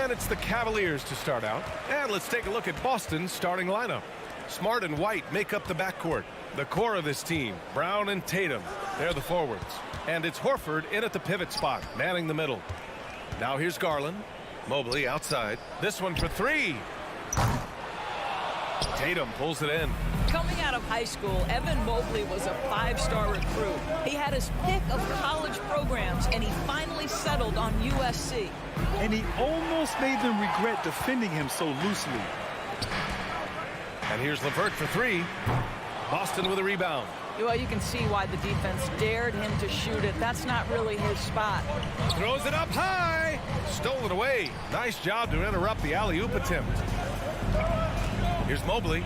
And it's the Cavaliers to start out. And let's take a look at Boston's starting lineup. Smart and White make up the backcourt. The core of this team, Brown and Tatum, they're the forwards. And it's Horford in at the pivot spot, manning the middle. Now here's Garland. Mobley outside. This one for three. Tatum pulls it in. Coming out of high school, Evan Mobley was a five-star recruit. He had his pick of college programs, and he finally settled on USC. And he almost made them regret defending him so loosely. And here's LeVert for three. Boston with a rebound. Well, you can see why the defense dared him to shoot it. That's not really his spot. Throws it up high. Stolen away. Nice job to interrupt the alley-oop attempt. Here's Mobley.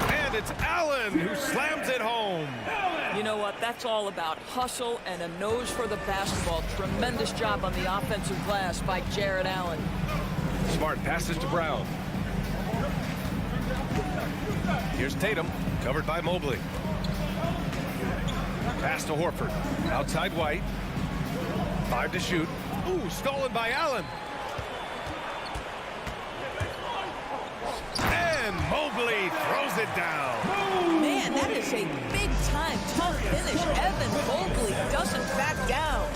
And it's Allen who slams it home. You know what? That's all about hustle and a nose for the basketball. Tremendous job on the offensive glass by Jared Allen. Smart passes to Brown. Here's Tatum, covered by Mobley. Pass to Horford. Outside White. 5 to shoot. Ooh, stolen by Allen. And Mobley throws it down. Man, that is a big-time tough finish. Evan Mobley doesn't back down.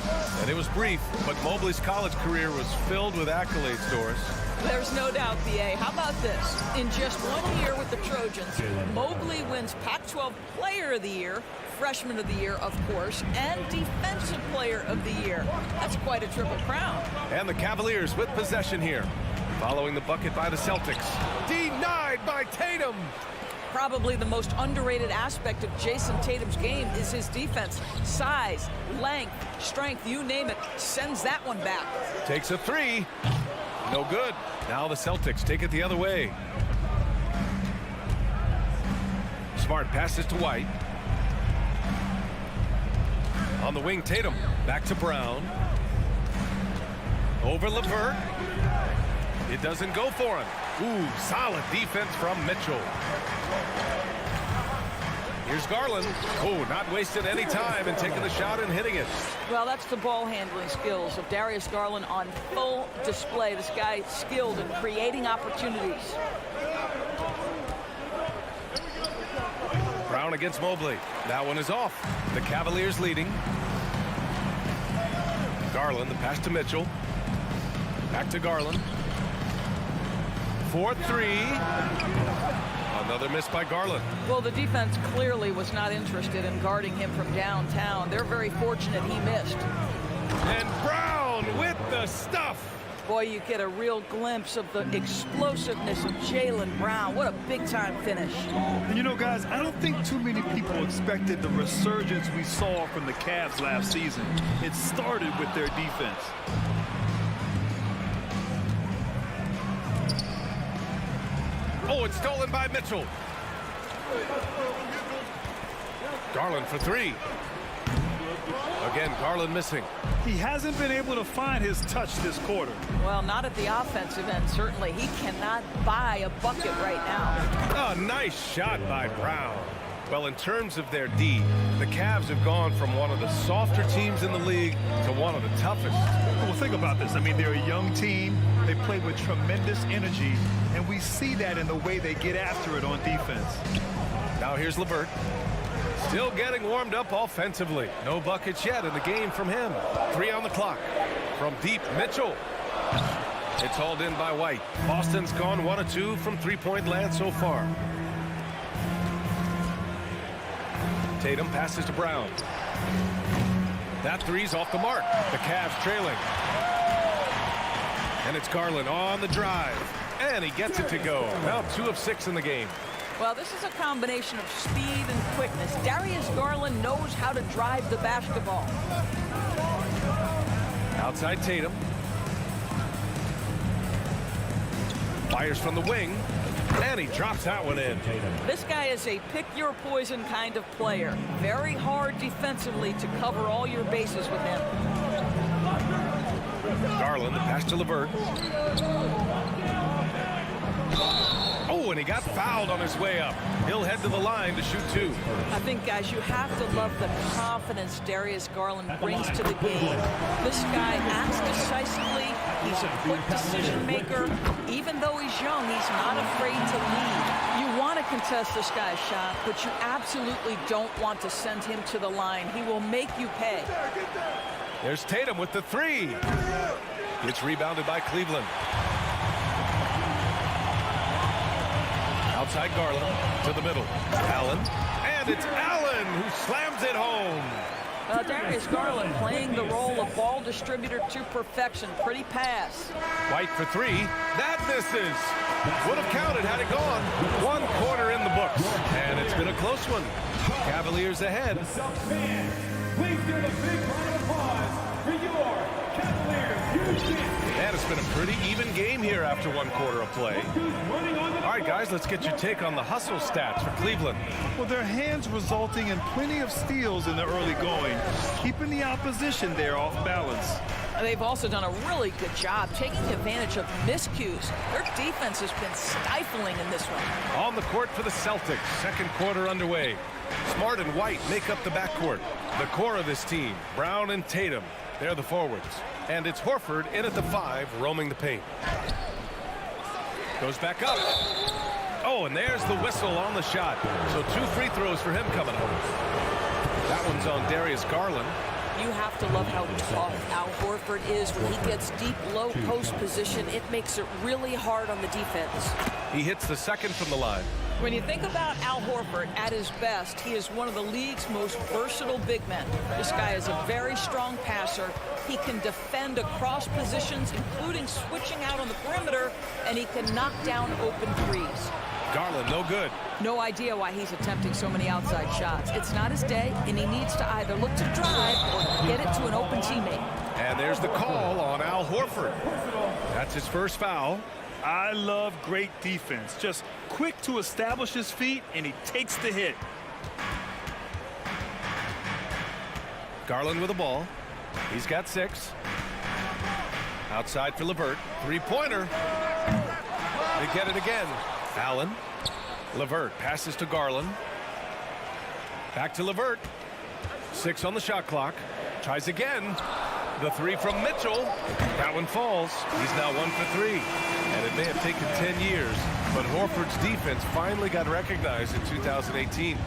And it was brief, but Mobley's college career was filled with accolades, Doris. There's no doubt, B.A. How about this? In just 1 year with the Trojans, Mobley wins Pac-12 Player of the Year, Freshman of the Year, of course, and Defensive Player of the Year. That's quite a triple crown. And the Cavaliers with possession here. Following the bucket by the Celtics. Denied by Tatum. Probably the most underrated aspect of Jason Tatum's game is his defense. Size, length, strength, you name it, sends that one back. Takes a three. No good. Now the Celtics take it the other way. Smart passes to White. On the wing, Tatum. Back to Brown. Over LeVert. It doesn't go for him. Ooh, solid defense from Mitchell. Here's Garland. Oh, not wasting any time and taking the shot and hitting it. Well, that's the ball handling skills of Darius Garland on full display. This guy skilled in creating opportunities. Brown against Mobley. That one is off. The Cavaliers leading. Garland, the pass to Mitchell. Back to Garland. 4-3. Another miss by Garland. Well, the defense clearly was not interested in guarding him from downtown. They're very fortunate he missed. And Brown with the stuff. Boy, you get a real glimpse of the explosiveness of Jaylen Brown. What a big-time finish. And you know, guys, I don't think too many people expected the resurgence we saw from the Cavs last season. It started with their defense. Oh, it's stolen by Mitchell. Garland for three. Again, Garland missing. He hasn't been able to find his touch this quarter. Well, not at the offensive end, certainly. He cannot buy a bucket right now. A nice shot by Brown. Well, in terms of their D, the Cavs have gone from one of the softer teams in the league to one of the toughest. Well, think about this. I mean, they're a young team. They play with tremendous energy, and we see that in the way they get after it on defense. Now here's LeVert. Still getting warmed up offensively. No buckets yet in the game from him. 3 on the clock. From deep, Mitchell. It's hauled in by White. Boston's gone 1 of 2 from three-point land so far. Tatum passes to Brown. That three's off the mark. The Cavs trailing. And it's Garland on the drive. And he gets it to go. Now 2 of 6 in the game. Well, this is a combination of speed and quickness. Darius Garland knows how to drive the basketball. Outside Tatum. Fires from the wing. And he drops that one in. This guy is a pick-your-poison kind of player. Very hard defensively to cover all your bases with him. Garland, the pass to LeVert. Oh, Oh, and he got fouled on his way up. He'll head to the line to shoot 2. I think, guys, you have to love the confidence Darius Garland brings to the game. This guy acts decisively. He's a quick decision maker. Even though he's young, he's not afraid to lead. You want to contest this guy's shot, but you absolutely don't want to send him to the line. He will make you pay. There's Tatum with the 3. It's rebounded by Cleveland. Outside Garland to the middle. Allen. And it's Allen who slams it home. Darius Garland playing the role of ball distributor to perfection. Pretty pass. White for 3. That misses. Would have counted had it gone. 1 quarter in the books. And it's been a close one. Cavaliers ahead. Please give a big round of applause for your Cavaliers. And it's been a pretty even game here after 1 quarter of play. All right, guys, let's get your take on the hustle stats for Cleveland. Well, their hands resulting in plenty of steals in the early going, keeping the opposition there off balance. They've also done a really good job taking advantage of miscues. Their defense has been stifling in this one. On the court for the Celtics, 2nd quarter underway. Smart and White make up the backcourt. The core of this team, Brown and Tatum, they're the forwards. And it's Horford in at the 5, roaming the paint. Goes back up. Oh, and there's the whistle on the shot. So 2 free throws for him coming home. That one's on Darius Garland. You have to love how tough Al Horford is when he gets deep, low post position. It makes it really hard on the defense. He hits the 2nd from the line. When you think about Al Horford at his best, he is one of the league's most versatile big men. This guy is a very strong passer. He can defend across positions, including switching out on the perimeter, and he can knock down open threes. Garland, no good. No idea why he's attempting so many outside shots. It's not his day, and he needs to either look to drive or get it to an open teammate. And there's the call on Al Horford. That's his first foul. I love great defense. Just quick to establish his feet, and he takes the hit. Garland with the ball. He's got 6. Outside for LeVert. 3-pointer. They get it again. Allen. LeVert passes to Garland. Back to LeVert. 6 on the shot clock. Tries again. The 3 from Mitchell. That one falls. He's now 1 for 3. And it may have taken 10 years, but Horford's defense finally got recognized in 2018.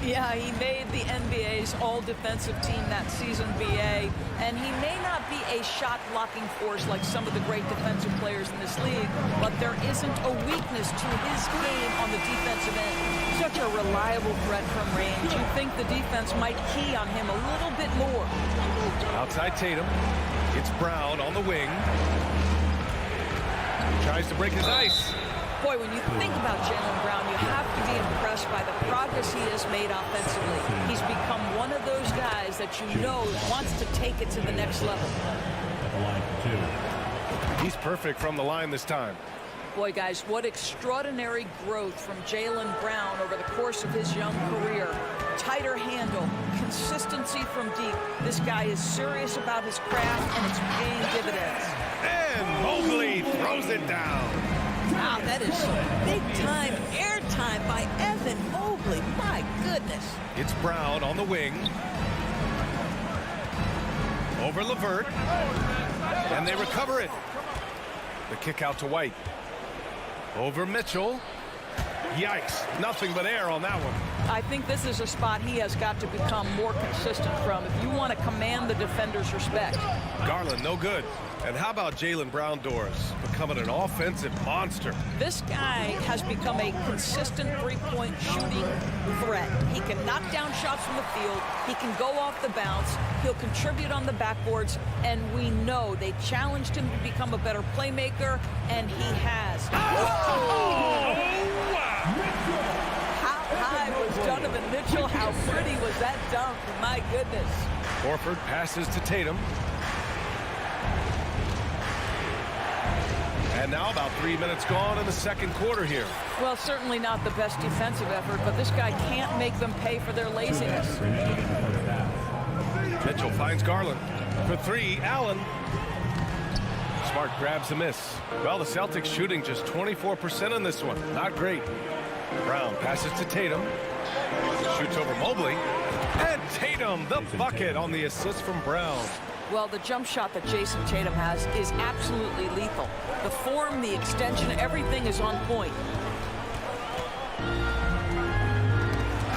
Yeah, he made the NBA's all-defensive team that season, BA, and he may not be a shot-blocking force like some of the great defensive players in this league, but there isn't a weakness to his game on the defensive end. Such a reliable threat from range. You think the defense might key on him a little bit more. Outside Tatum. It's Brown on the wing. Tries to break his ice. Boy, when you think about Jaylen Brown, you have to be impressed by the progress he has made offensively. He's become one of those guys that you know wants to take it to the next level. He's perfect from the line this time. Boy, guys, what extraordinary growth from Jaylen Brown over the course of his young career. Tighter handle, consistency from deep. This guy is serious about his craft, and it's paying dividends. And Mobley throws it down. Wow, that is some big-time airtime by Evan Mobley. My goodness. It's Brown on the wing. Over LeVert. And they recover it. The kick out to White. Over Mitchell. Yikes. Nothing but air on that one. I think this is a spot he has got to become more consistent from if you want to command the defender's respect. Garland, no good. And how about Jaylen Brown doors becoming an offensive monster? This guy has become a consistent three-point shooting threat. He can knock down shots from the field. He can go off the bounce. He'll contribute on the backboards. And we know they challenged him to become a better playmaker, and he has. How high was Donovan Mitchell? How pretty was that dunk? My goodness. Horford passes to Tatum. And now about 3 minutes gone in the 2nd quarter here. Well, certainly not the best defensive effort, but this guy can't make them pay for their laziness. Mitchell finds Garland. For 3, Allen. Smart grabs a miss. Well, the Celtics shooting just 24% in this one. Not great. Brown passes to Tatum. Shoots over Mobley. And Tatum, the bucket on the assist from Brown. Well, the jump shot that Jason Tatum has is absolutely lethal. The form, the extension, everything is on point.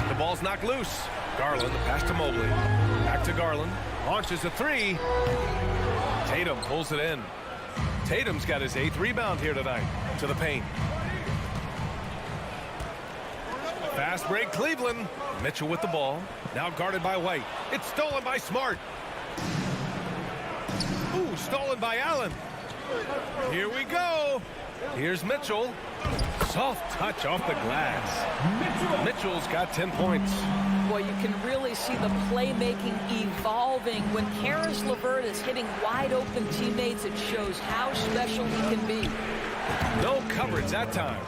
The ball's knocked loose. Garland, the pass to Mobley. Back to Garland. Launches a three. Tatum pulls it in. Tatum's got his 8th rebound here tonight. To the paint. Fast break, Cleveland. Mitchell with the ball. Now guarded by White. It's stolen by Smart. Ooh, stolen by Allen. Here we go. Here's Mitchell. Soft touch off the glass. Mitchell's got 10 points. Boy, you can really see the playmaking evolving. When Karis LeVert is hitting wide open teammates, it shows how special he can be. No coverage that time.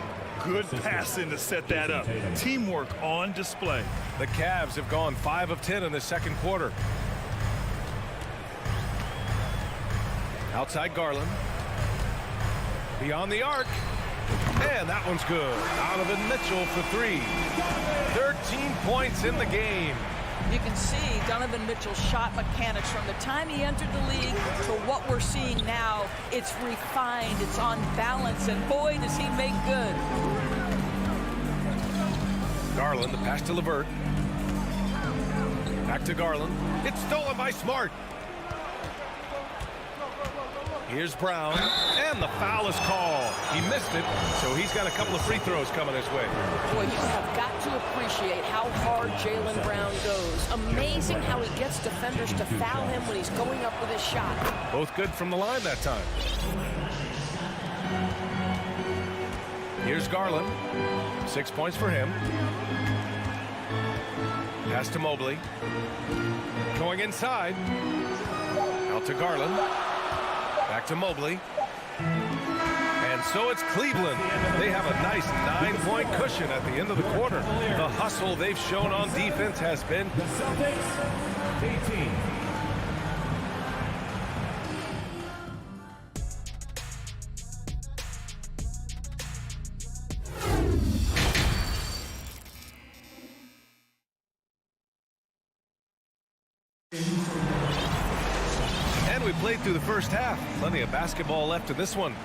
Good passing to set that up. Teamwork on display. The Cavs have gone 5 of 10 in the second quarter. Outside Garland. Beyond the arc. And that one's good. Donovan Mitchell for 3. 13 points in the game. You can see Donovan Mitchell's shot mechanics from the time he entered the league to what we're seeing now. It's refined, it's on balance, and boy, does he make good. Garland, the pass to LeVert. Back to Garland. It's stolen by Smart. Here's Brown, and the foul is called. He missed it, so he's got a couple of free throws coming his way. Boy, you have got to appreciate how hard Jaylen Brown goes. Amazing how he gets defenders to foul him when he's going up with his shot. Both good from the line that time. Here's Garland. 6 points for him. Pass to Mobley. Going inside. Out to Garland. Back to Mobley. And so it's Cleveland. They have a nice 9-point cushion at the end of the quarter. The hustle they've shown on defense has been The Celtics, 18. And we played through the first half. Plenty of basketball left in this one.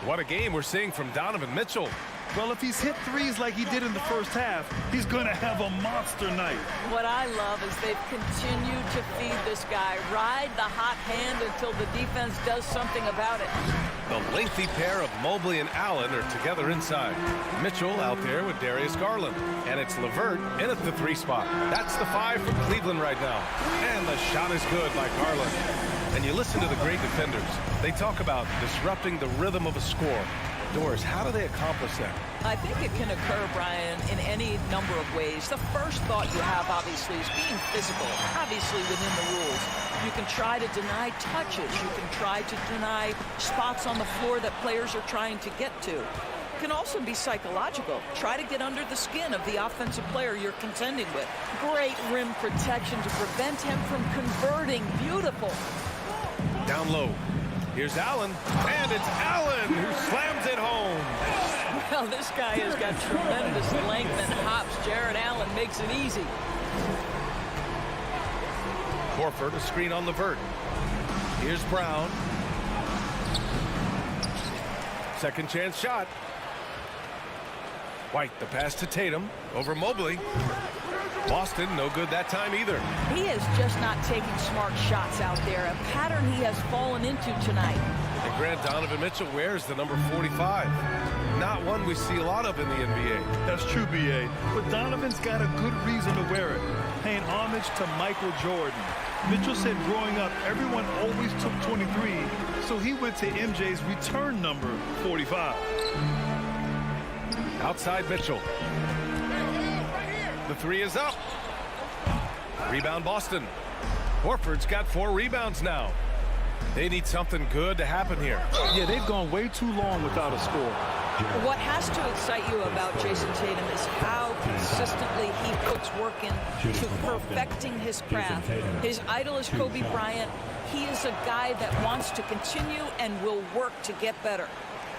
What a game we're seeing from Donovan Mitchell. Well, if he's hit threes like he did in the first half, he's going to have a monster night. What I love is they've continued to feed this guy. Ride the hot hand until the defense does something about it. The lengthy pair of Mobley and Allen are together inside. Mitchell out there with Darius Garland. And it's LeVert in at the 3 spot. That's the 5 from Cleveland right now. And the shot is good by Garland. And you listen to the great defenders. They talk about disrupting the rhythm of a score. Doris, how do they accomplish that? I think it can occur, Brian, in any number of ways. The first thought you have, obviously, is being physical, obviously within the rules. You can try to deny touches. You can try to deny spots on the floor that players are trying to get to. It can also be psychological. Try to get under the skin of the offensive player you're contending with. Great rim protection to prevent him from converting. Beautiful. Down low. Here's Allen, and it's Allen who slams it home. Well, this guy has got tremendous length and hops. Jared Allen makes it easy. Horford, a screen on LeVert. Here's Brown. Second chance shot. White, the pass to Tatum over Mobley. Boston, no good that time either. He is just not taking smart shots out there, a pattern he has fallen into tonight. And Grant, Donovan Mitchell wears the number 45. Not one we see a lot of in the NBA. That's true, B.A. But Donovan's got a good reason to wear it, paying homage to Michael Jordan. Mitchell said growing up, everyone always took 23, so he went to MJ's return number, 45. Outside Mitchell. The 3 is up. Rebound Boston. Horford's got 4 rebounds now. They need something good to happen here. Yeah, they've gone way too long without a score. What has to excite you about Jason Tatum is how consistently he puts work into perfecting his craft. His idol is Kobe Bryant. He is a guy that wants to continue and will work to get better.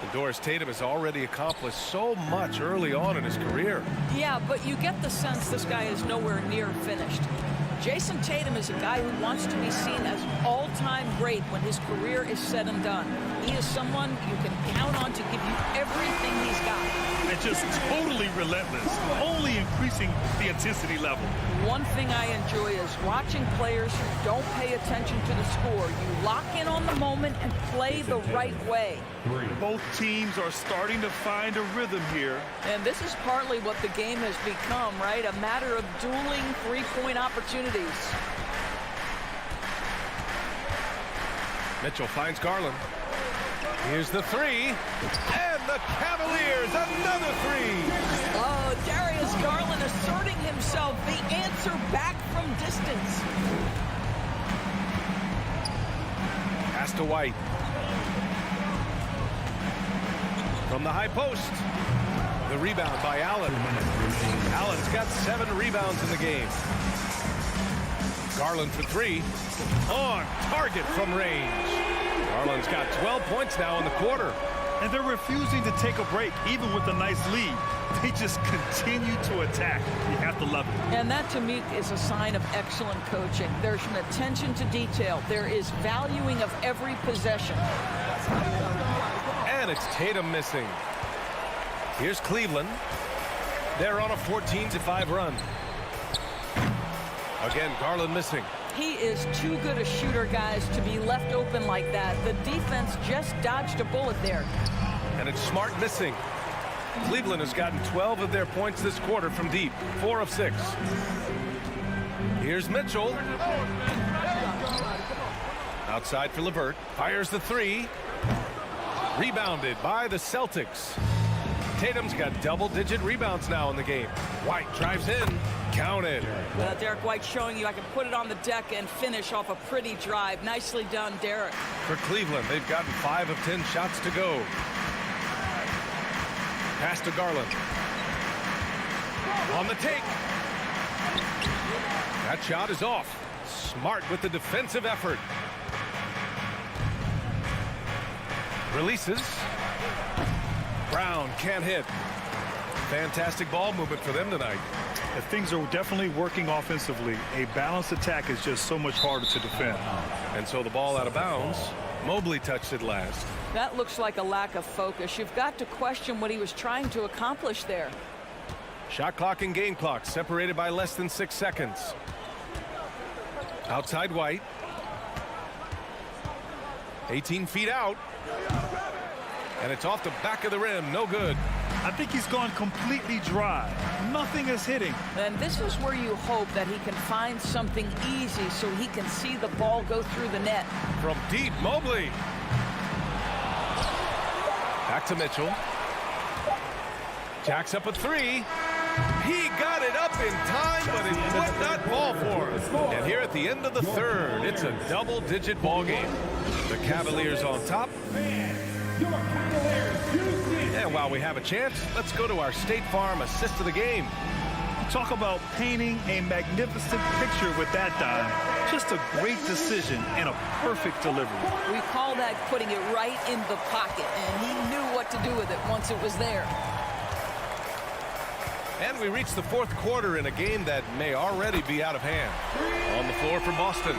And Doris, Tatum has already accomplished so much early on in his career. Yeah, but you get the sense this guy is nowhere near finished. Jason Tatum is a guy who wants to be seen as all-time great when his career is said and done. He is someone you can count on to give you everything he's got. And just totally relentless, only increasing the intensity level. One thing I enjoy is watching players who don't pay attention to the score. You lock in on the moment and play the right way. Both teams are starting to find a rhythm here. And this is partly what the game has become, right? A matter of dueling three-point opportunities. Mitchell finds Garland. Here's the three. And the Cavaliers, another three. Oh, Darius Garland asserting himself, the answer back from distance. Pass to White. From the high post. The rebound by Allen. Allen's got 7 rebounds in the game. Garland for 3. On target from range. Garland's got 12 points now in the quarter. And they're refusing to take a break, even with a nice lead. They just continue to attack. You have to love it. And that, to me, is a sign of excellent coaching. There's an attention to detail. There is valuing of every possession. And it's Tatum missing. Here's Cleveland. They're on a 14-5 run. Again, Garland missing. He is too good a shooter, guys, to be left open like that. The defense just dodged a bullet there. And it's Smart missing. Cleveland has gotten 12 of their points this quarter from deep. 4 of 6. Here's Mitchell. Outside for LeVert. Fires the 3. Rebounded by the Celtics. Tatum's got double-digit rebounds now in the game. White drives in. Counted. Derek White showing you I can put it on the deck and finish off a pretty drive. Nicely done, Derek. For Cleveland, they've gotten 5 of 10 shots to go. Pass to Garland. On the take. That shot is off. Smart with the defensive effort. Releases. Brown can't hit. Fantastic ball movement for them tonight. If things are definitely working offensively, a balanced attack is just so much harder to defend. And so the ball out of bounds. Mobley touched it last. That looks like a lack of focus. You've got to question what he was trying to accomplish there. Shot clock and game clock separated by less than 6 seconds. Outside White. 18 feet out. And it's off the back of the rim. No good. I think he's gone completely dry. Nothing is hitting. And this is where you hope that he can find something easy so he can see the ball go through the net. From deep, Mobley. Back to Mitchell. Jacks up a 3. He got it up in time, but it would not fall for him. And here at the end of the third, it's a double-digit ball game. The Cavaliers on top. And while we have a chance, let's go to our State Farm assist of the game. Talk about painting a magnificent picture with that dime. Just a great decision and a perfect delivery. We call that putting it right in the pocket, and he knew what to do with it once it was there. And we reach the fourth quarter in a game that may already be out of hand. On the floor for Boston.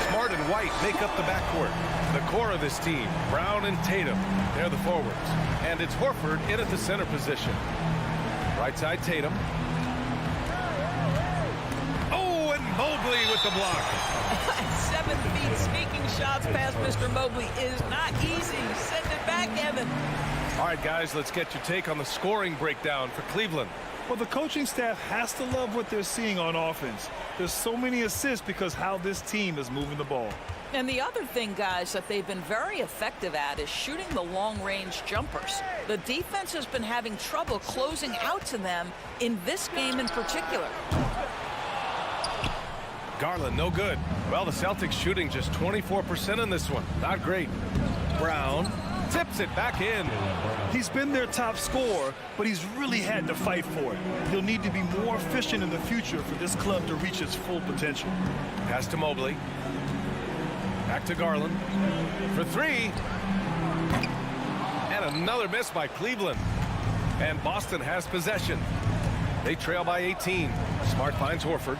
Smart and White make up the backcourt. The core of this team, Brown and Tatum, they're the forwards. And it's Horford in at the center position. Right side Tatum. Oh, and Mobley with the block. 7 feet sneaking shots past Mr. Mobley is not easy. Send it back, Evan. All right, guys, let's get your take on the scoring breakdown for Cleveland. Well, the coaching staff has to love what they're seeing on offense. There's so many assists because how this team is moving the ball. And the other thing, guys, that they've been very effective at is shooting the long-range jumpers. The defense has been having trouble closing out to them in this game in particular. Garland, no good. Well, the Celtics shooting just 24% in this one. Not great. Brown Tips it back in. He's been their top scorer, but he's really had to fight for it. He'll need to be more efficient in the future for this club to reach its full potential. Pass to Mobley. Back to Garland. For three. And another miss by Cleveland. And Boston has possession. They trail by 18. Smart finds Horford.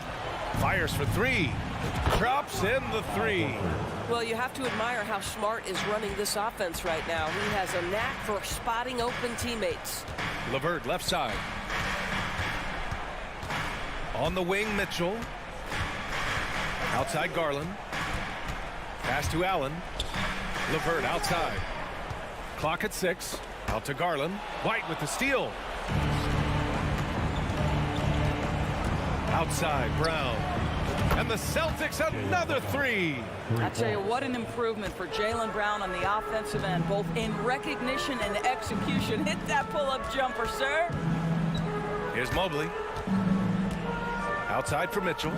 Fires for three. Drops in the three. Well, you have to admire how Smart is running this offense right now. He has a knack for spotting open teammates. LeVert left side. On the wing, Mitchell. Outside Garland. Pass to Allen. LeVert outside. Clock at 6. Out to Garland. White with the steal. Outside Brown. And the Celtics another three. I tell you, what an improvement for Jaylen Brown on the offensive end, both in recognition and execution. Hit that pull-up jumper, sir. Here's Mobley. Outside for Mitchell.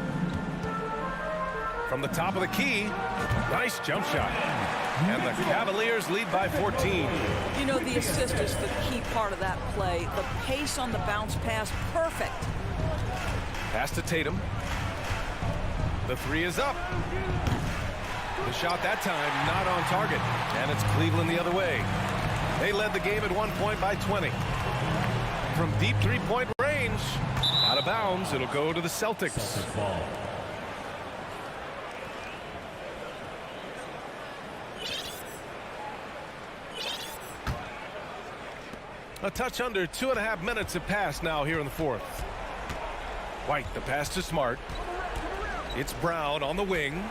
From the top of the key. Nice jump shot. And the Cavaliers lead by 14. You know, the assist is the key part of that play. The pace on the bounce pass, perfect. Pass to Tatum. The three is up. The shot that time not on target. And it's Cleveland the other way. They led the game at 1 point by 20. From deep three-point range. Out of bounds. It'll go to the Celtics. A touch under 2.5 minutes have passed now here in the fourth. White, the pass to Smart. It's Brown on the wing.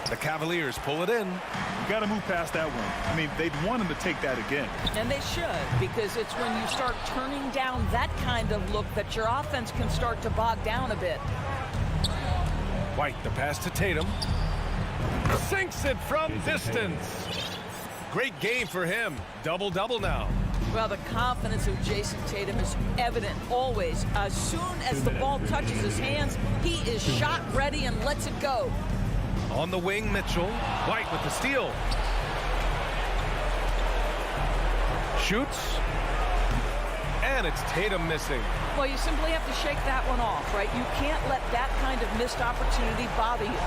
The Cavaliers pull it in. You got to move past that one. I mean, they'd want him to take that again. And they should, because it's when you start turning down that kind of look that your offense can start to bog down a bit. White, the pass to Tatum. Sinks it from distance. Great game for him. Double-double now. Well, the confidence of Jason Tatum is evident always. As soon as the ball touches his hands, he is shot ready and lets it go. On the wing, Mitchell. White with the steal. Shoots. And it's Tatum missing. Well, you simply have to shake that one off, right? You can't let that kind of missed opportunity bother you.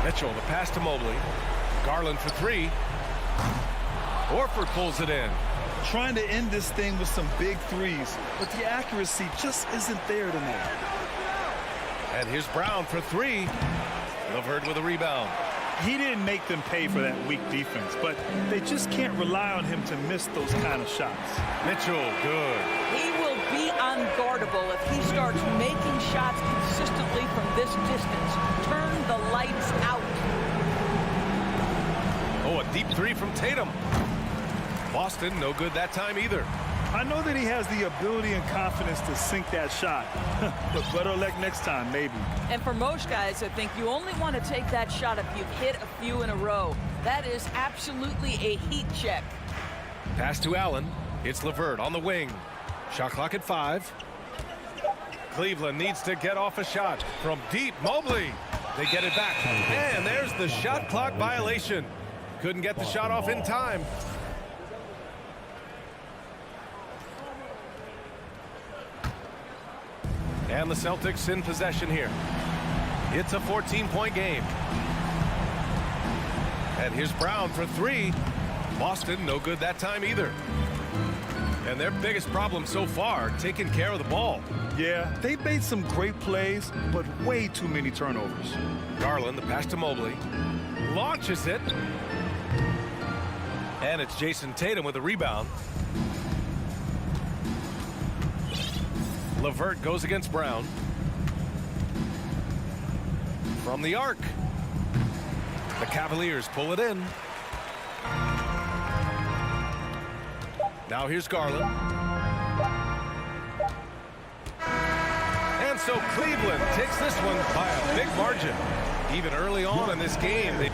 Mitchell, the pass to Mobley. Garland for three. Horford pulls it in. Trying to end this thing with some big threes, but the accuracy just isn't there tonight. And here's Brown for three. LeVert with a rebound. He didn't make them pay for that weak defense, but they just can't rely on him to miss those kind of shots. Mitchell, good. He will be unguardable if he starts making shots consistently from this distance. Turn the lights out. Oh, a deep three from Tatum. Boston, no good that time either. I know that he has the ability and confidence to sink that shot, but better luck next time, maybe. And for most guys, I think you only want to take that shot if you've hit a few in a row. That is absolutely a heat check. Pass to Allen. It's LeVert on the wing. Shot clock at 5. Cleveland needs to get off a shot from deep. Mobley. They get it back. And there's the shot clock violation. Couldn't get the shot off in time. And the Celtics in possession here. It's a 14-point game. And here's Brown for three. Boston, no good that time either. And their biggest problem so far, taking care of the ball. Yeah, they've made some great plays, but way too many turnovers. Garland, the pass to Mobley. Launches it. And it's Jason Tatum with a rebound. LeVert goes against Brown. From the arc. The Cavaliers pull it in. Now here's Garland. And so Cleveland takes this one by a big margin. Even early on in this game, they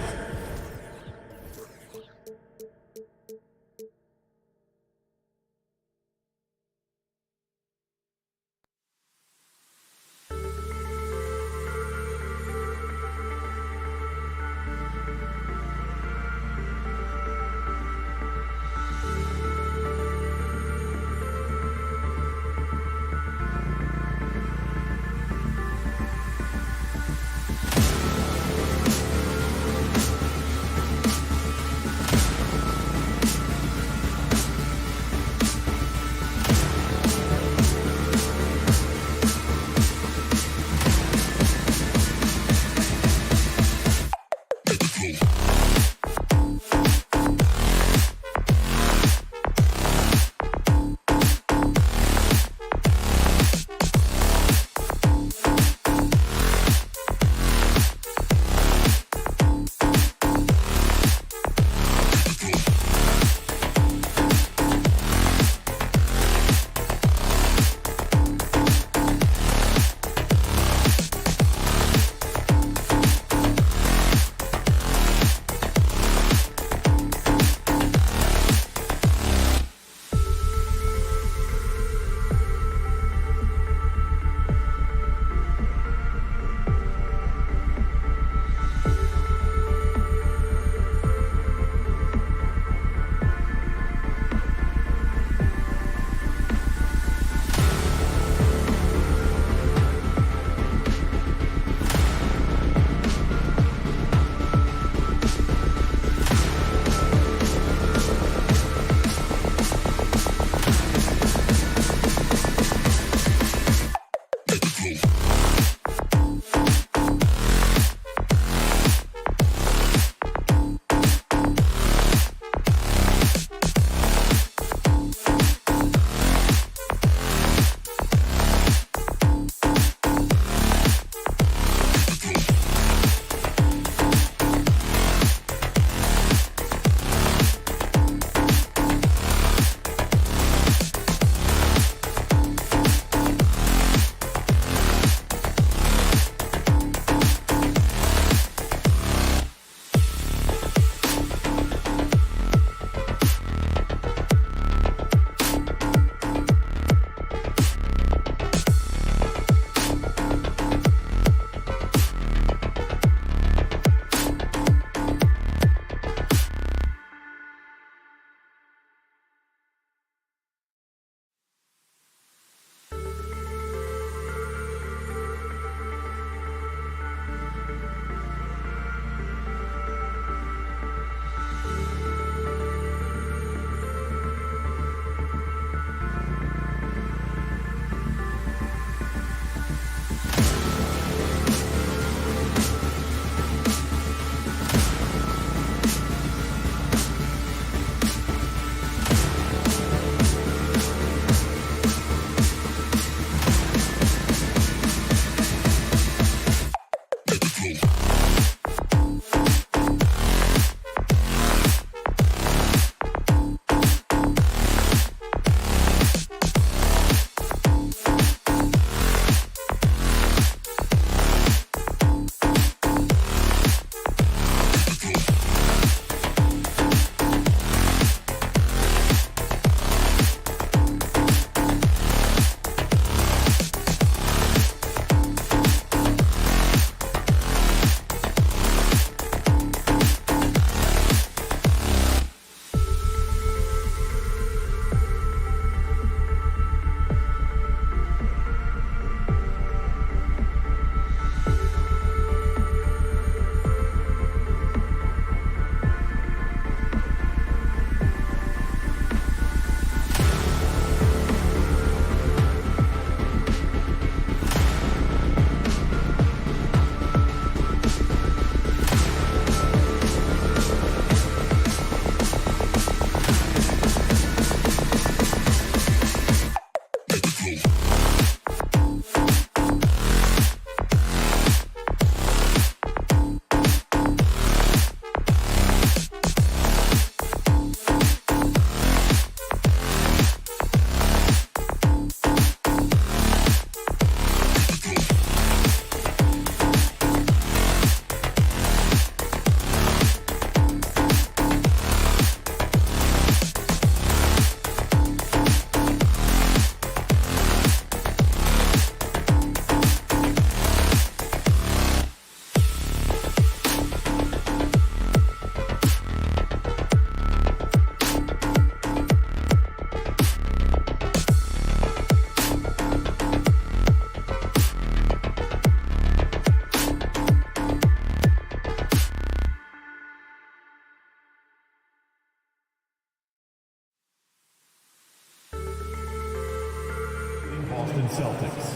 Boston Celtics.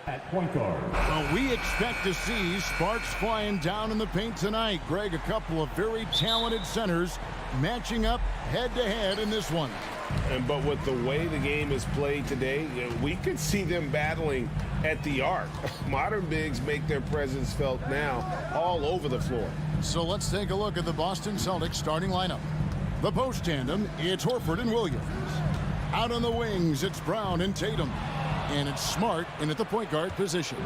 At point guard. Well, we expect to see sparks flying down in the paint tonight. Greg, a couple of very talented centers matching up head-to-head in this one. But with the way the game is played today, we could see them battling at the arc. Modern bigs make their presence felt now all over the floor. So let's take a look at the Boston Celtics starting lineup. The post tandem, it's Horford and Williams. Out on the wings, it's Brown and Tatum. And it's Smart in at the point guard position.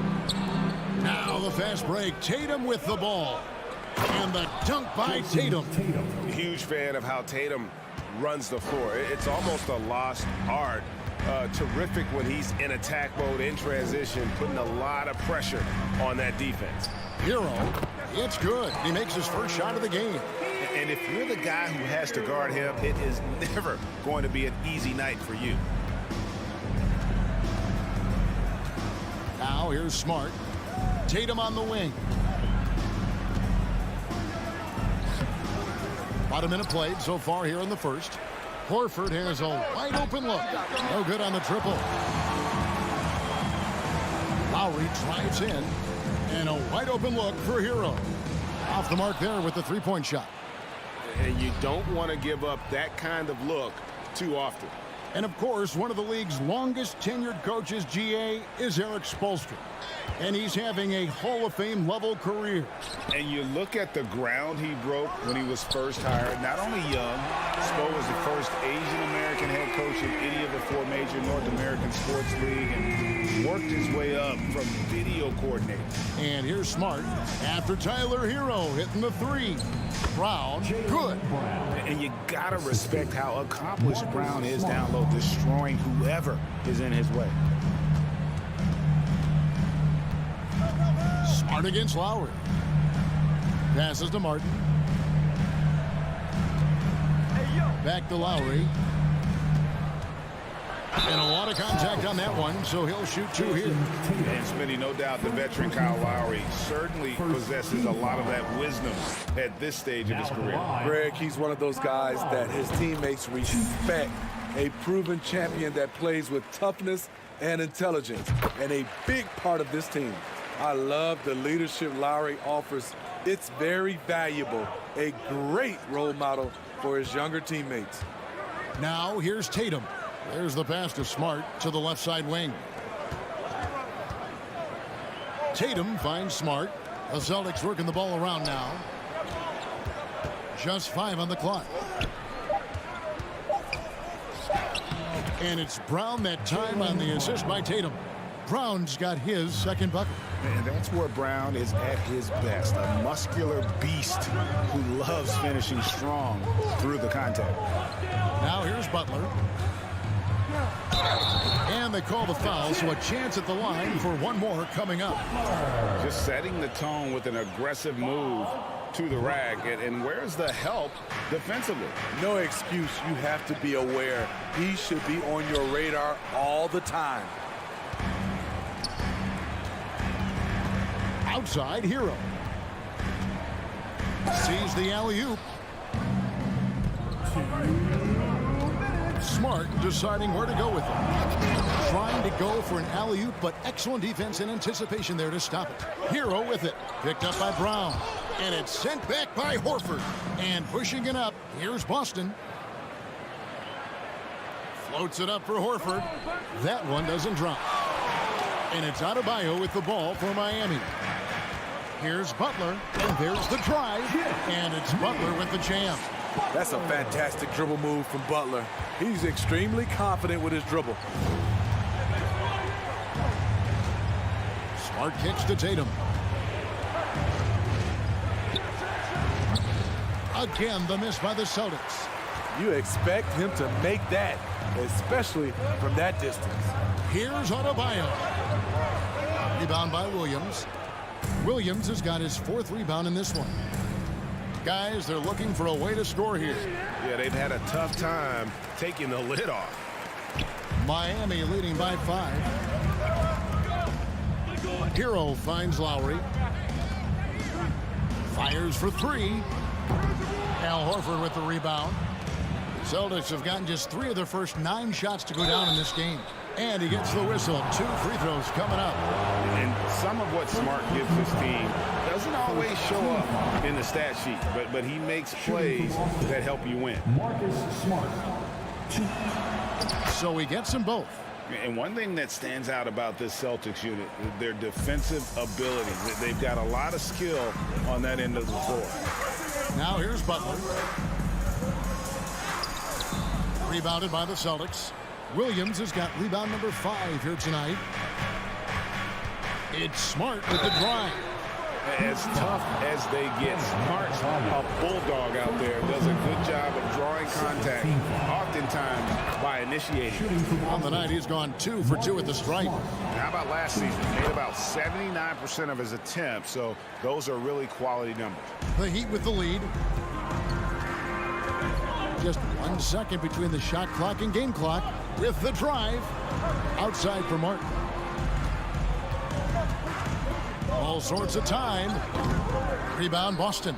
Now the fast break. Tatum with the ball. And the dunk by Tatum. Huge fan of how Tatum runs the floor. It's almost a lost art. Terrific when he's in attack mode, in transition, putting a lot of pressure on that defense. Hero, it's good. He makes his first shot of the game. And if you're the guy who has to guard him, it is never going to be an easy night for you. Now here's Smart. Tatum on the wing. About a minute played so far here in the first. Horford has a wide open look. No good on the triple. Lowry drives in. And a wide open look for Hero. Off the mark there with the three-point shot. And you don't want to give up that kind of look too often. And of course, one of the league's longest tenured coaches, GA, is Eric Spoelstra. And he's having a Hall of Fame level career. And you look at the ground he broke when he was first hired. Not only young, Spo was the first Asian American head coach in any of the 4 major North American sports league, and worked his way up from video coordinator. And here's Smart after Tyler Hero hitting the three. Brown, good. And you gotta respect how accomplished Brown is down low, destroying whoever is in his way. Smart against Lowry. Passes to Martin. Back to Lowry. And a lot of contact on that one, so he'll shoot 2 here. And Smitty, no doubt the veteran Kyle Lowry certainly possesses a lot of that wisdom at this stage of his career. Greg, he's one of those guys that his teammates respect. A proven champion that plays with toughness and intelligence. And a big part of this team. I love the leadership Lowry offers. It's very valuable. A great role model for his younger teammates. Now here's Tatum. There's the pass to Smart to the left side wing. Tatum finds Smart. The Celtics working the ball around now. Just 5 on the clock. And it's Brown that time on the assist by Tatum. Brown's got his second bucket. And that's where Brown is at his best. A muscular beast who loves finishing strong through the contact. Now here's Butler. And they call the foul, so a chance at the line for one more coming up. Just setting the tone with an aggressive move to the rack. And where's the help defensively? No excuse. You have to be aware. He should be on your radar all the time. Outside, Hero. Sees the alley-oop. Smart deciding where to go with it. Trying to go for an alley-oop, but excellent defense and anticipation there to stop it. Hero with it. Picked up by Brown. And it's sent back by Horford. And pushing it up, here's Boston. Floats it up for Horford. That one doesn't drop. And it's Adebayo with the ball for Miami. Here's Butler, and there's the drive, and it's Butler with the jam. That's a fantastic dribble move from Butler. He's extremely confident with his dribble. Smart kicks to Tatum. Again, the miss by the Celtics. You expect him to make that, especially from that distance. Here's Adebayo. Rebound by Williams. Williams has got his 4th rebound in this one. Guys, they're looking for a way to score here. Yeah, they've had a tough time taking the lid off. Miami leading by 5. Hero finds Lowry. Fires for 3. Al Horford with the rebound. The Celtics have gotten just 3 of their first 9 shots to go down in this game. And he gets the whistle. 2 free throws coming up. And some of what Smart gives his team doesn't always show up in the stat sheet, but he makes plays that help you win. Marcus Smart. So he gets them both. And one thing that stands out about this Celtics unit, their defensive ability. They've got a lot of skill on that end of the floor. Now here's Butler. Rebounded by the Celtics. Williams has got rebound number 5 here tonight. It's Smart with the drive. As tough as they get, Smart's a bulldog out there. Does a good job of drawing contact, oftentimes by initiating. On the night, he's gone 2 for 2 at the stripe. How about last season? Made about 79% of his attempts, so those are really quality numbers. The Heat with the lead. Just 1 second between the shot clock and game clock with the drive. Outside for Martin. All sorts of time. Rebound Boston.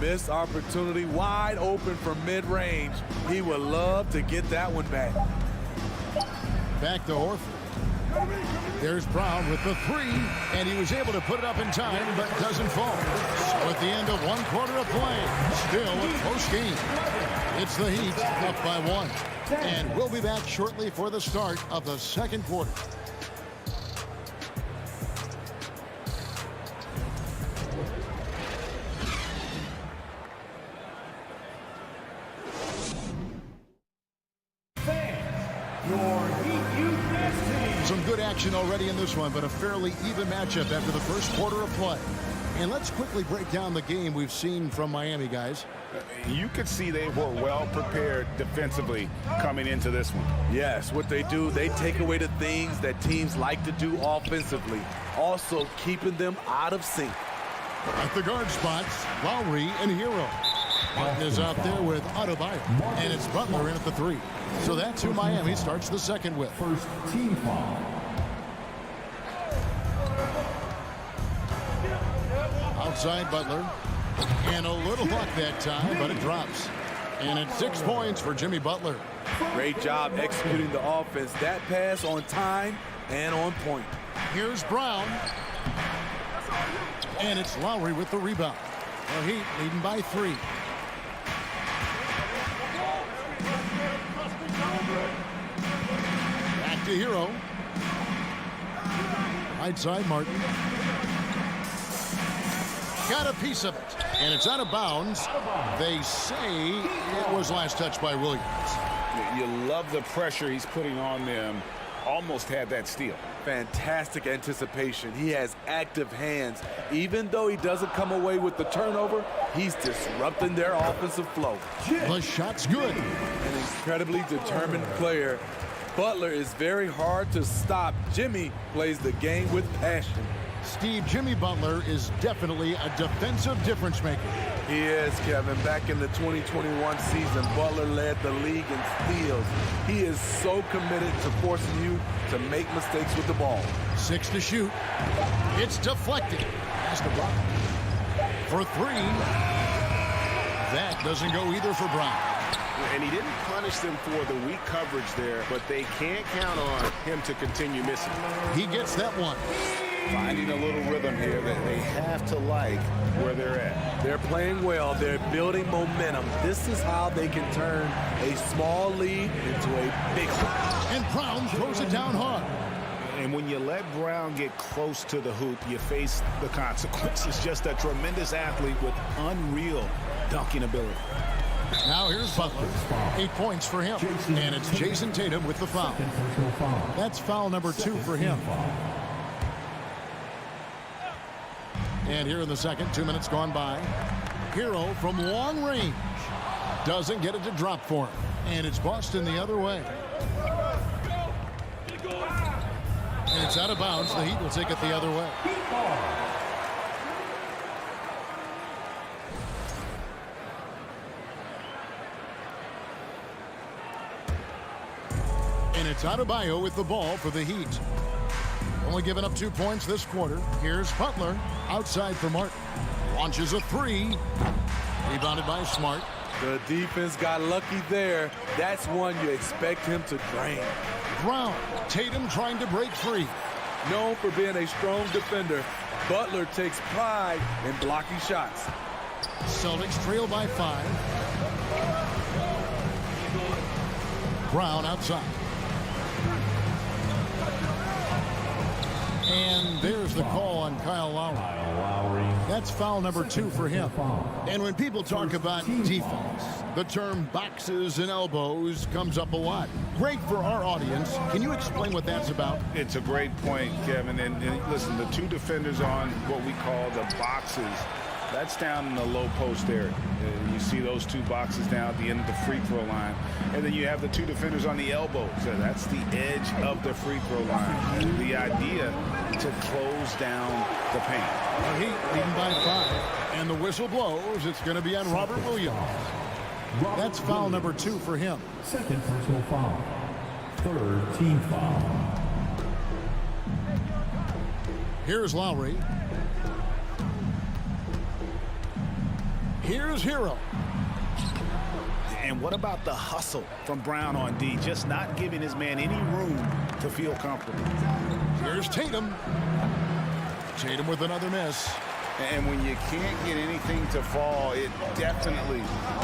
Missed opportunity, wide open from mid-range. He would love to get that one back. Back to Horford. There's Brown with the three, and he was able to put it up in time, but doesn't fall. So at the end of 1 quarter of play, still a close game. It's the Heat up by 1. And we'll be back shortly for the start of the second quarter. Some good action already in this one, but a fairly even matchup after the first quarter of play. And let's quickly break down the game we've seen from Miami, guys. You could see they were well prepared defensively coming into this one. Yes, what they do, they take away the things that teams like to do offensively, also keeping them out of sync. At the guard spots, Lowry and Hero. Martin is out there with Adebayo, and it's Butler in at the 3. So that's who Miami starts the second with. First team foul. Outside Butler. And a little luck that time, but it drops. And it's 6 points for Jimmy Butler. Great job executing the offense. That pass on time and on point. Here's Brown. And it's Lowry with the rebound. The Heat leading by 3. Back to Hero. Right side Martin. Got a piece of it. And it's out of bounds. They say it was last touched by Williams. You love the pressure he's putting on them. Almost had that steal. Fantastic anticipation. He has active hands. Even though he doesn't come away with the turnover, he's disrupting their offensive flow. The shot's good. An incredibly determined player. Butler is very hard to stop. Jimmy plays the game with passion. Steve, Jimmy Butler is definitely a defensive difference maker. He is, Kevin. Back in the 2021 season, Butler led the league in steals. He is so committed to forcing you to make mistakes with the ball. 6 to shoot. It's deflected. Has to block. For 3. That doesn't go either for Brown. And he didn't punish them for the weak coverage there, but they can't count on him to continue missing. He gets that one. Finding a little rhythm here that they have to like where they're at. They're playing well. They're building momentum. This is how they can turn a small lead into a big one. And Brown throws it down hard. And when you let Brown get close to the hoop, you face the consequences. Just a tremendous athlete with unreal dunking ability. Now here's Butler. 8 points for him. And it's Jason Tatum with the foul. That's foul number 2 for him. And here in the second, 2 minutes gone by. Hero from long range. Doesn't get it to drop for him. And it's Boston the other way. And it's out of bounds. The Heat will take it the other way. And it's Adebayo with the ball for the Heat. Only giving up 2 points this quarter. Here's Butler outside for Martin. Launches a 3. Rebounded by Smart. The defense got lucky there. That's one you expect him to drain. Brown. Tatum trying to break free. Known for being a strong defender, Butler takes pride in blocking shots. Celtics trail by 5. Brown outside. And there's the call on Kyle Lowry. That's foul number 2 for him. And when people talk about defense, the term boxes and elbows comes up a lot. Great for our audience. Can you explain what that's about? It's a great point, Kevin. And listen, the 2 defenders on what we call the boxes, that's down in the low post area. You see those 2 boxes down at the end of the free throw line. And then you have the 2 defenders on the elbows. So that's the edge of the free throw line. The idea to close down the paint. The Heat leading by 5. And the whistle blows. It's going to be on Robert Williams. That's foul number 2 for him. Second personal foul. Third team foul. Here's Lowry. Here's Hero. And what about the hustle from Brown on D? Just not giving his man any room to feel comfortable. Here's Here's Tatum. Tatum with another miss. And when you can't get anything to fall, it definitely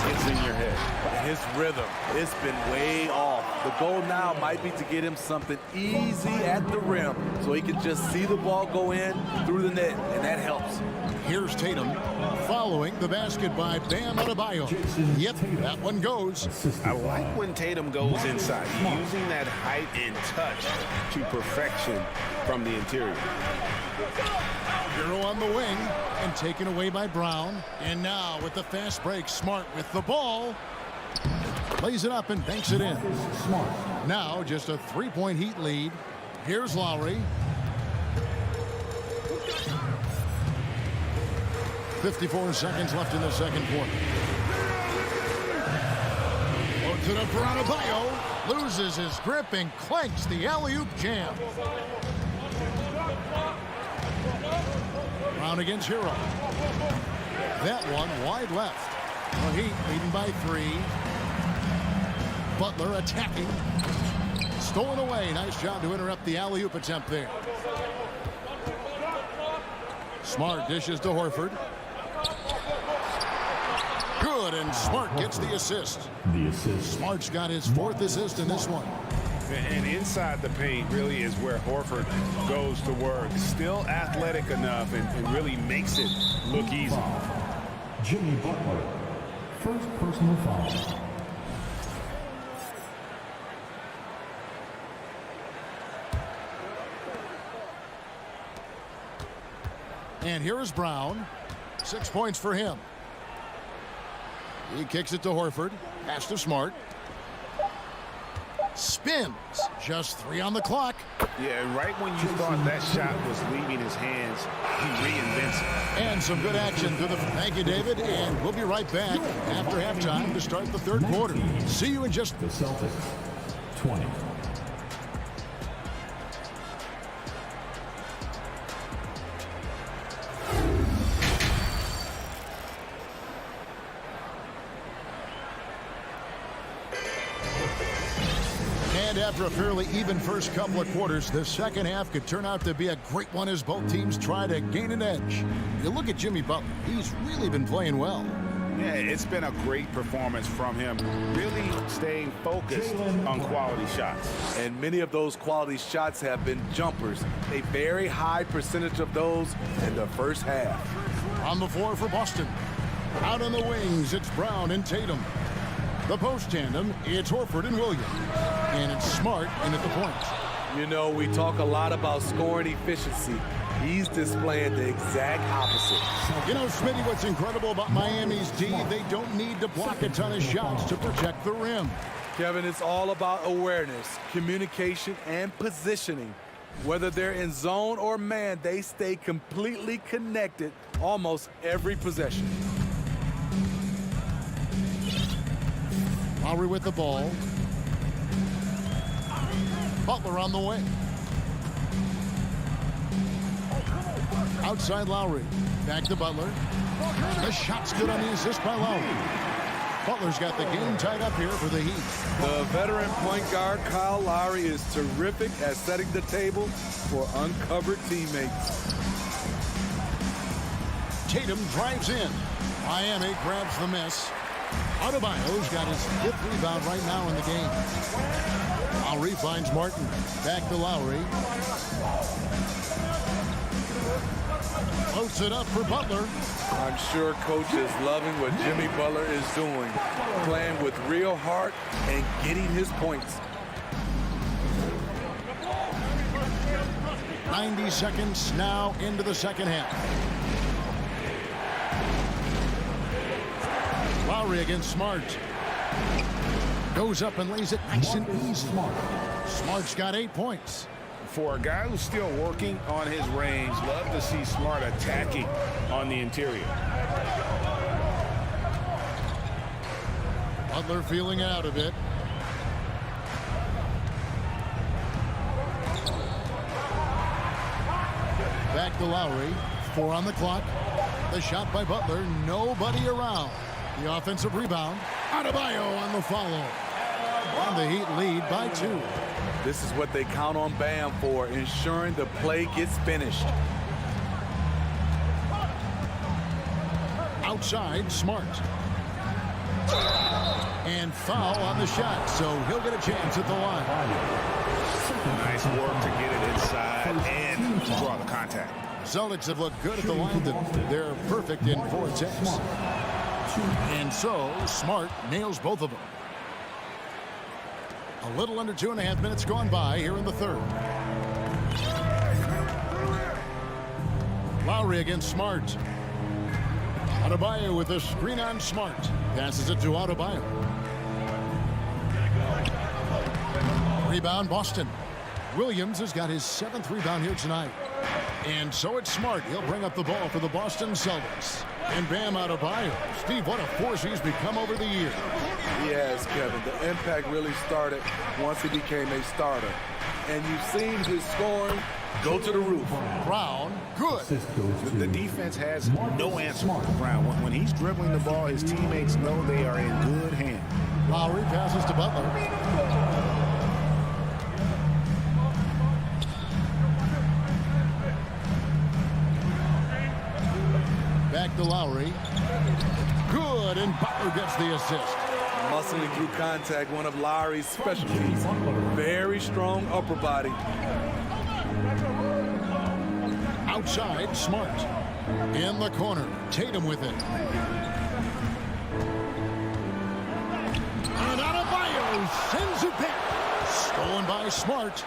gets in your head. His rhythm, it's been way off. The goal now might be to get him something easy at the rim so he can just see the ball go in through the net, and that helps. Here's Tatum following the basket by Bam Adebayo. Yep, that one goes. I like when Tatum goes inside, using that height and touch to perfection from the interior. Hero on the wing and taken away by Brown. And now with the fast break, Smart with the ball. Plays it up and banks it in. Now just a three-point Heat lead. Here's Lowry. 54 seconds left in the second quarter. Loads it up for Adebayo. Loses his grip and clanks the alley-oop jam. Brown against Hero. That one wide left. The Heat leading by 3. Butler attacking. Stolen away. Nice job to interrupt the alley-oop attempt there. Smart dishes to Horford. Good, and Smart gets the assist. Smart's got his 4th assist in this one. And inside the paint really is where Horford goes to work. Still athletic enough and really makes it look easy. Jimmy Butler, first personal foul. And here is Brown. 6 points for him. He kicks it to Horford. Pass to Smart. Spins. Just 3 on the clock. Yeah, right when you thought that shot was leaving his hands, he reinvents it. And some good action to the... Thank you, David. And we'll be right back after halftime to start the third quarter. See you in just... The Celtics, 20. After a fairly even first couple of quarters, the second half could turn out to be a great one as both teams try to gain an edge. You look at Jimmy Butler. He's really been playing well. Yeah, it's been a great performance from him, really staying focused on quality shots. And many of those quality shots have been jumpers. A very high percentage of those in the first half. On the floor for Boston. Out on the wings, it's Brown and Tatum. The post tandem, it's Horford and Williams. And it's Smart in at the point. You know, we talk a lot about scoring efficiency. He's displaying the exact opposite. You know, Smitty, what's incredible about Miami's D, they don't need to block a ton of shots to protect the rim. Kevin, it's all about awareness, communication, and positioning. Whether they're in zone or man, they stay completely connected almost every possession. Lowry with the ball. Butler on the way. Outside Lowry. Back to Butler. The shot's good on the assist by Lowry. Butler's got the game tied up here for the Heat. The veteran point guard, Kyle Lowry, is terrific at setting the table for uncovered teammates. Tatum drives in. Miami grabs the miss. Adebayo's got his 5th rebound right now in the game. Lowry finds Martin. Back to Lowry. Floats it up for Butler. I'm sure coach is loving what Jimmy Butler is doing, playing with real heart and getting his points. 90 seconds now into the second half. Lowry against Smart. Goes up and lays it nice and easy. Smart's got 8 points. For a guy who's still working on his range, love to see Smart attacking on the interior. Butler feeling out a bit. Back to Lowry. 4 on the clock. The shot by Butler. Nobody around. The offensive rebound. Adebayo on the follow. And the Heat lead by 2. This is what they count on Bam for, ensuring the play gets finished. Outside, Smart. And foul on the shot, so he'll get a chance at the line. Nice work to get it inside and draw the contact. Celtics have looked good at the line. They're perfect in vortex. And so, Smart nails both of them. A little under 2.5 minutes gone by here in the third. Lowry against Smart. Adebayo with a screen on Smart. Passes it to Adebayo. Rebound, Boston. Williams has got his 7th rebound here tonight. And so it's Smart. He'll bring up the ball for the Boston Celtics. And Bam Adebayo. Steve, what a force he's become over the years. Yes, Kevin. The impact really started once he became a starter. And you've seen his scoring go to the roof. Brown, good. The defense has no answer for Brown. When he's dribbling the ball, his teammates know they are in good hands. Lowry passes to Butler. Back to Lowry. Good, and Butler gets the assist. Muscling through contact, one of Lowry's specialties. Very strong upper body. Outside, Smart. In the corner, Tatum with it. And Adebayo sends it back. Stolen by Smart.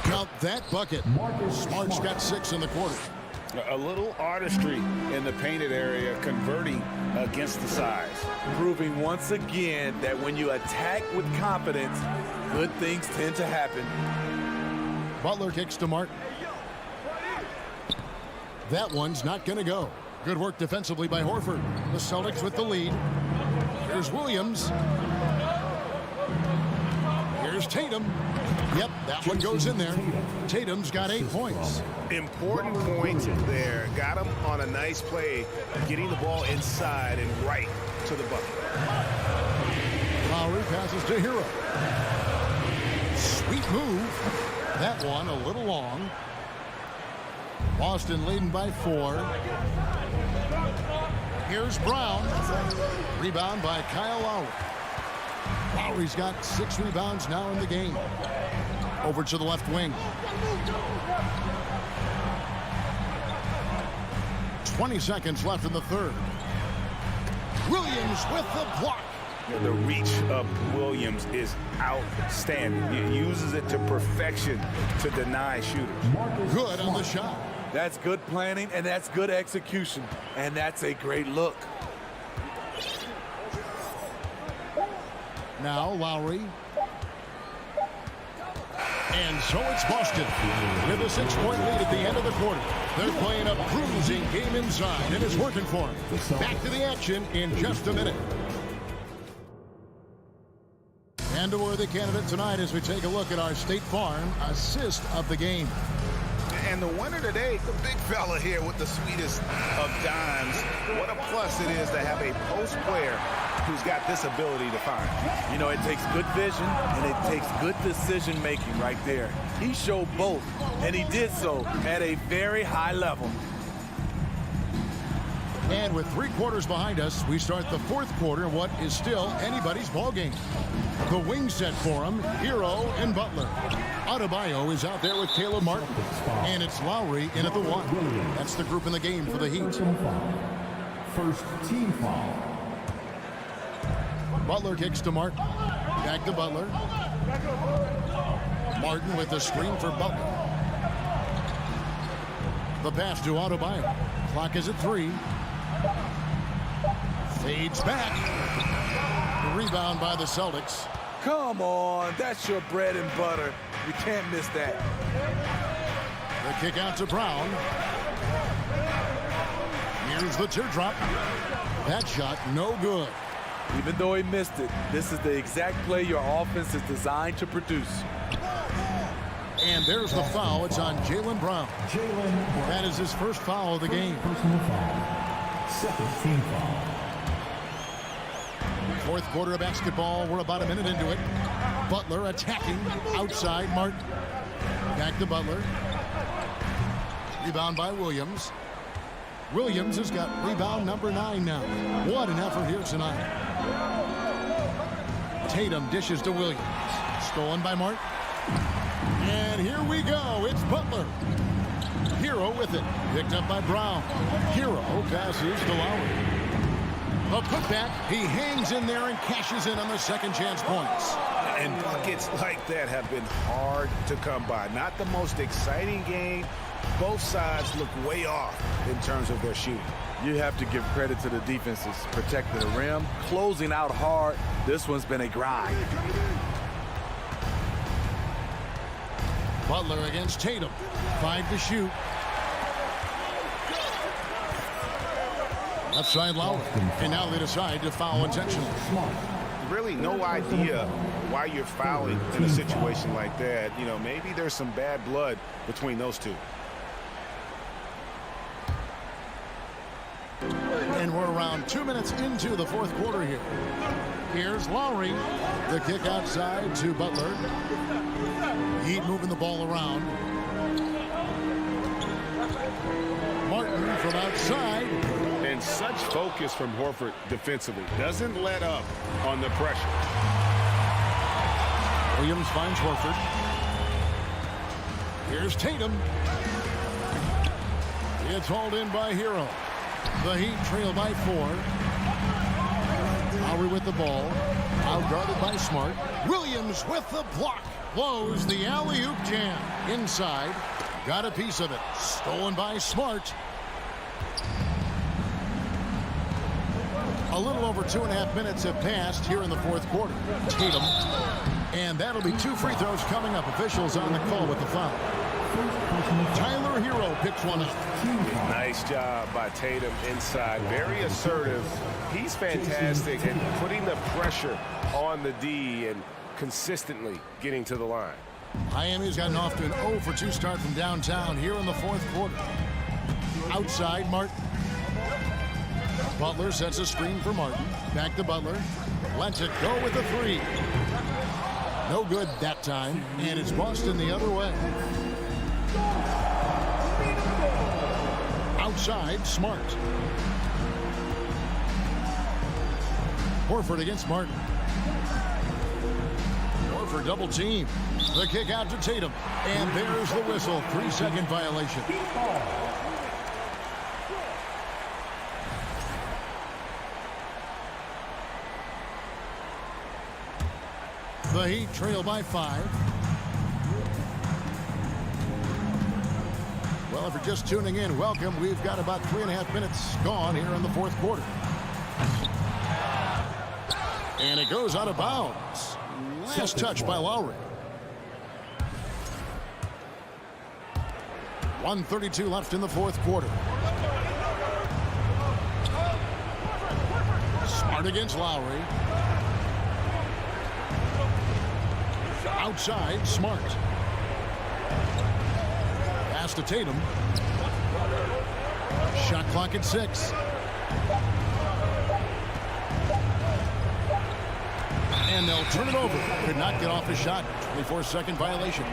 Count that bucket. Smart's got 6 in the quarter. A little artistry in the painted area, converting against the size. Proving once again that when you attack with confidence, good things tend to happen. Butler kicks to Martin. That one's not going to go. Good work defensively by Horford. The Celtics with the lead. Here's Williams. Here's Tatum. Yep, that one goes in there. Tatum's got 8 points. Important points there. Got him on a nice play, getting the ball inside and right to the bucket. Lowry passes to Hero. Sweet move. That one a little long. Boston leading by 4. Here's Brown. Rebound by Kyle Lowry. Lowry's got 6 rebounds now in the game. Over to the left wing. 20 seconds left in the third. Williams with the block. The reach of Williams is outstanding. He uses it to perfection to deny shooters. Good on the shot. That's good planning, and that's good execution. And that's a great look. Now Lowry. And so it's Boston with a 6-point lead at the end of the quarter. They're playing a bruising game inside, and it's working for them. Back to the action in just a minute. And a worthy candidate tonight as we take a look at our State Farm assist of the game. And the winner today, the big fella here with the sweetest of dimes. What a plus it is to have a post player who's got this ability to find. You know, it takes good vision and it takes good decision making right there. He showed both, and he did so at a very high level. And with 3 quarters behind us, we start the 4th quarter in what is still anybody's ball game. The wing set for him, Hero and Butler. Adebayo is out there with Caleb Martin. And it's Lowry in at the 1. That's the group in the game for the Heat. First team foul. Butler kicks to Martin. Back to Butler. Martin with the screen for Butler. The pass to Adebayo. Clock is at 3. Fades back. The rebound by the Celtics. Come on, that's your bread and butter. You can't miss that. The kick out to Brown. Here's the teardrop. That shot no good. Even though he missed it, this is the exact play your offense is designed to produce. And there's the foul. It's on Jaylen Brown. That is his first foul of the game. Personal foul. Second team foul. 4th quarter of basketball. We're about a minute into it. Butler attacking outside Martin. Back to Butler. Rebound by Williams. Williams has got rebound number 9 now. What an effort here tonight. Tatum dishes to Williams. Stolen by Martin. And here we go. It's Butler. Hero with it. Picked up by Brown. Hero passes to Lowry. A putback. He hangs in there and cashes in on the second chance points. And buckets like that have been hard to come by. Not the most exciting game. Both sides look way off in terms of their shooting. You have to give credit to the defenses. Protecting the rim, closing out hard. This one's been a grind. Butler against Tatum. 5 to shoot. Left side Lowry. And now they decide to foul intentionally. Really no idea why you're fouling in a situation like that. You know, maybe there's some bad blood between those two. And we're around 2 minutes into the fourth quarter here. Here's Lowry. The kick outside to Butler. Heat moving the ball around. Martin from outside. And such focus from Horford defensively. Doesn't let up on the pressure. Williams finds Horford. Here's Tatum. It's hauled in by Hero. The Heat trail by 4. Lowry with the ball. Outguarded by Smart. Williams with the block. Blows the alley-oop jam. Inside. Got a piece of it. Stolen by Smart. A little over 2.5 minutes have passed here in the fourth quarter. Tatum. And that'll be 2 free throws coming up. Officials on the call with the foul. Tyler Hero picks one up. Nice job by Tatum inside. Very assertive. He's fantastic at putting the pressure on the D and consistently getting to the line. Miami's gotten off to an 0 for 2 start from downtown here in the fourth quarter. Outside Martin. Butler sets a screen for Martin. Back to Butler. Lets it go with the 3. No good that time. And it's Boston the other way. Outside, Smart. Horford against Martin. Horford double team. The kick out to Tatum. And there's the whistle. 3-second violation. The Heat trail by 5. Well, if you're just tuning in, welcome. We've got about 3.5 minutes gone here in the fourth quarter. And it goes out of bounds. Last touch by Lowry. 1:32 left in the fourth quarter. Smart against Lowry. Outside, Smart. Pass to Tatum. Shot clock at 6. And they'll turn it over. Could not get off the shot. 24-second violation.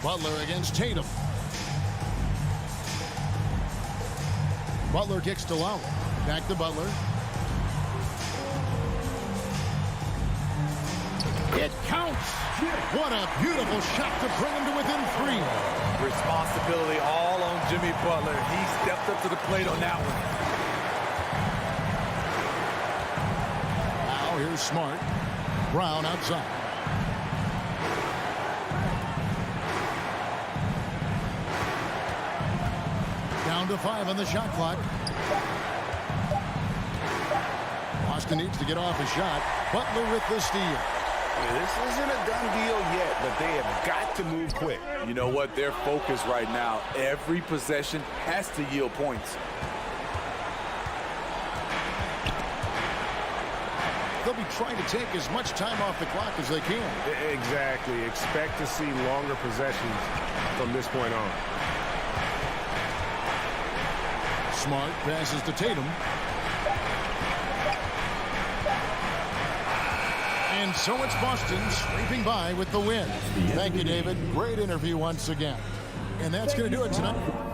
Butler against Tatum. Butler kicks to Lowry. Back to Butler. It counts. What a beautiful shot to bring him to within 3. Responsibility all on Jimmy Butler. He stepped up to the plate on that one. Now here's Smart. Brown outside. Down to 5 on the shot clock. Boston needs to get off a shot. Butler with the steal. This isn't a done deal yet, but they have got to move quick. You know what? They're focused right now. Every possession has to yield points. they'll be trying to take as much time off the clock as they can. Exactly. Expect to see longer possessions from this point on. Smart passes to Tatum. And so it's Boston scraping by with the win. Thank you, David. Great interview once again. And that's going to do it tonight.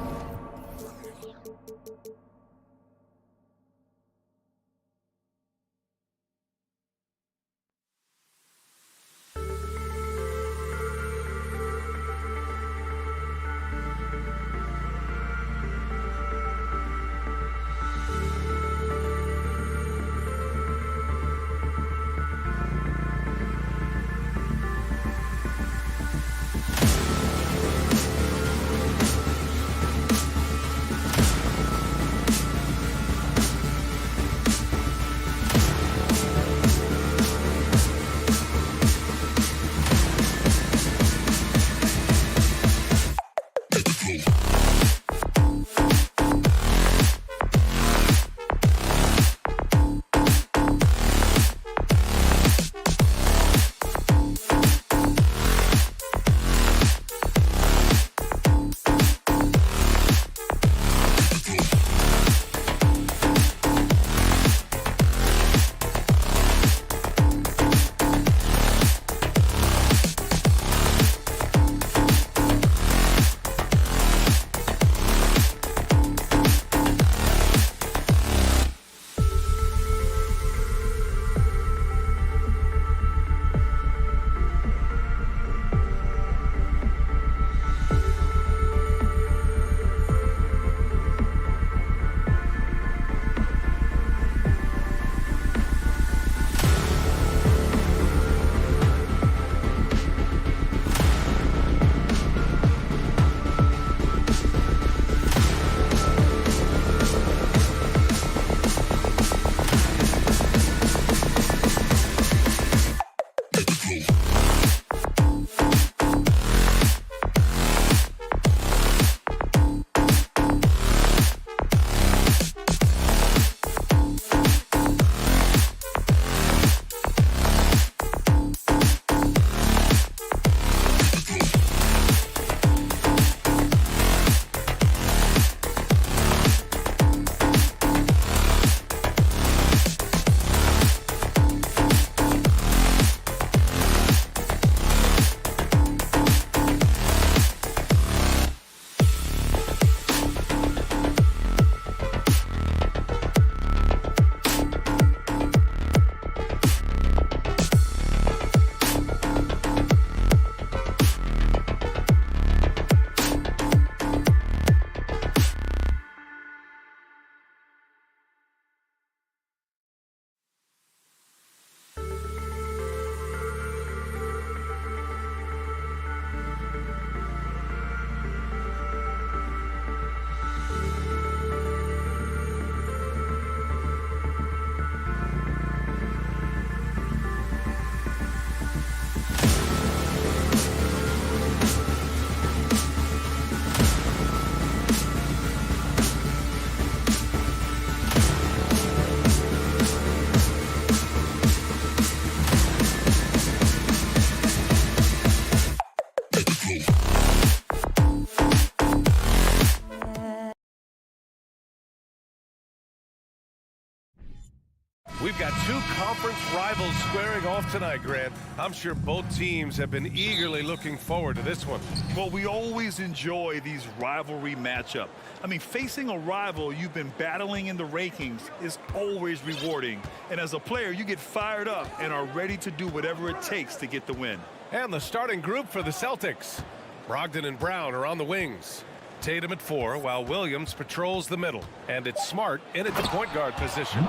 We've got two conference rivals squaring off tonight, Grant. I'm sure both teams have been eagerly looking forward to this one. Well, we always enjoy these rivalry matchups. I mean, facing a rival you've been battling in the rankings is always rewarding. And as a player, you get fired up and are ready to do whatever it takes to get the win. And the starting group for the Celtics. Brogdon and Brown are on the wings. Tatum at 4, while Williams patrols the middle. And it's Smart in at the point guard position.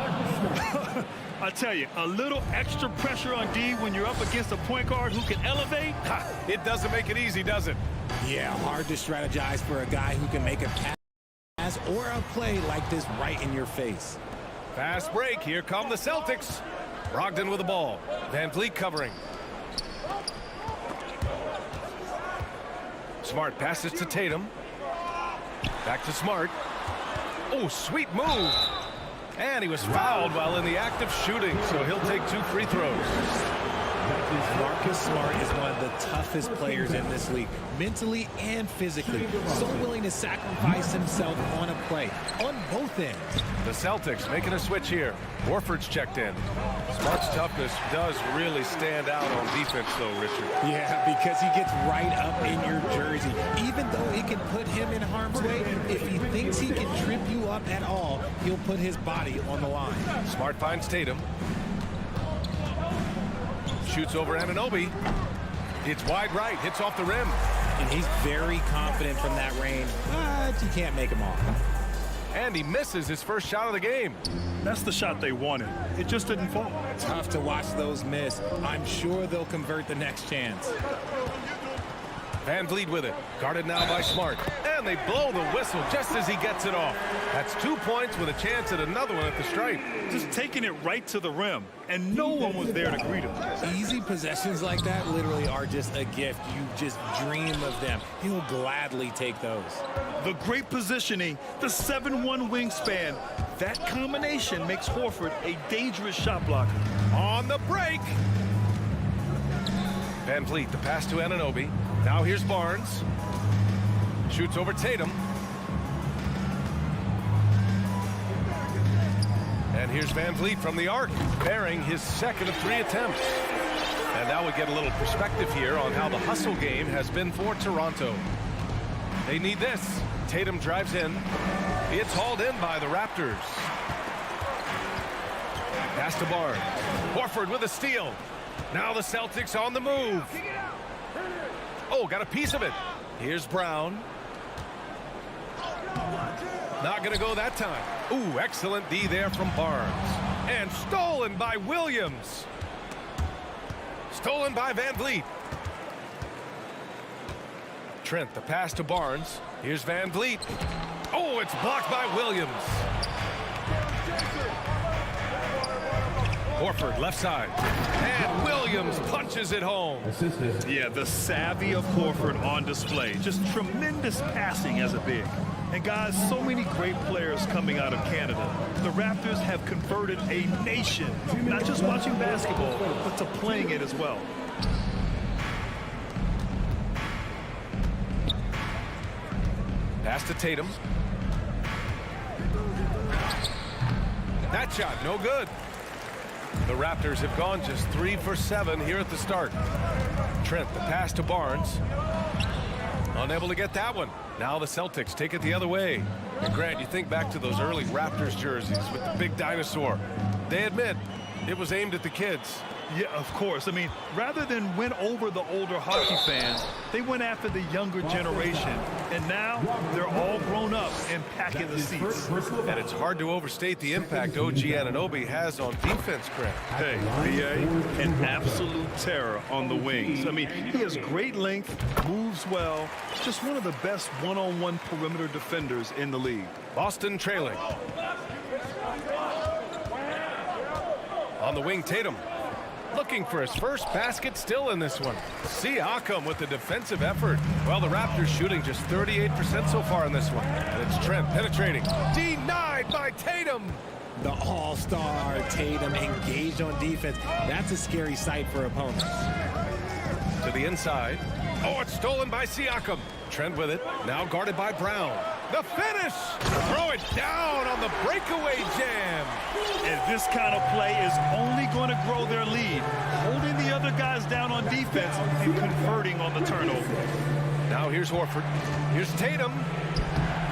I tell you, a little extra pressure on D when you're up against a point guard who can elevate. It doesn't make it easy, does it? Yeah, hard to strategize for a guy who can make a pass or a play like this right in your face. Fast break. Here come the Celtics. Brogdon with the ball. Van Vliet covering. Smart passes to Tatum. Back to Smart. Oh, sweet move. And he was fouled while in the act of shooting, so he'll take 2 free throws. Marcus Smart is one of the toughest players in this league, mentally and physically. So willing to sacrifice himself on a play, on both ends. The Celtics making a switch here. Horford's checked in. Smart's toughness does really stand out on defense, though, Richard. Yeah, because he gets right up in your jersey. Even though it can put him in harm's way, if he thinks he can trip you up at all, he'll put his body on the line. Smart finds Tatum. Shoots over Anunoby. It's wide right, hits off the rim. And he's very confident from that range, but you can't make him off. And he misses his first shot of the game. That's the shot they wanted. It just didn't fall. Tough to watch those miss. I'm sure they'll convert the next chance. Van Vliet with it. Guarded now by Smart. And they blow the whistle just as he gets it off. That's 2 points with a chance at another one at the stripe. Just taking it right to the rim, and no one was there to greet him. Easy possessions like that literally are just a gift. You just dream of them. He'll gladly take those. The great positioning, the 7'1" wingspan, that combination makes Horford a dangerous shot blocker. On the break. Van Vliet, the pass to Anunoby. Now here's Barnes. Shoots over Tatum. And here's Van Vliet from the arc, bearing his second of 3 attempts. And now we get a little perspective here on how the hustle game has been for Toronto. They need this. Tatum drives in. It's hauled in by the Raptors. Pass to Barnes. Horford with a steal. Now the Celtics on the move. Oh, got a piece of it. Here's Brown. Not going to go that time. Ooh, excellent D there from Barnes. And stolen by Williams. Stolen by Van Vliet. Trent, the pass to Barnes. Here's Van Vliet. Oh, it's blocked by Williams. Horford, left side. And Williams punches it home. Yeah, the savvy of Horford on display. Just tremendous passing as a big. And guys, so many great players coming out of Canada. The Raptors have converted a nation, not just watching basketball, but to playing it as well. Pass to Tatum. That shot, no good. The Raptors have gone just 3 for 7 here at the start. Trent, the pass to Barnes. Unable to get that one. Now the Celtics take it the other way. And Grant, you think back to those early Raptors jerseys with the big dinosaur. They admit it was aimed at the kids. Yeah, of course. I mean, rather than win over the older hockey fans, they went after the younger generation. And now they're all grown up and packing the seats. And it's hard to overstate the impact OG Anunoby has on defense, Grant. Hey, BA, an absolute terror on the wings. I mean, he has great length, moves well, just one of the best one-on-one perimeter defenders in the league. Boston trailing. On the wing, Tatum. Looking for his first basket still in this one. Siakam with the defensive effort. Well, the Raptors shooting just 38% so far in this one. And it's Trent penetrating. Denied by Tatum. The all-star Tatum engaged on defense. That's a scary sight for opponents. To the inside. Oh, it's stolen by Siakam. Trent with it. Now guarded by Brown. The finish. Throw it down on the breakaway jam. And this kind of play is only going to grow their lead. Holding the other guys down on defense and converting on the turnover. Now here's Horford. Here's Tatum.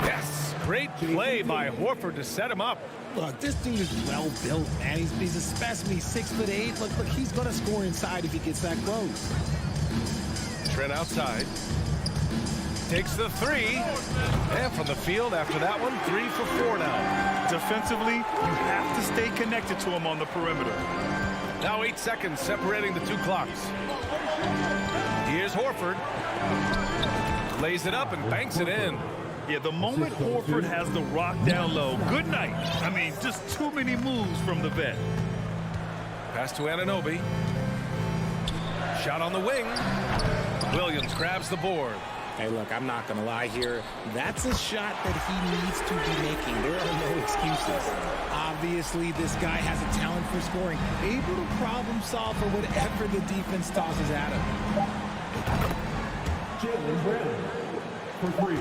Yes. Great play by Horford to set him up. Look, this dude is well built, man. He's a specimen. He's 6'8". Look, he's going to score inside if he gets that close. Trent outside. Takes the 3. And from the field after that one, 3 for 4 now. Defensively, you have to stay connected to him on the perimeter. Now 8 seconds separating the 2 clocks. Here's Horford. Lays it up and banks it in. Yeah, the moment Horford has the rock down low, good night. I mean, just too many moves from the vet. Pass to Anunoby. Shot on the wing. Williams grabs the board. Hey, look, I'm not going to lie here. That's a shot that he needs to be making. There are no excuses. Obviously, this guy has a talent for scoring, able to problem solve for whatever the defense tosses at him. Jaylen Brown for 3.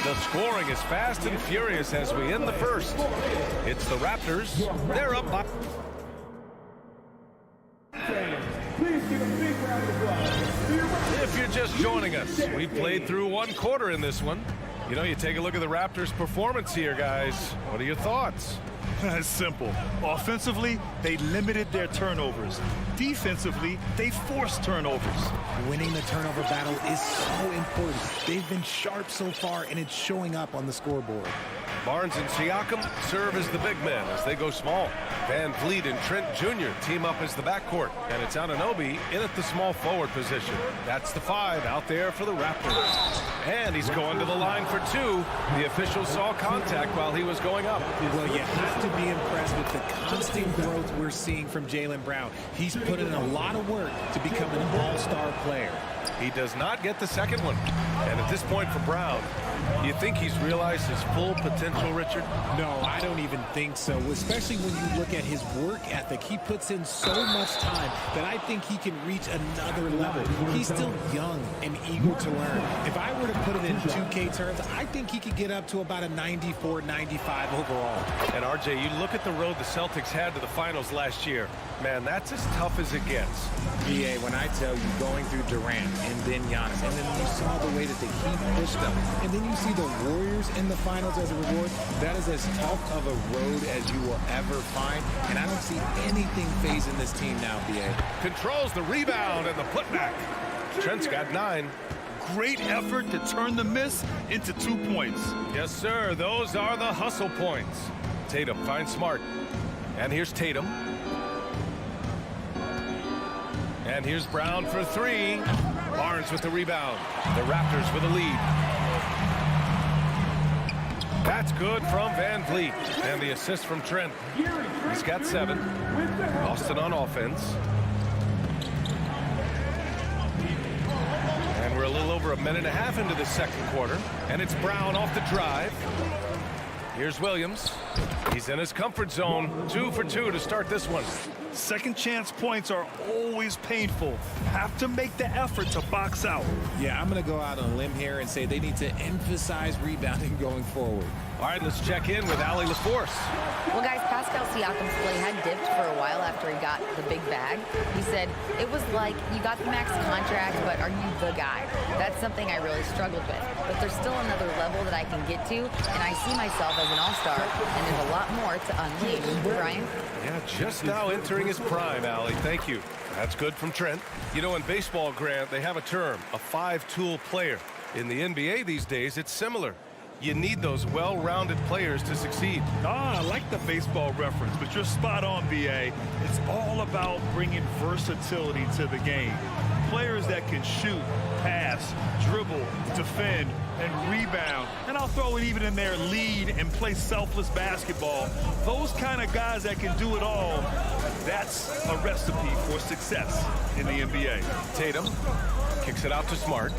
The scoring is fast and furious as we end the first. It's the Raptors. They're up by... Please give a big round of applause. If you're just joining us, we played through one quarter in this one. You know, you take a look at the Raptors' performance here, guys. What are your thoughts? It's simple. Offensively, they limited their turnovers. Defensively, they forced turnovers. Winning the turnover battle is so important. They've been sharp so far, and it's showing up on the scoreboard. Barnes and Siakam serve as the big men as they go small. Van Vliet and Trent Jr. team up as the backcourt, and it's Anunoby in at the small forward position. That's the 5 out there for the Raptors. And he's going to the line for 2. The official saw contact while he was going up. Well, you have to be impressed with the constant growth we're seeing from Jaylen Brown. He's put in a lot of work to become an all-star player. He does not get the second one. And at this point for Brown, do you think he's realized his full potential, Richard? No, I don't even think so, especially when you look at his work ethic. He puts in so much time that I think he can reach another level. He's still young and eager to learn. If I were to put it in 2K terms, I think he could get up to about a 94, 95 overall. And RJ, you look at the road the Celtics had to the finals last year. Man, that's as tough as it gets. BA, when I tell you, going through Durant and then Giannis, and then you saw the way that the Heat pushed them, and then you see the Warriors in the finals as a reward, that is as tough of a road as you will ever find, and I don't see anything phasing this team now, BA. Controls the rebound and the putback. Trent's got 9. Great effort to turn the miss into 2 points. Yes, sir. Those are the hustle points. Tatum finds Smart. And here's Tatum. And here's Brown for 3. Barnes with the rebound. The Raptors with a lead. That's good from Van Vliet. And the assist from Trent. He's got 7. Boston on offense. And we're a little over a minute and a half into the second quarter. And it's Brown off the drive. Here's Williams. He's in his comfort zone. 2 for 2 to start this one. Second chance points are always painful. Have to make the effort to box out. Yeah, I'm going to go out on a limb here and say they need to emphasize rebounding going forward. All right, let's check in with Allie LaForce. Well, guys, Pascal Siakam's play had dipped for a while after he got the big bag. He said, it was like, you got the max contract, but are you the guy? That's something I really struggled with. But there's still another level that I can get to, and I see myself as an all-star, and there's a lot more to unleash. Brian? Yeah, just now entering his prime, Allie. Thank you. That's good from Trent. You know, in baseball, Grant, they have a term, a 5-tool player. In the NBA these days, it's similar. You need those well-rounded players to succeed. I like the baseball reference, but you're spot on, BA. It's all about bringing versatility to the game. Players that can shoot, pass, dribble, defend, and rebound. And I'll throw it even in there, lead and play selfless basketball. Those kind of guys that can do it all, that's a recipe for success in the NBA. Tatum kicks it out to Smart.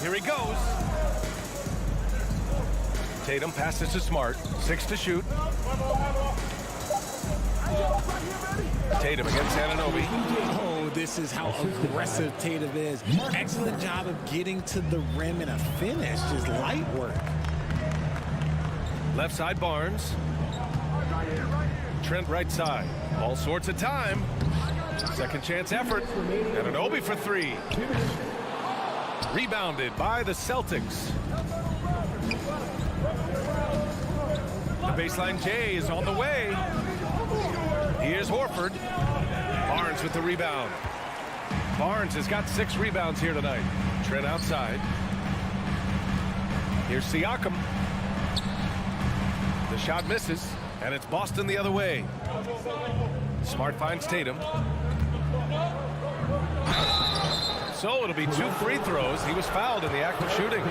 Here he goes. Tatum passes to Smart. 6 to shoot. Tatum against Anunoby. Oh, this is how aggressive Tatum is. Excellent job of getting to the rim and a finish. Just light work. Left side Barnes. Trent right side. All sorts of time. Second chance effort. Anunoby for 3. Rebounded by the Celtics. The baseline J is on the way. Here's Horford. Barnes with the rebound. Barnes has got 6 rebounds here tonight. Trent outside. Here's Siakam. The shot misses, and it's Boston the other way. Smart finds Tatum. So it'll be 2 free throws. He was fouled in the act of shooting.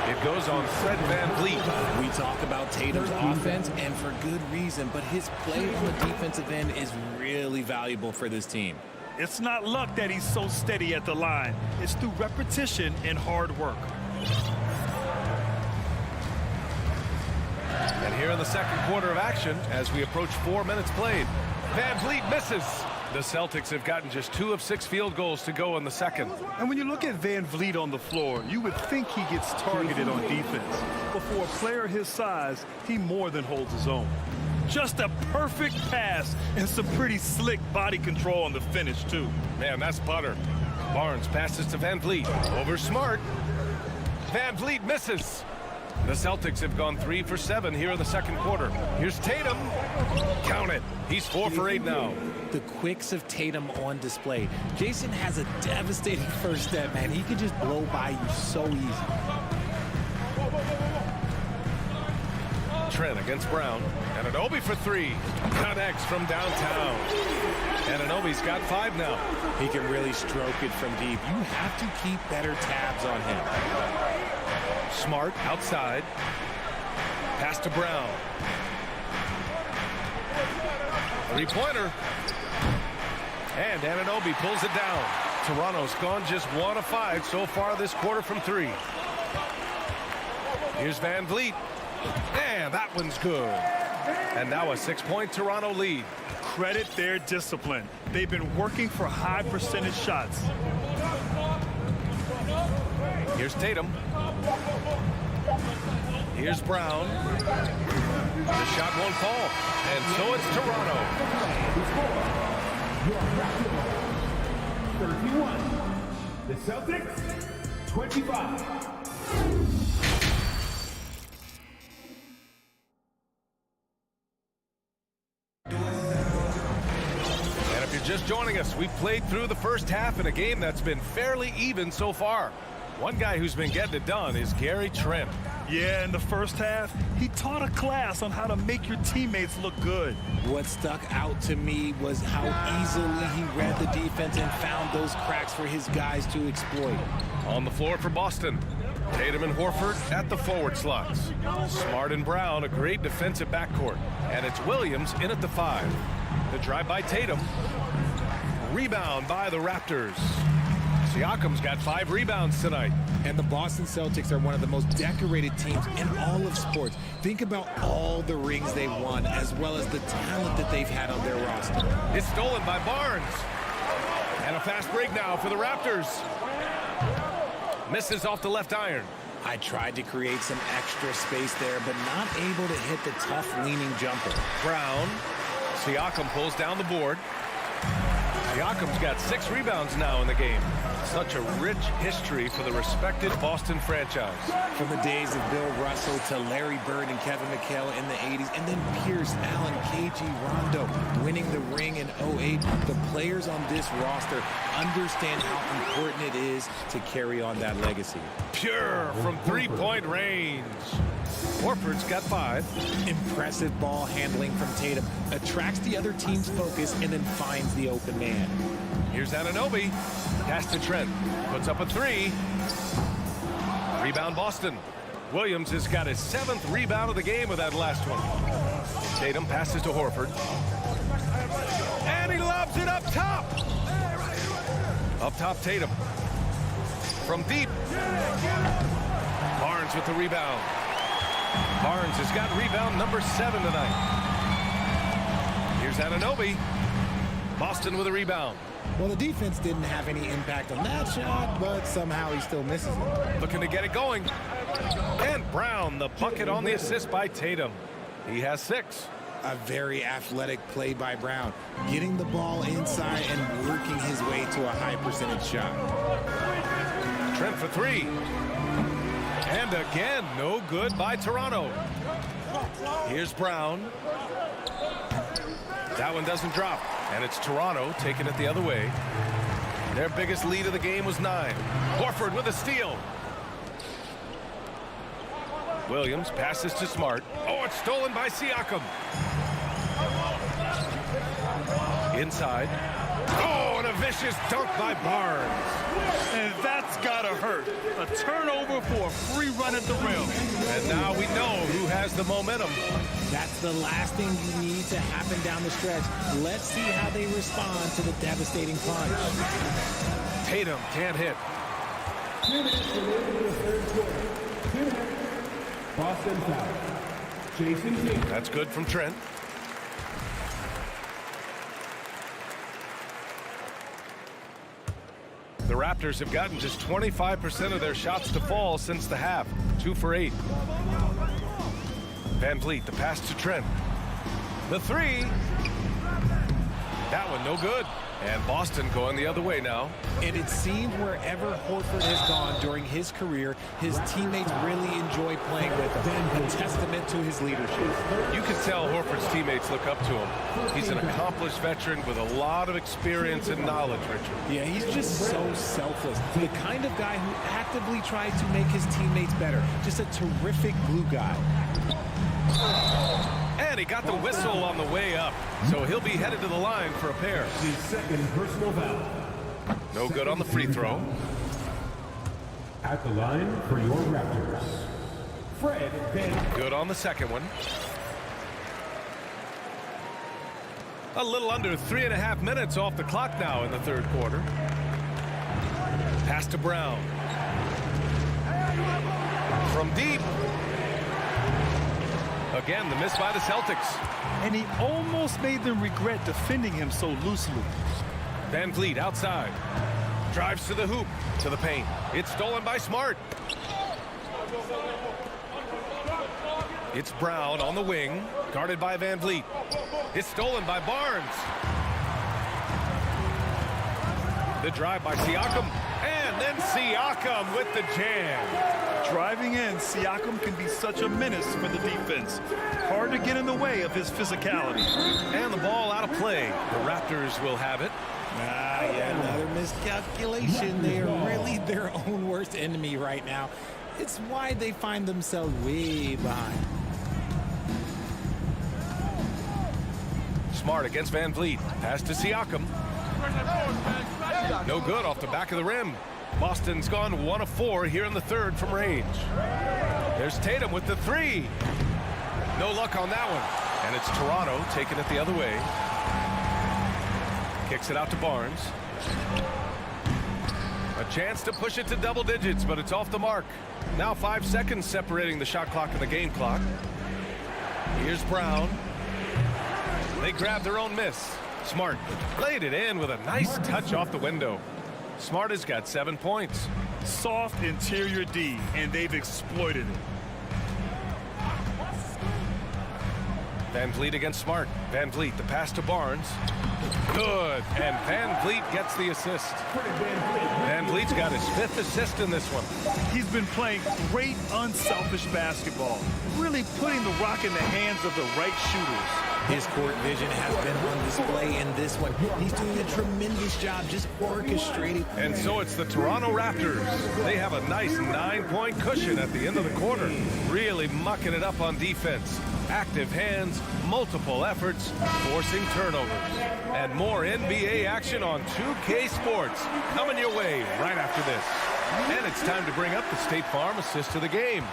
It goes on Fred VanVleet. We talk about Tatum's offense, and for good reason, but his play on the defensive end is really valuable for this team. It's not luck that he's so steady at the line. It's through repetition and hard work. here in the second quarter of action as we approach 4 minutes played. Van Vliet misses. The Celtics have gotten just 2 of 6 field goals to go in the second. And when you look at Van Vliet on the floor, you would think he gets targeted on defense. But for a player his size, he more than holds his own. Just a perfect pass and some pretty slick body control on the finish, too. Man, that's butter. Barnes passes to Van Vliet. Over Smart. Van Vliet misses. The Celtics have gone 3 for 7 here in the second quarter. Here's Tatum. Count it. He's 4 for 8 now. The quicks of Tatum on display. Jason has a devastating first step, man. He can just blow by you so easy. Trent against Brown. Anunoby for 3. Connects from downtown. Anunoby's got 5 now. He can really stroke it from deep. You have to keep better tabs on him. Smart outside. Pass to Brown. 3-pointer. And Anunoby pulls it down. Toronto's gone just 1 of 5 so far this quarter from 3. Here's Van Vliet. And that one's good. And now a 6-point Toronto lead. Credit their discipline. They've been working for high percentage shots. Here's Tatum. Here's Brown. The shot won't fall. And so it's Toronto. 31. The Celtics, 25. Just joining us, we've played through the first half in a game that's been fairly even so far. One guy who's been getting it done is Gary Trent. Yeah, in the first half, he taught a class on how to make your teammates look good. What stuck out to me was how easily he read the defense and found those cracks for his guys to exploit. On the floor for Boston, Tatum and Horford at the forward slots. Smart and Brown, a great defensive backcourt. And it's Williams in at the 5. The drive by Tatum. Rebound by the Raptors. Siakam's got 5 rebounds tonight. And the Boston Celtics are one of the most decorated teams in all of sports. Think about all the rings they've won, as well as the talent that they've had on their roster. It's stolen by Barnes. And a fast break now for the Raptors. Misses off the left iron. I tried to create some extra space there, but not able to hit the tough leaning jumper. Brown. Siakam pulls down the board. Siakam's got 6 rebounds now in the game. Such a rich history for the respected Boston franchise. From the days of Bill Russell to Larry Bird and Kevin McHale in the 80s, and then Pierce, Allen, KG, Rondo winning the ring in 08. The players on this roster understand how important it is to carry on that legacy. Pure from 3-point range. Horford's got 5. Impressive ball handling from Tatum. Attracts the other team's focus and then finds the open man. Here's Anunoby. Pass to Trent. Puts up a 3. Rebound Boston. Williams has got his 7th rebound of the game with that last one. Tatum passes to Horford. And he lobs it up top. Up top, Tatum. From deep. Barnes with the rebound. Barnes has got rebound number 7 tonight. Here's Anunoby. Boston with a rebound. Well, the defense didn't have any impact on that shot, but somehow he still misses it. Looking to get it going. And Brown, the bucket on the assist by Tatum. He has 6. A very athletic play by Brown, getting the ball inside and working his way to a high percentage shot. Trent for 3. And again, no good by Toronto. Here's Brown. That one doesn't drop. And it's Toronto taking it the other way. Their biggest lead of the game was 9. Horford with a steal. Williams passes to Smart. Oh, it's stolen by Siakam. Inside. Oh, and a vicious dunk by Barnes. And that's gotta hurt. A turnover for a free run at the rim. And now we know who has the momentum. That's the last thing you need to happen down the stretch. Let's see how they respond to the devastating punch. Tatum can't hit. 2 minutes remaining in the third quarter. 2 minutes. Boston foul. That's good from Trent. The Raptors have gotten just 25% of their shots to fall since the half. 2 for 8. Van Vliet, the pass to Trent. The three. That one no good. And Boston going the other way now. And it seemed wherever Horford has gone during his career, his teammates really enjoy playing with him. A testament to his leadership. You can tell Horford's teammates look up to him. He's an accomplished veteran with a lot of experience and knowledge, Richard. Yeah, he's just so selfless. The kind of guy who actively tries to make his teammates better. Just a terrific glue guy. And he got the whistle on the way up. So he'll be headed to the line for a pair. The second personal foul. No good on the free throw. At the line for your Raptors, Fred Van. Good on the second one. A little under 3.5 minutes off the clock now in the third quarter. Pass to Brown. From deep. Again, the miss by the Celtics. And he almost made them regret defending him so loosely. Van Vliet outside. Drives to the hoop, to the paint. It's stolen by Smart. It's Brown on the wing, guarded by Van Vliet. It's stolen by Barnes. The drive by Siakam. And then Siakam with the jam. Driving in, Siakam can be such a menace for the defense. Hard to get in the way of his physicality. And the ball out of play. The Raptors will have it. Yeah, another miscalculation. They are really their own worst enemy right now. It's why they find themselves way behind. Smart against Van Vliet. Pass to Siakam. No good off the back of the rim. Boston's gone 1 of 4 here in the third from range. There's Tatum with the three. No luck on that one. And it's Toronto taking it the other way. Kicks it out to Barnes. A chance to push it to double digits, but it's off the mark. Now 5 seconds separating the shot clock and the game clock. Here's Brown. They grab their own miss. Smart laid it in with a nice touch off the window. Smart has got 7 points. Soft interior D, and they've exploited it. Van Vliet against Smart. Van Vliet, the pass to Barnes. Good. And Van Vliet gets the assist. Van Vliet's got his 5th assist in this one. He's been playing great, unselfish basketball. Really putting the rock in the hands of the right shooters. His court vision has been on display in this one. He's doing a tremendous job just orchestrating. And so it's the Toronto Raptors. They have a nice 9-point cushion at the end of the quarter. Really mucking it up on defense. Active hands, multiple efforts, forcing turnovers. And more NBA action on 2K Sports coming your way right after this. And it's time to bring up the State Farm assist of the game.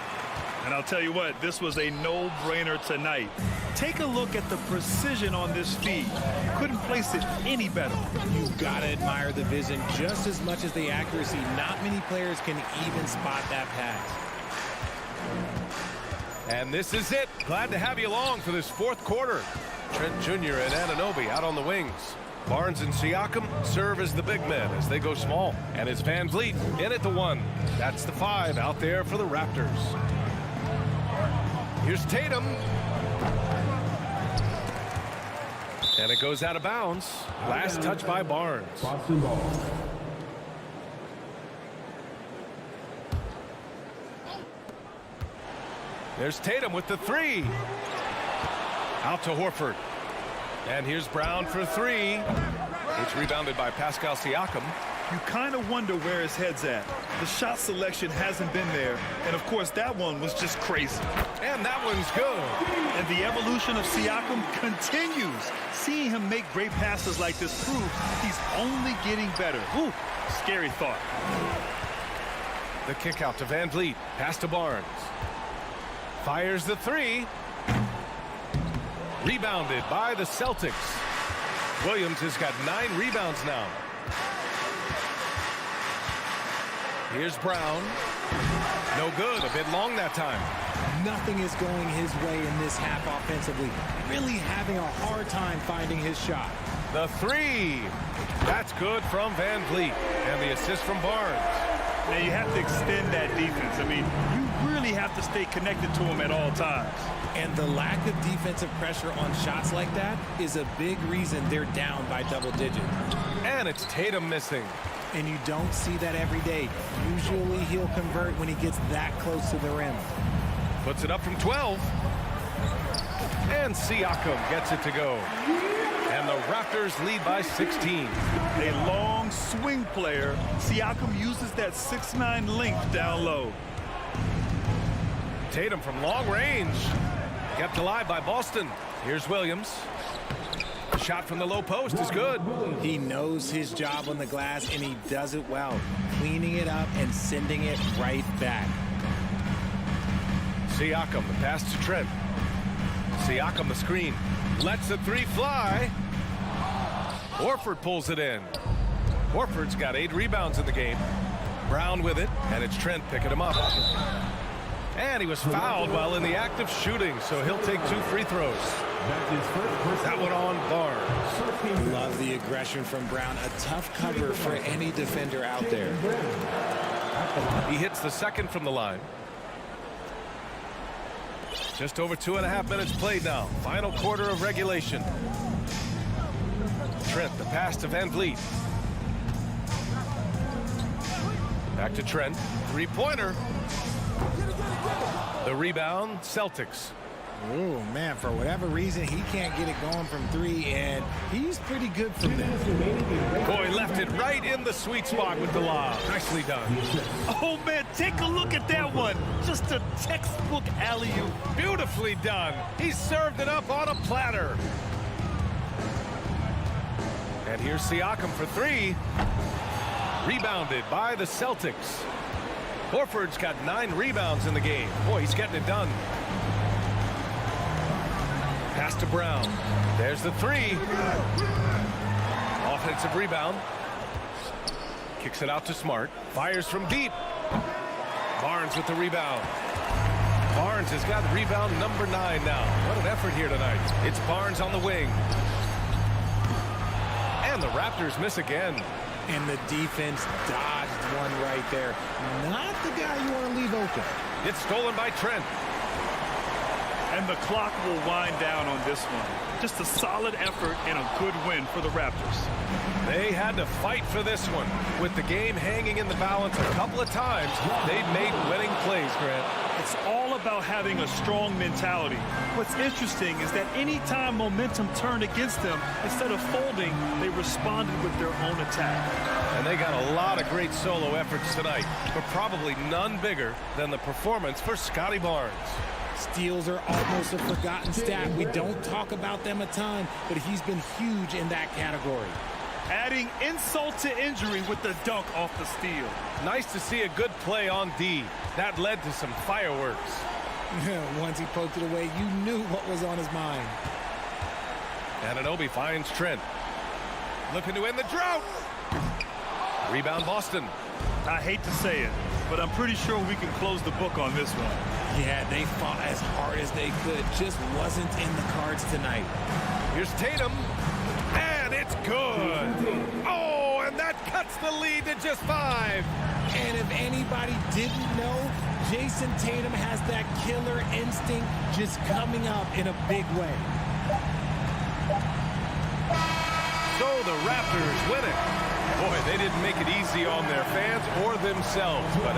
And I'll tell you what, this was a no-brainer tonight. Take a look at the precision on this feed. Couldn't place it any better. You've got to admire the vision just as much as the accuracy. Not many players can even spot that pass. And this is it. Glad to have you along for this fourth quarter. Trent Jr. and Anunoby out on the wings. Barnes and Siakam serve as the big men as they go small. And it's Van Vliet in at the 1. That's the 5 out there for the Raptors. Here's Tatum. And it goes out of bounds. Last touch by Barnes. Boston ball. There's Tatum with the 3. Out to Horford. And here's Brown for 3. It's rebounded by Pascal Siakam. You kind of wonder where his head's at. The shot selection hasn't been there. And, of course, that one was just crazy. And that one's good. And the evolution of Siakam continues. Seeing him make great passes like this proves he's only getting better. Ooh, scary thought. The kick out to Van Vliet. Pass to Barnes. Fires the 3. Rebounded by the Celtics. Williams has got 9 rebounds now. Here's Brown. No good. A bit long that time. Nothing is going his way in this half offensively. Really having a hard time finding his shot. The three. That's good from Van Vliet. And the assist from Barnes. Now you have to extend that defense. I mean, you really have to stay connected to him at all times. And the lack of defensive pressure on shots like that is a big reason they're down by double digits. And it's Tatum missing. And you don't see that every day. Usually he'll convert when he gets that close to the rim. Puts it up from 12. And Siakam gets it to go. And the Raptors lead by 16. A long swing player. Siakam uses that 6'9" length down low. Tatum from long range. Kept alive by Boston. Here's Williams. Shot from the low post is good. He knows his job on the glass, and he does it well. Cleaning it up and sending it right back. Siakam, the pass to Trent. Siakam, the screen. Lets the three fly. Horford pulls it in. Horford's got 8 rebounds in the game. Brown with it, and it's Trent picking him up. And he was fouled while in the act of shooting, so he'll take 2 free throws. That one on Barnes. Love the aggression from Brown. A tough cover for any defender out there. He hits the second from the line. Just over 2.5 minutes played now. Final quarter of regulation. Trent, the pass to Van Vliet. Back to Trent. Three-pointer. The rebound, Celtics. Oh, man, for whatever reason, he can't get it going from 3, and he's pretty good from there. Boy, left it right in the sweet spot with the lob. Nicely done. Oh, man, take a look at that one. Just a textbook alley-oop. Beautifully done. He served it up on a platter. And here's Siakam for 3. Rebounded by the Celtics. Horford's got 9 rebounds in the game. Boy, he's getting it done. Pass to Brown. There's the 3. Offensive rebound. Kicks it out to Smart. Fires from deep. Barnes with the rebound. Barnes has got rebound number 9 now. What an effort here tonight. It's Barnes on the wing. And the Raptors miss again. And the defense dodged one right there. Not the guy you want to leave open. It's stolen by Trent. And the clock will wind down on this one. Just a solid effort and a good win for the Raptors. They had to fight for this one. With the game hanging in the balance a couple of times, they've made winning plays, Grant. It's all about having a strong mentality. What's interesting is that anytime momentum turned against them, instead of folding, they responded with their own attack. And they got a lot of great solo efforts tonight, but probably none bigger than the performance for Scotty Barnes. Steals are almost a forgotten stat. We don't talk about them a ton, but he's been huge in that category. Adding insult to injury with the dunk off the steal. Nice to see a good play on D. That led to some fireworks. Once he poked it away, you knew what was on his mind. Anunoby finds Trent. Looking to end the drought. Rebound Boston. I hate to say it, but I'm pretty sure we can close the book on this one. Yeah, they fought as hard as they could. Just wasn't in the cards tonight. Here's Tatum. And it's good. Oh, and that cuts the lead to just 5. And if anybody didn't know, Jason Tatum has that killer instinct just coming up in a big way. So the Raptors win it. Boy, they didn't make it easy on their fans or themselves, but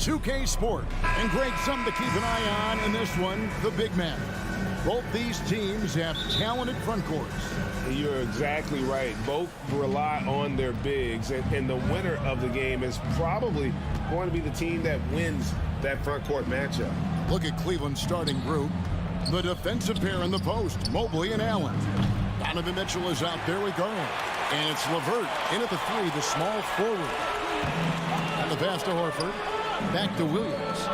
2K Sport. And Greg, something to keep an eye on in this one, the big man. Both these teams have talented front courts. You're exactly right. Both rely on their bigs, and the winner of the game is probably going to be the team that wins that front court matchup. Look at Cleveland's starting group. The defensive pair in the post, Mobley and Allen. Donovan Mitchell is out there with Garland. And it's LeVert in at the three, the small forward. And the pass to Horford. Back to Williams.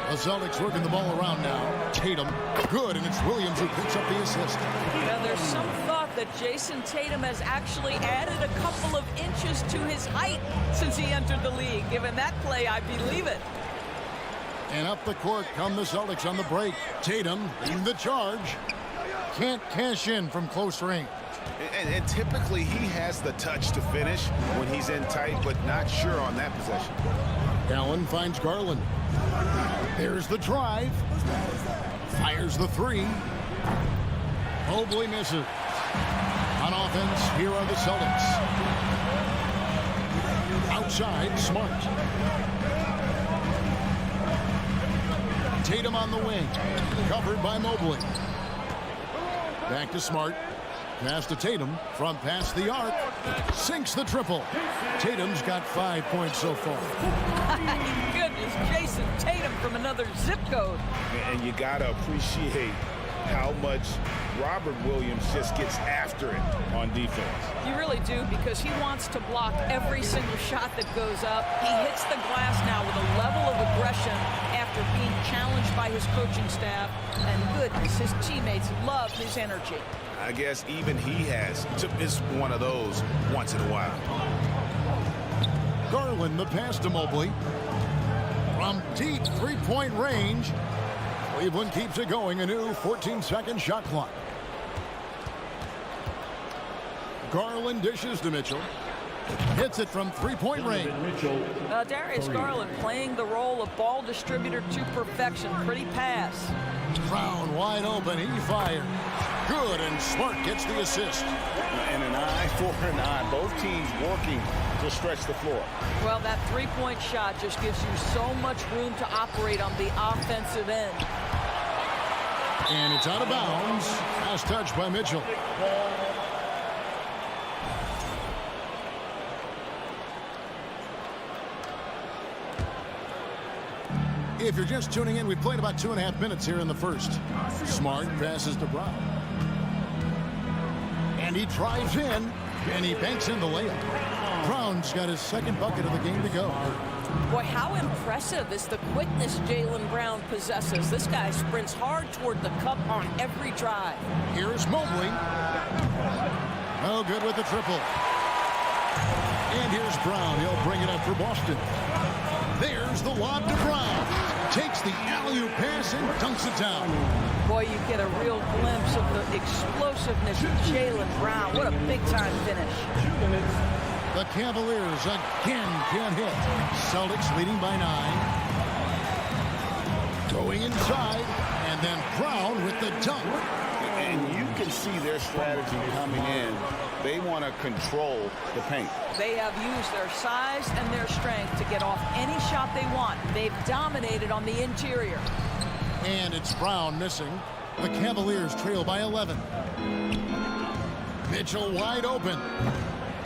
The Celtics working the ball around now. Tatum, good, and it's Williams who picks up the assist. Now, there's some thought that Jason Tatum has actually added a couple of inches to his height since he entered the league. Given that play, I believe it. And up the court come the Celtics on the break. Tatum leading the charge. Can't cash in from close range. And typically he has the touch to finish when he's in tight, but not sure on that possession. Allen finds Garland. There's the drive. Fires the three. Mobley misses. On offense, here are the Celtics. Outside, Smart. Tatum on the wing. Covered by Mobley. Back to Smart. Pass to Tatum from past the arc. Sinks the triple. Tatum's got 5 points so far. My goodness, Jason Tatum from another zip code. And you got to appreciate how much Robert Williams just gets after it on defense. You really do, because he wants to block every single shot that goes up. He hits the glass now with a level of aggression after being challenged by his coaching staff. And goodness, his teammates love his energy. I guess even he has to miss one of those once in a while. Garland, the pass to Mobley. From deep three-point range, Cleveland keeps it going. A new 14-second shot clock. Garland dishes to Mitchell. Hits it from three-point range. Darius Garland playing the role of ball distributor to perfection. Pretty pass. Brown wide open. He fires. Good, and Smart gets the assist. And an eye for an eye. Both teams working to stretch the floor. Well, that three-point shot just gives you so much room to operate on the offensive end. And it's out of bounds. Last touch by Mitchell. If you're just tuning in, we played about 2.5 minutes here in the first. Smart passes to Brown. And he drives in, and he banks in the layup. Brown's got his second bucket of the game to go. Boy, how impressive is the quickness Jaylen Brown possesses. This guy sprints hard toward the cup on every drive. Here's Mobley. No good with the triple. And here's Brown. He'll bring it up for Boston. There's the lob to Brown. Takes the alley-oop pass and dunks it down. Boy, you get a real glimpse of the explosiveness of Jaylen Brown. What a big-time finish. The Cavaliers again can't hit. Celtics leading by 9. Going inside, and then Brown with the dunk. And you can see their strategy coming in. They want to control the paint. They have used their size and their strength to get off any shot they want. They've dominated on the interior. And it's Brown missing. The Cavaliers trail by 11. Mitchell wide open.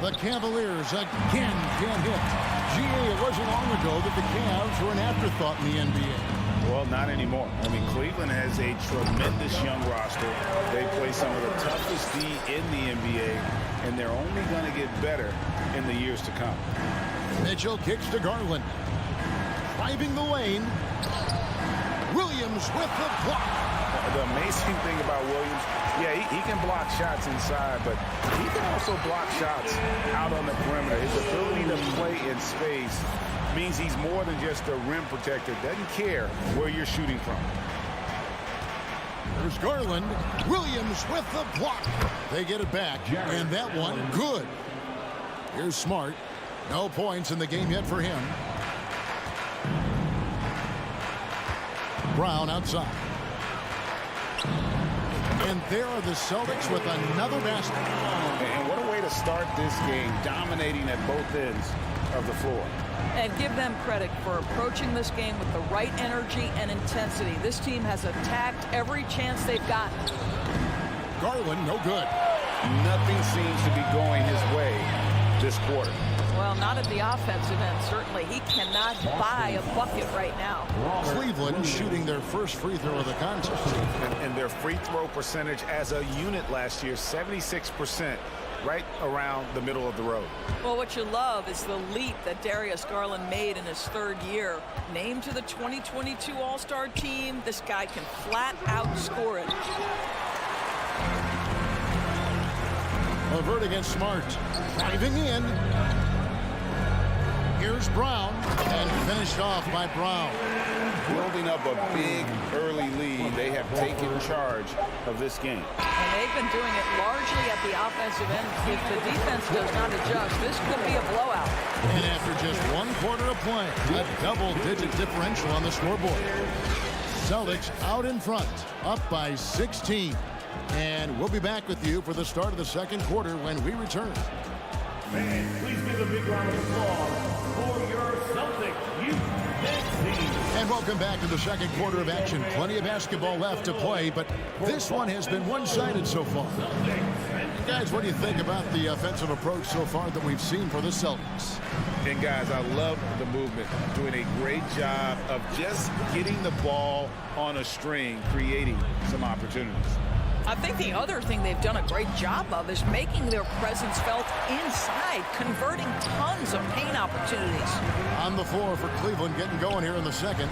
The Cavaliers again can't hit. It wasn't long ago that the Cavs were an afterthought in the NBA. Well, not anymore. I mean, Cleveland has a tremendous young roster. They play some of the toughest D in the NBA, and they're only going to get better in the years to come. Mitchell kicks to Garland. Driving the lane. Williams with the block. The amazing thing about Williams, yeah, he can block shots inside, but he can also block shots out on the perimeter. His ability to play in space means he's more than just a rim protector. Doesn't care where you're shooting from. There's Garland. Williams with the block. They get it back, and that one good. Here's Smart. No points in the game yet for him. Brown outside. And there are the Celtics with another basket. And what a way to start this game, dominating at both ends of the floor. And give them credit for approaching this game with the right energy and intensity. This team has attacked every chance they've gotten. Garland, no good. Nothing seems to be going his way this quarter. Well, not at the offensive end, certainly. He cannot buy a bucket right now. Cleveland shooting their first free throw of the contest. And their free throw percentage as a unit last year, 76%, right around the middle of the road. Well, what you love is the leap that Darius Garland made in his 3rd year. Named to the 2022 All-Star team, this guy can flat out score it. Levert against Smart. Driving in. Here's Brown. And finished off by Brown. Building up a big early lead. They have taken charge of this game. And they've been doing it largely at the offensive end. If the defense does not adjust, this could be a blowout. And after just 1 quarter of play, a double-digit differential on the scoreboard. Celtics out in front, up by 16. And we'll be back with you for the start of the 2nd quarter when we return. Fans, please give a big round of applause for your Celtics youth team. And welcome back to the 2nd quarter of action. Plenty of basketball left to play, but this one has been one-sided so far. Guys, what do you think about the offensive approach so far that we've seen for the Celtics? And guys, I love the movement. Doing a great job of just getting the ball on a string, creating some opportunities. I think the other thing they've done a great job of is making their presence felt inside, converting tons of paint opportunities. On the floor for Cleveland, getting going here in the 2nd.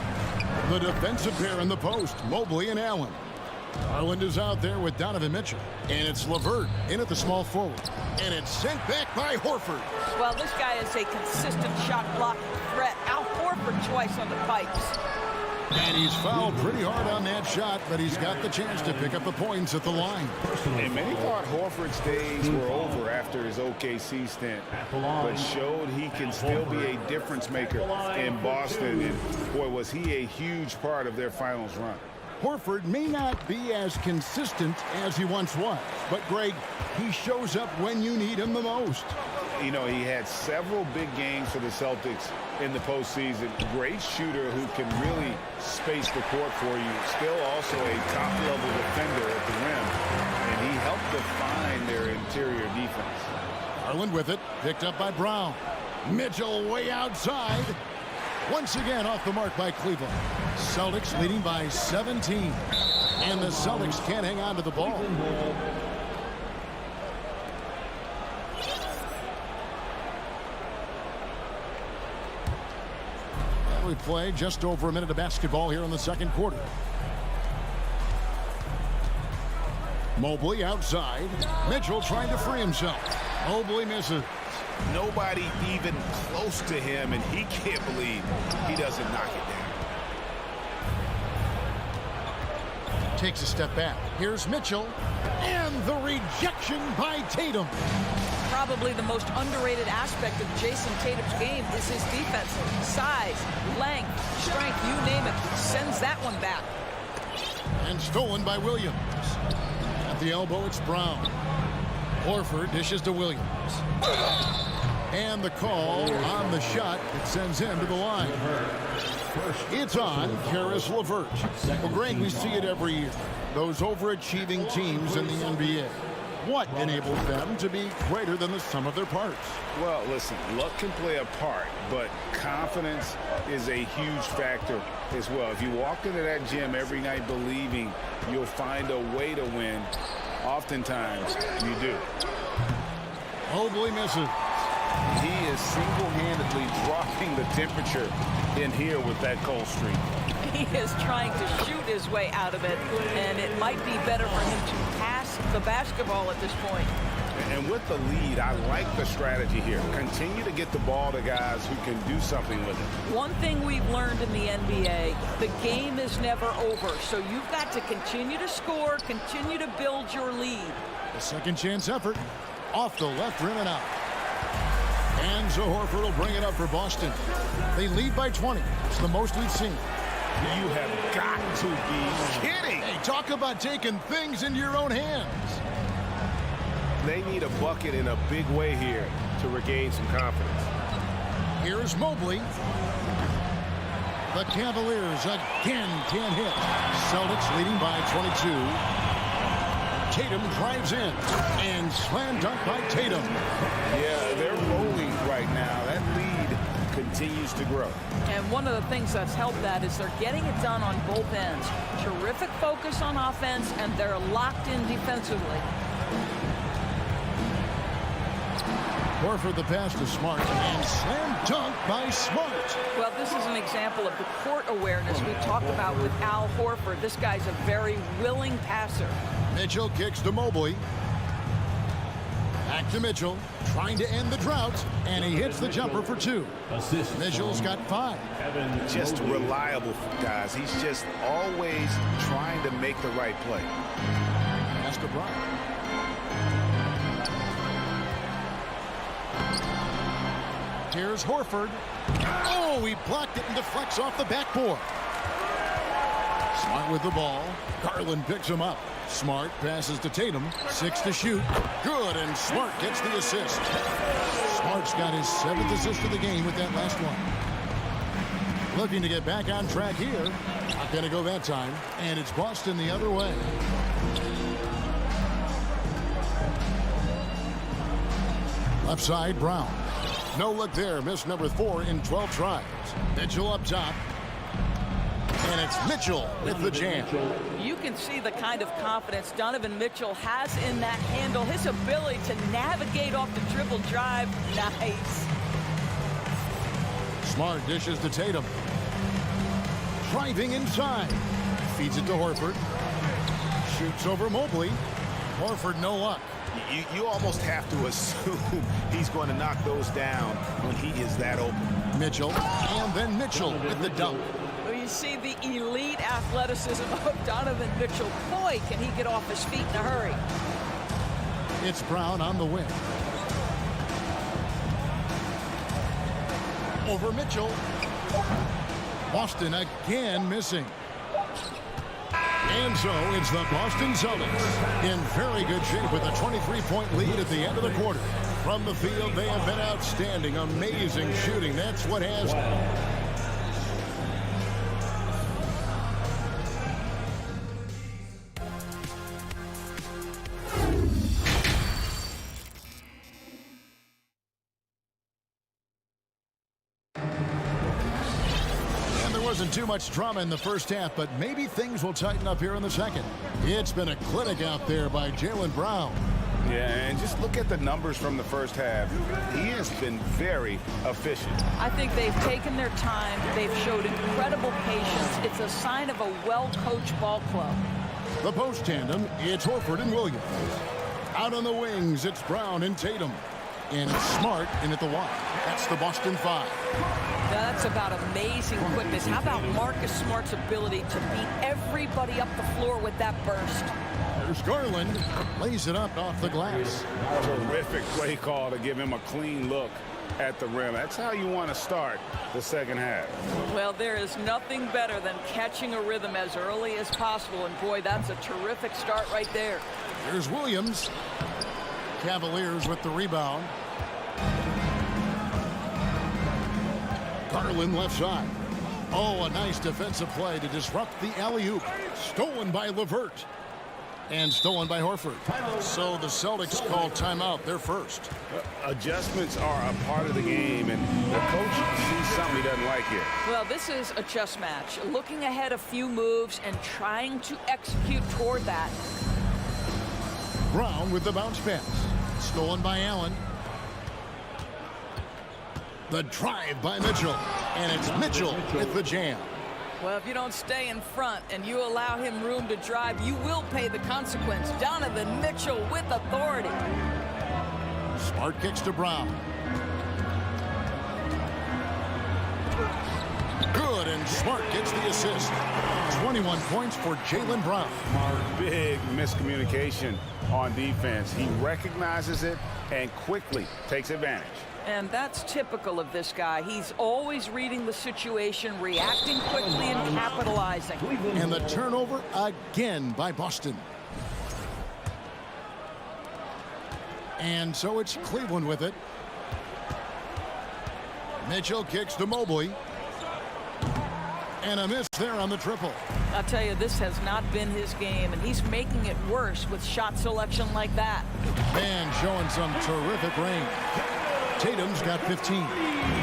The defensive pair in the post, Mobley and Allen. Garland is out there with Donovan Mitchell. And it's Levert in at the small forward. And it's sent back by Horford. Well, this guy is a consistent shot blocking threat. Al Horford twice on the pipes. And he's fouled pretty hard on that shot, but he's got the chance to pick up the points at the line. And many thought Horford's days were over after his OKC stint, but showed he can still be a difference maker in Boston. And boy, was he a huge part of their finals run. Horford may not be as consistent as he once was, but Greg, he shows up when you need him the most. You know, he had several big games for the Celtics in the postseason. Great shooter who can really space the court for you. Still also a top-level defender at the rim. And he helped define their interior defense. Garland with it, picked up by Brown. Mitchell way outside. Once again off the mark by Cleveland. Celtics leading by 17. And the Celtics can't hang on to the ball. We play just over a minute of basketball here in the 2nd quarter. Mobley outside. Mitchell trying to free himself. Mobley misses. Nobody even close to him, and he can't believe he doesn't knock it down. Takes a step back. Here's Mitchell. And the rejection by Tatum. Probably the most underrated aspect of Jason Tatum's game is his defense. Size, length, strength, you name it. Sends that one back. And stolen by Williams. At the elbow, it's Brown. Horford dishes to Williams. And the call on the shot that sends him to the line. It's on Karis LeVert. Well, Greg, we see it every year. Those overachieving teams in the NBA. What enables them to be greater than the sum of their parts? Well, listen, luck can play a part, but confidence is a huge factor as well. If you walk into that gym every night believing you'll find a way to win, oftentimes you do. Mobley misses. He is single-handedly dropping the temperature in here with that cold streak. He is trying to shoot his way out of it, and it might be better for him to pass the basketball at this point. And with the lead, I like the strategy here. Continue to get the ball to guys who can do something with it. One thing we've learned in the NBA, the game is never over, so you've got to continue to score, continue to build your lead. A second chance effort off the left rim and out. And so Horford will bring it up for Boston. They lead by 20. It's the most we've seen. You have got to be kidding. Hey, talk about taking things into your own hands. They need a bucket in a big way here to regain some confidence. Here's Mobley. The Cavaliers again can't hit. Celtics leading by 22. Tatum drives in and slam dunk by Tatum. Yeah, they're rolling right now. That lead continues to grow. And one of the things that's helped that is they're getting it done on both ends. Terrific focus on offense, and they're locked in defensively. Horford the pass to Smart and slam dunk by Smart. Well, this is an example of the court awareness we talked about with Al Horford. This guy's a very willing passer. Mitchell kicks to Mobley. Back to Mitchell, trying to end the drought, and he hits the jumper for 2. Mitchell's got 5. Just reliable, guys. He's just always trying to make the right play. That's to Brown. Here's Horford. Oh, he blocked it and deflects off the backboard. Smart with the ball. Garland picks him up. Smart passes to Tatum. 6 to shoot. Good, and Smart gets the assist. Smart's got his 7th assist of the game with that last one. Looking to get back on track here. Not going to go that time. And it's Boston the other way. Left side, Brown. No look there. Missed number 4 in 12 tries. Mitchell up top. And it's Mitchell with the jam. You can see the kind of confidence Donovan Mitchell has in that handle. His ability to navigate off the dribble drive. Nice. Smart dishes to Tatum. Driving inside. Feeds it to Horford. Shoots over Mobley. Horford no luck. You almost have to assume he's going to knock those down when he is that open. Mitchell, and then Mitchell with the dunk. Well, you see the elite athleticism of Donovan Mitchell. Boy, can he get off his feet in a hurry. It's Brown on the wing. Over Mitchell. Boston again missing. And so it's the Boston Celtics in very good shape with a 23-point lead at the end of the quarter. From the field, they have been outstanding. Amazing shooting. That's what has them. Wasn't too much drama in the first half, but maybe things will tighten up here in the second. It's been a clinic out there by Jaylen Brown. Yeah, and just look at the numbers from the first half. He has been very efficient. I think they've taken their time. They've showed incredible patience. It's a sign of a well-coached ball club. The post tandem, it's Horford and Williams. Out on the wings, it's Brown and Tatum. And it's Smart in at the one. That's the Boston 5. Now that's about amazing quickness. How about Marcus Smart's ability to beat everybody up the floor with that burst? There's Garland. Lays it up off the glass. Terrific play call to give him a clean look at the rim. That's how you want to start the second half. Well, there is nothing better than catching a rhythm as early as possible. And boy, that's a terrific start right there. There's Williams. Cavaliers with the rebound. Garland left side. Oh, a nice defensive play to disrupt the alley-oop. Stolen by LeVert. And stolen by Horford. So the Celtics call timeout, their first. Adjustments are a part of the game, and the coach sees something he doesn't like here. Well, this is a chess match. Looking ahead a few moves and trying to execute toward that. Brown with the bounce pass. Stolen by Allen. The drive by Mitchell. And it's Mitchell with the jam. Well, if you don't stay in front and you allow him room to drive, you will pay the consequence. Donovan Mitchell with authority. Smart kicks to Brown. Good, and Smart gets the assist. 21 points for Jaylen Brown. Big miscommunication on defense. He recognizes it and quickly takes advantage. And that's typical of this guy. He's always reading the situation, reacting quickly, and capitalizing. And the turnover again by Boston. And so it's Cleveland with it. Mitchell kicks to Mobley. And a miss there on the triple. I'll tell you, this has not been his game, and he's making it worse with shot selection like that. Man showing some terrific range. Tatum's got 15.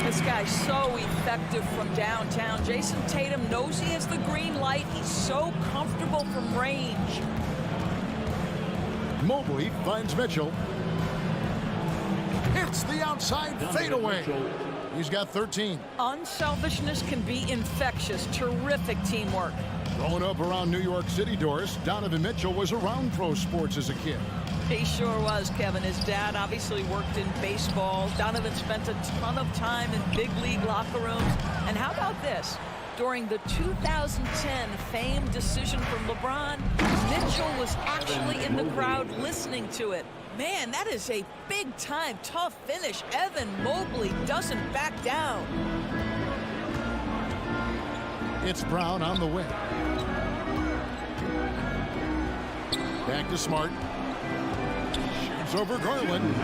This guy's so effective from downtown. Jason Tatum knows he has the green light. He's so comfortable from range. Mobley finds Mitchell. Hits the outside fadeaway. He's got 13. Unselfishness can be infectious. Terrific teamwork. Growing up around New York City, Doris, Donovan Mitchell was around pro sports as a kid. He sure was, Kevin. His dad obviously worked in baseball. Donovan spent a ton of time in big league locker rooms. And how about this? During the 2010 famed decision from LeBron, Mitchell was actually in the crowd listening to it. Man, that is a big-time tough finish. Evan Mobley doesn't back down. It's Brown on the wing. Back to Smart. Shoots over Garland.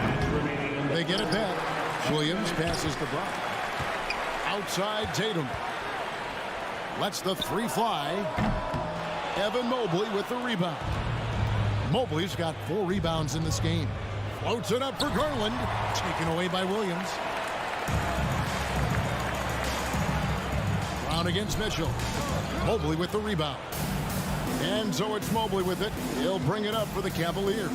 They get it back. Williams passes to Brown. Outside Tatum. Lets the three fly. Evan Mobley with the rebound. Mobley's got 4 rebounds in this game. Floats it up for Garland. Taken away by Williams. Brown against Mitchell. Mobley with the rebound. And so it's Mobley with it. He'll bring it up for the Cavaliers.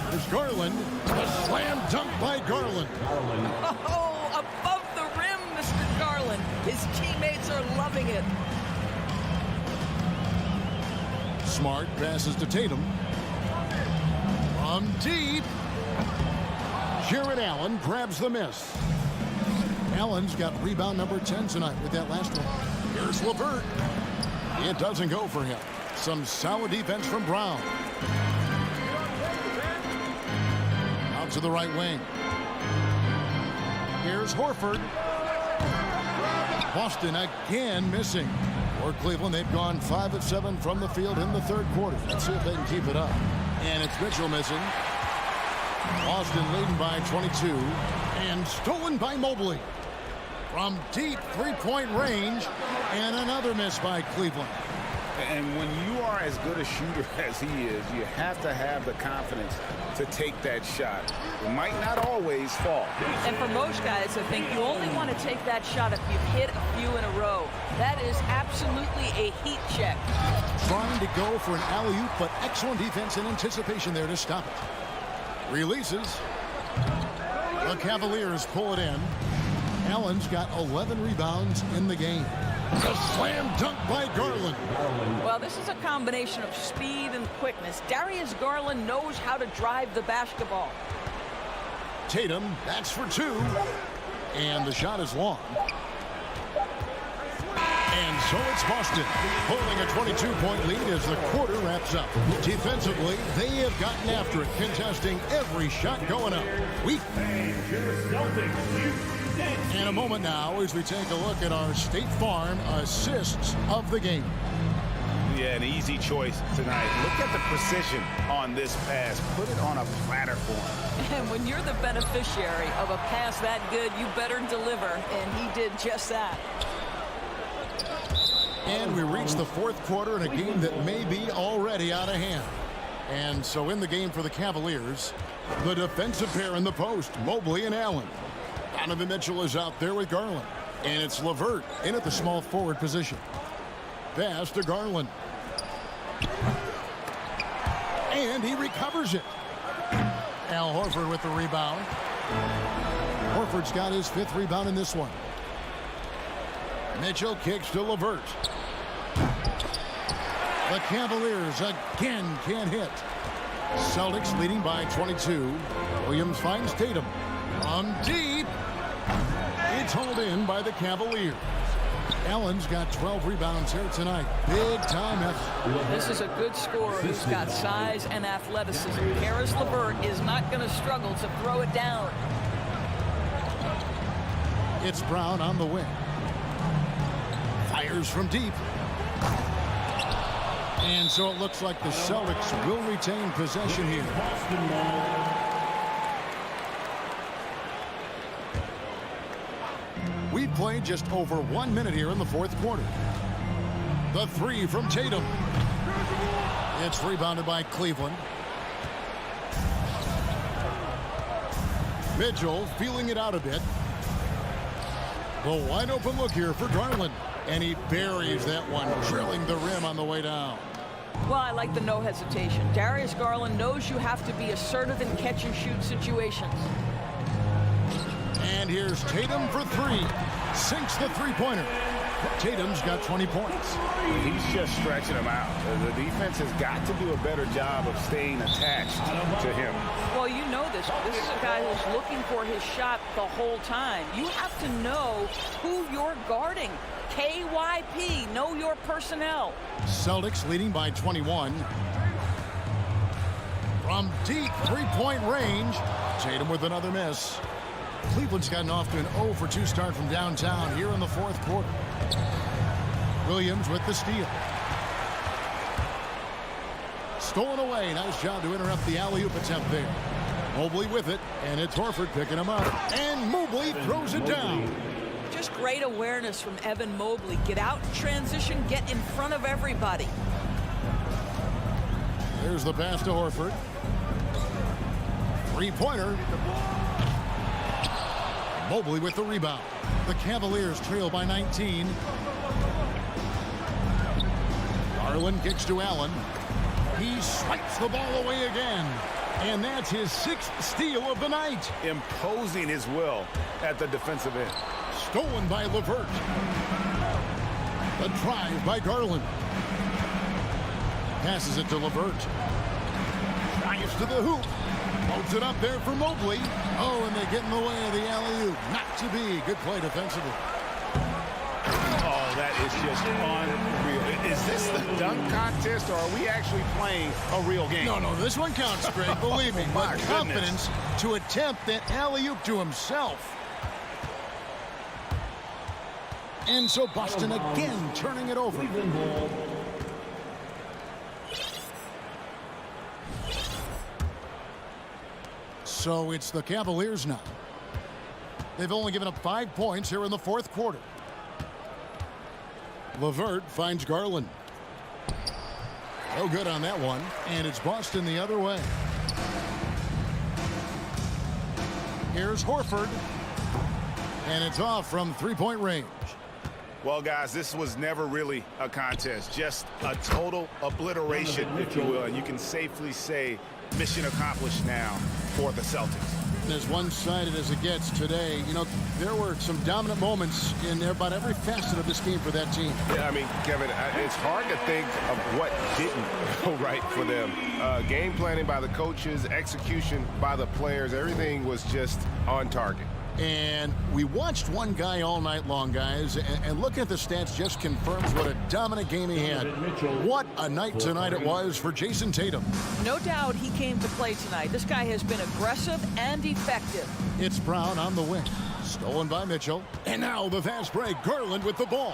There's Garland. A slam dunk by Garland. Oh, above the rim, Mr. Garland. His teammates are loving it. Smart passes to Tatum. From deep. Jared Allen grabs the miss. Allen's got rebound number 10 tonight with that last one. Here's LeVert. It doesn't go for him. Some solid defense from Brown. Out to the right wing. Here's Horford. Boston again missing. For Cleveland, they've gone 5 of 7 from the field in the third quarter. Let's see if they can keep it up. And it's Mitchell missing. Boston leading by 22. And stolen by Mobley. From deep three-point range. And another miss by Cleveland. And when you are as good a shooter as he is, you have to have the confidence to take that shot. It might not always fall. And for most guys, I think you only want to take that shot if you've hit a few in a row. That is absolutely a heat check. Trying to go for an alley-oop, but excellent defense and anticipation there to stop it. Releases. The Cavaliers pull it in. Allen's got 11 rebounds in the game. A slam dunk by Garland. Well, this is a combination of speed and quickness. Darius Garland knows how to drive the basketball. Tatum, that's for 2. And the shot is long. And so it's Boston, holding a 22-point lead as the quarter wraps up. Defensively, they have gotten after it, contesting every shot going up. In a moment now as we take a look at our State Farm assists of the game. Yeah, an easy choice tonight. Look at the precision on this pass. Put it on a platter form. And when you're the beneficiary of a pass that good, you better deliver. And he did just that. And we reach the fourth quarter in a game that may be already out of hand. And so in the game for the Cavaliers, the defensive pair in the post, Mobley and Allen. Donovan Mitchell is out there with Garland. And it's LeVert in at the small forward position. Pass to Garland. And he recovers it. Al Horford with the rebound. Horford's got his 5th rebound in this one. Mitchell kicks to LeVert. The Cavaliers again can't hit. Celtics leading by 22. Williams finds Tatum. From deep. It's hauled in by the Cavaliers. Allen's got 12 rebounds here tonight. Big time effort. This is a good scorer who's got size and athleticism. Karis LeVert is not going to struggle to throw it down. It's Brown on the wing. Fires from deep. And so it looks like the Celtics will retain possession here. We've played just over 1 minute here in the fourth quarter. The three from Tatum. It's rebounded by Cleveland. Mitchell feeling it out a bit. The wide open look here for Garland. And he buries that one, drilling the rim on the way down. Well, I like the no hesitation. Darius Garland knows you have to be assertive in catch-and-shoot situations. And here's Tatum for three. Sinks the three-pointer. Tatum's got 20 points. He's just stretching him out. The defense has got to do a better job of staying attached to him. Well, you know this. This is a guy who's looking for his shot the whole time. You have to know who you're guarding. KYP, know your personnel. Celtics leading by 21. From deep three-point range, Tatum with another miss. Cleveland's gotten off to an 0 for 2 start from downtown here in the fourth quarter. Williams with the steal. Stolen away. Nice job to interrupt the alley-oop attempt there. Mobley with it, and it's Horford picking him up. And Mobley throws it down. Just great awareness from Evan Mobley. Get out in transition, get in front of everybody. There's the pass to Horford. Three-pointer. Mobley with the rebound. The Cavaliers trail by 19. Garland kicks to Allen. He swipes the ball away again. And that's his 6th steal of the night. Imposing his will at the defensive end. Stolen by LeVert. The drive by Garland. Passes it to LeVert. Drives to the hoop. Loads it up there for Mobley. Oh, and they get in the way of the alley-oop. Not to be. Good play defensively. Oh, that is just unreal. Is this the dunk contest, or are we actually playing a real game? No, this one counts, Greg. Believe me. My But confidence to attempt that alley-oop to himself. And so Boston again turning it over. So it's the Cavaliers now. They've only given up 5 points here in the fourth quarter. LeVert finds Garland. No good on that one. And it's Boston the other way. Here's Horford. And it's off from three-point range. Well, guys, this was never really a contest. Just a total obliteration, if you will. And you can safely say mission accomplished now for the Celtics. As one-sided as it gets today, you know, there were some dominant moments in about every facet of this game for that team. Yeah, I mean, Kevin, it's hard to think of what didn't go right for them. Game planning by the coaches, execution by the players, everything was just on target. And we watched one guy all night long, guys, and looking at the stats just confirms what a dominant game he had. What a night tonight it was for Jason Tatum. No doubt he came to play tonight. This guy has been aggressive and effective. It's Brown on the wing. Stolen by Mitchell. And now the fast break. Garland with the ball.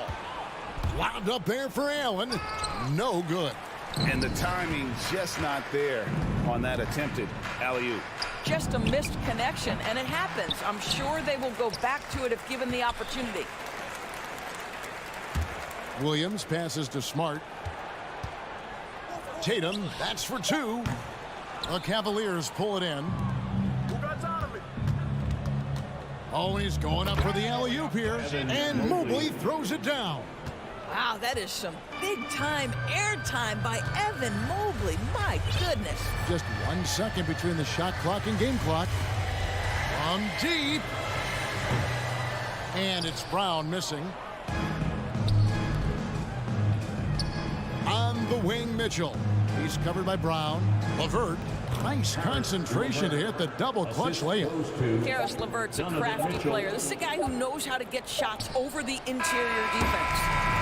Lobbed up there for Allen. No good. And the timing just not there on that attempted alley-oop. Just a missed connection, and it happens. I'm sure they will go back to it if given the opportunity. Williams passes to Smart. Tatum, that's for two. The Cavaliers pull it in. Oh, he's going up for the alley-oop here. And Mobley throws it down. Wow, that is some big-time airtime by Evan Mobley. My goodness. Just 1 second between the shot clock and game clock. From deep. And it's Brown missing. On the wing, Mitchell. He's covered by Brown. LeVert. Nice concentration to hit the double clutch layup. Karis LeVert's a crafty player. This is a guy who knows how to get shots over the interior defense.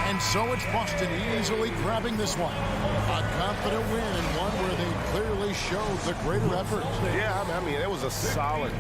And so it's Boston easily grabbing this one. A confident win and one where they clearly showed the greater effort. Yeah, I mean, it was a solid.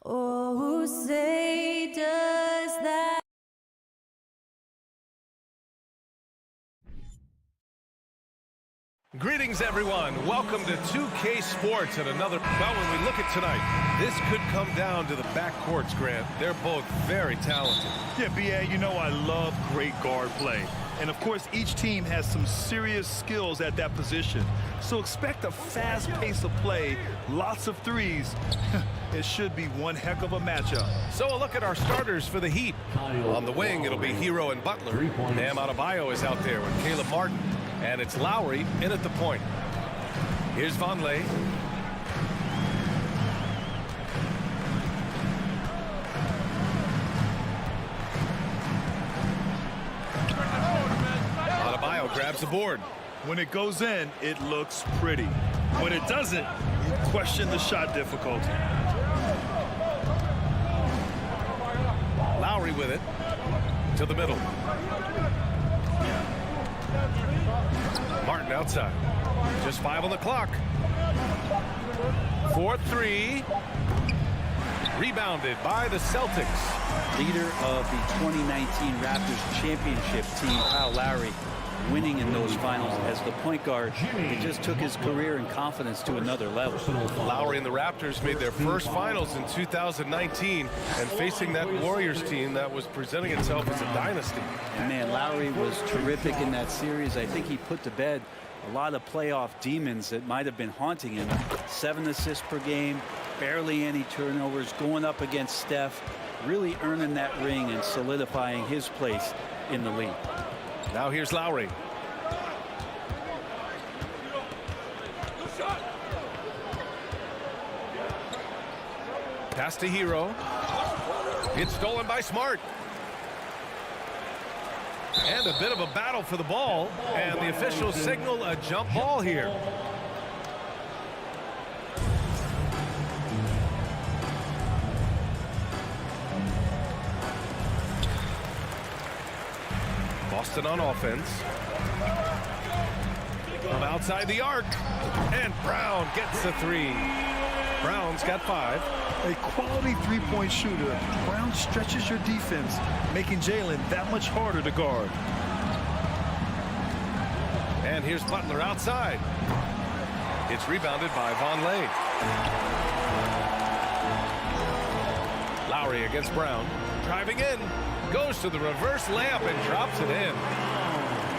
Oh, say does that. Greetings, everyone. Welcome to 2K Sports and another. Well, when we look at tonight, this could come down to the backcourts, Grant. They're both very talented. Yeah, B.A., you know I love great guard play. And, of course, each team has some serious skills at that position. So expect a fast pace of play, lots of threes. It should be one heck of a matchup. So a look at our starters for the Heat. On the wing, it'll be Hero and Butler. Bam Adebayo is out there with Caleb Martin. And it's Lowry in at the point. Here's Vonleh. Adebayo grabs the board. When it goes in, it looks pretty. When it doesn't, you question the shot difficulty. Lowry with it to the middle. Martin outside. Just 5 on the clock. 4-3. Rebounded by the Celtics. Leader of the 2019 Raptors championship team, Kyle Lowry, winning in those finals as the point guard. It just took his career and confidence to another level. Lowry and the Raptors made their first finals in 2019 and facing that Warriors team that was presenting itself as a dynasty. And man, Lowry was terrific in that series. I think he put to bed a lot of playoff demons that might have been haunting him. 7 assists per game, barely any turnovers, going up against Steph, really earning that ring and solidifying his place in the league. Now here's Lowry. Pass to Hero. It's stolen by Smart. And a bit of a battle for the ball. And the officials signal a jump ball here. Boston on offense. From outside the arc. And Brown gets the 3. Brown's got 5. A quality three-point shooter, Brown stretches your defense, making Jalen that much harder to guard. And here's Butler outside. It's rebounded by Vonleh. Lowry against Brown. Driving in. Goes to the reverse layup and drops it in.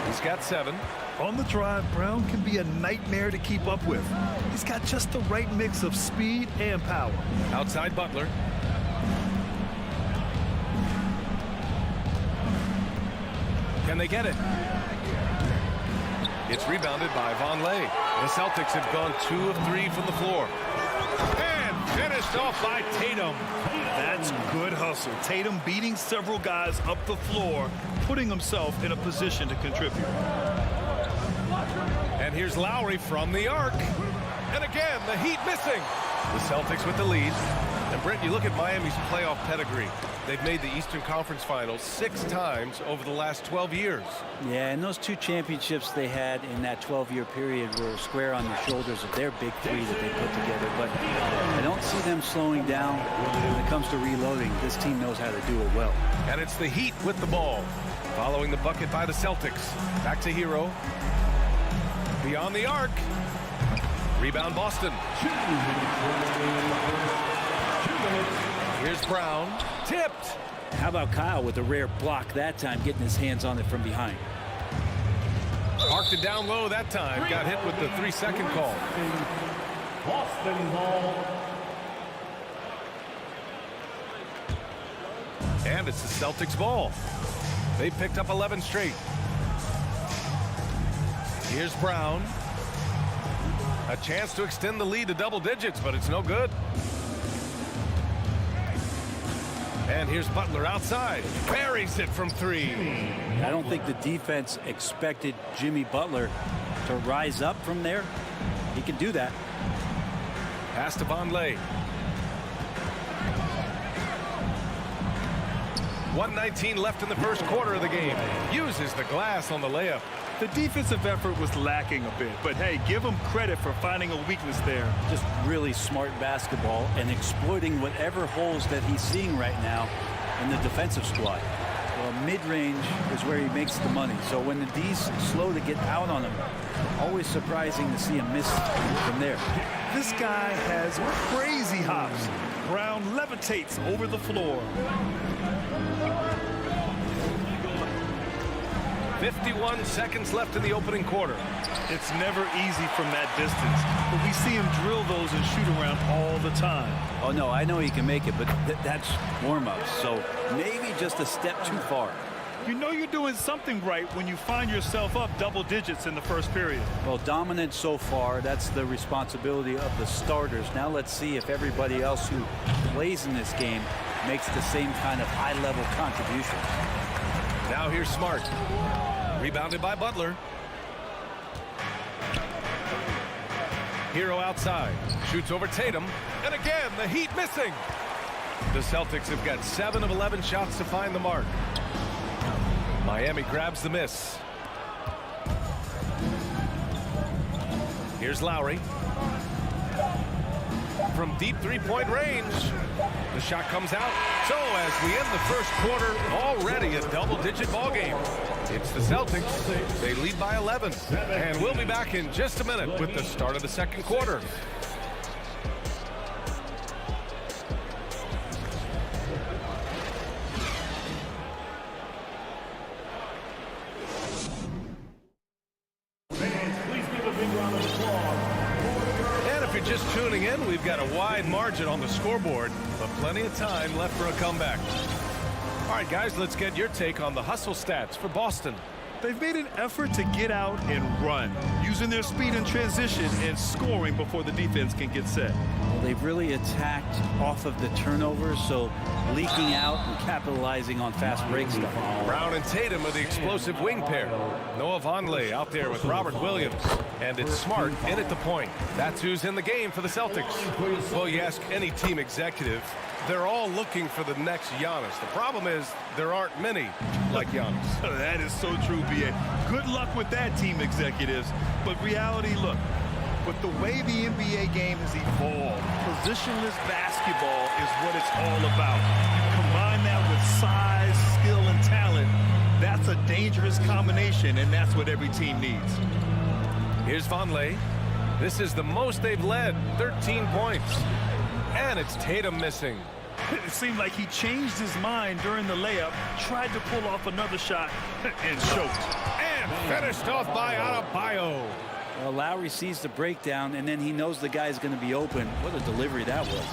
He's got 7. On the drive, Brown can be a nightmare to keep up with. He's got just the right mix of speed and power. Outside Butler. Can they get it? It's rebounded by Vonleh. The Celtics have gone 2 of 3 from the floor. And finished off by Tatum. That's good hustle. Tatum beating several guys up the floor, putting himself in a position to contribute. And here's Lowry from the arc. And again, the Heat missing. The Celtics with the lead. And Brent, you look at Miami's playoff pedigree. They've made the Eastern Conference Finals 6 times over the last 12 years. Yeah, and those 2 championships they had in that 12-year period were square on the shoulders of their big 3 that they put together. But I don't see them slowing down when it comes to reloading. This team knows how to do it well. And it's the Heat with the ball. Following the bucket by the Celtics. Back to Hero. Beyond the arc. Rebound Boston. Here's Brown. Tipped. How about Kyle with a rare block that time, getting his hands on it from behind. Marked it down low that time. Got hit with the 3-second call. Boston ball. And it's the Celtics ball. They picked up 11 straight. Here's Brown. A chance to extend the lead to double digits, but it's no good. And here's Butler outside. Buries it from 3. I don't think the defense expected Jimmy Butler to rise up from there. He can do that. Pass to Vonleh. 1:19 left in the first quarter of the game. Uses the glass on the layup. The defensive effort was lacking a bit, but hey, give him credit for finding a weakness there. Just really smart basketball and exploiting whatever holes that he's seeing right now in the defensive squad. Well, mid-range is where he makes the money. So when the D's slow to get out on him, always surprising to see him miss from there. This guy has crazy hops. Brown levitates over the floor. 51 seconds left in the opening quarter. It's never easy from that distance, but we see him drill those and shoot around all the time. Oh, no, I know he can make it, but that's warm-ups, so maybe just a step too far. You know you're doing something right when you find yourself up double digits in the first period. Well, dominant so far. That's the responsibility of the starters. Now let's see if everybody else who plays in this game makes the same kind of high-level contributions. Now here's Smart. Rebounded by Butler. Hero outside. Shoots over Tatum. And again, the Heat missing. The Celtics have got 7 of 11 shots to find the mark. Miami grabs the miss. Here's Lowry. From deep three-point range. The shot comes out. So as we end the first quarter, already a double-digit ball game. It's the Celtics. They lead by 11. And we'll be back in just a minute with the start of the second quarter. Just tuning in, we've got a wide margin on the scoreboard, but plenty of time left for a comeback. All right, guys, let's get your take on the hustle stats for Boston. They've made an effort to get out and run, using their speed in transition and scoring before the defense can get set. Well, they've really attacked off of the turnovers, so leaking out and capitalizing on fast break stuff. Brown and Tatum are the explosive wing pair. Noah Vonleh out there with Robert Williams. And it's Smart in at the point. That's who's in the game for the Celtics. Well, you ask any team executive, they're all looking for the next Giannis. The problem is there aren't many like Giannis. That is so true, B.A. Good luck with that, team executives. But reality, look, with the way the NBA game has evolved, positionless basketball is what it's all about. You combine that with size, skill, and talent, that's a dangerous combination, and that's what every team needs. Here's Vonleh. This is the most they've led, 13 points. And it's Tatum missing. It seemed like he changed his mind during the layup, tried to pull off another shot, and choked. And finished off by Adebayo. Well, Lowry sees the breakdown, and then he knows the guy's going to be open. What a delivery that was.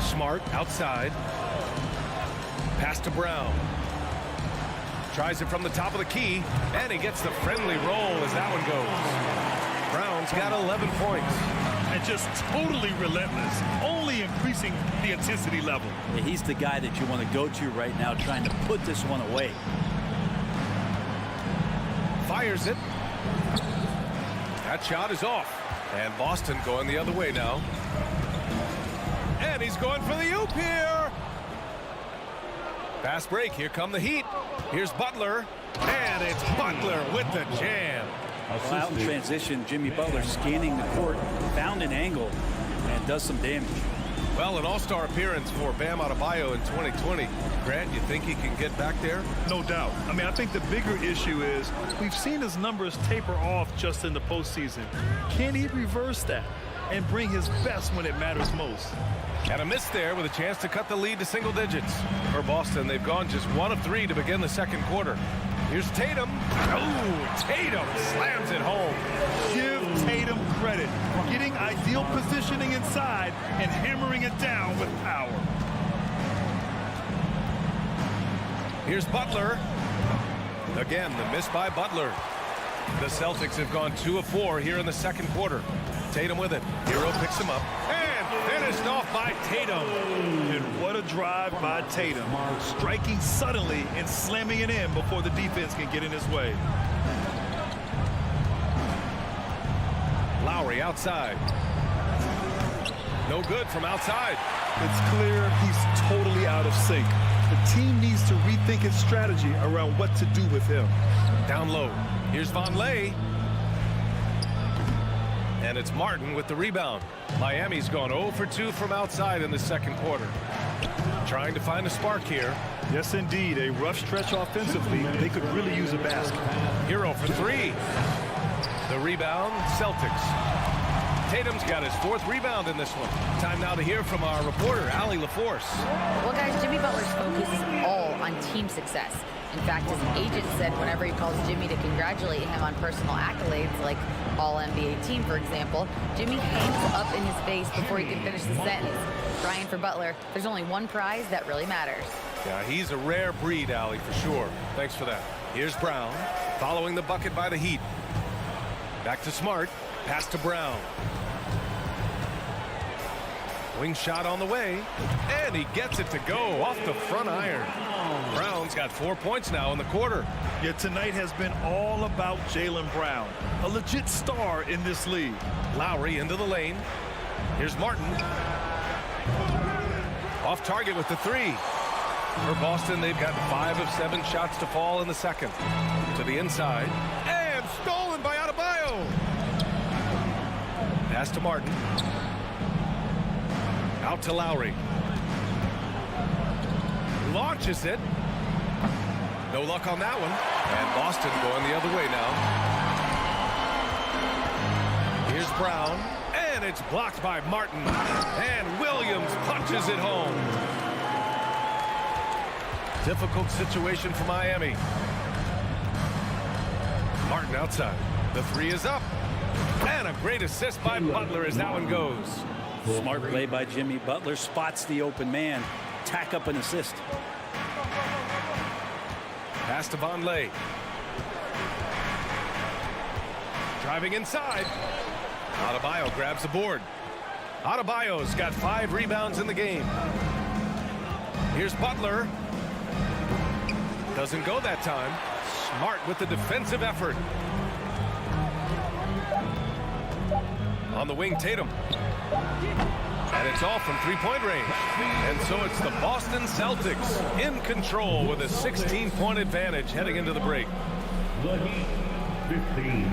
Smart outside. Pass to Brown. Tries it from the top of the key, and he gets the friendly roll as that one goes. Brown's got 11 points. And just totally relentless, only increasing the intensity level. Yeah, he's the guy that you want to go to right now, trying to put this one away. Fires it. That shot is off. And Boston going the other way now. And he's going for the oop here. Fast break. Here come the Heat. Here's Butler. And it's Butler with the jam. Well, out in transition, Jimmy Butler scanning the court, found an angle, and does some damage. Well, an all-star appearance for Bam Adebayo in 2020. Grant, you think he can get back there? No doubt. I mean, I think the bigger issue is we've seen his numbers taper off just in the postseason. Can he reverse that and bring his best when it matters most? And a miss there with a chance to cut the lead to single digits. For Boston, they've gone just 1 of 3 to begin the second quarter. Here's Tatum. Oh, Tatum slams it home. Give Tatum credit for getting ideal positioning inside and hammering it down with power. Here's Butler. Again, the miss by Butler. The Celtics have gone 2 of 4 here in the second quarter. Tatum with it. Hero picks him up. And finished off by Tatum. And what a drive by Tatum. Striking suddenly and slamming it in before the defense can get in his way. Lowry outside. No good from outside. It's clear he's totally out of sync. The team needs to rethink its strategy around what to do with him. Down low. Here's Vonleh. And it's Martin with the rebound. Miami's gone 0 for 2 from outside in the second quarter. Trying to find a spark here. Yes, indeed. A rough stretch offensively. They could really use a basket. Hero for 3. The rebound, Celtics. Tatum's got his 4th rebound in this one. Time now to hear from our reporter, Allie LaForce. Well, guys, Jimmy Butler's focus is all on team success. In fact, his agent said whenever he calls Jimmy to congratulate him on personal accolades, like All-NBA team, for example, Jimmy hangs up in his face before he can finish the sentence. Crying for Butler, there's only one prize that really matters. Yeah, he's a rare breed, Allie, for sure. Thanks for that. Here's Brown, following the bucket by the Heat. Back to Smart, pass to Brown. Wing shot on the way, and he gets it to go off the front iron. Brown's got 4 points now in the quarter. Yet tonight has been all about Jaylen Brown, a legit star in this league. Lowry into the lane. Here's Martin. Off target with the 3. For Boston, they've got 5 of 7 shots to fall in the second. To the inside, and stolen by Adebayo. Pass to Martin. Out to Lowry. Launches it. No luck on that one. And Boston going the other way now. Here's Brown. And it's blocked by Martin. And Williams punches it home. Difficult situation for Miami. Martin outside. The 3 is up. And a great assist by Butler as that one goes. Smart play by Jimmy. Butler spots the open man. Tack up an assist. Pass to Vonleh. Driving inside. Adebayo grabs the board. Adebayo's got 5 rebounds in the game. Here's Butler. Doesn't go that time. Smart with the defensive effort. On the wing, Tatum. And it's all from 3-point range. And so it's the Boston Celtics in control with a 16-point advantage heading into the break. The Heat, 15.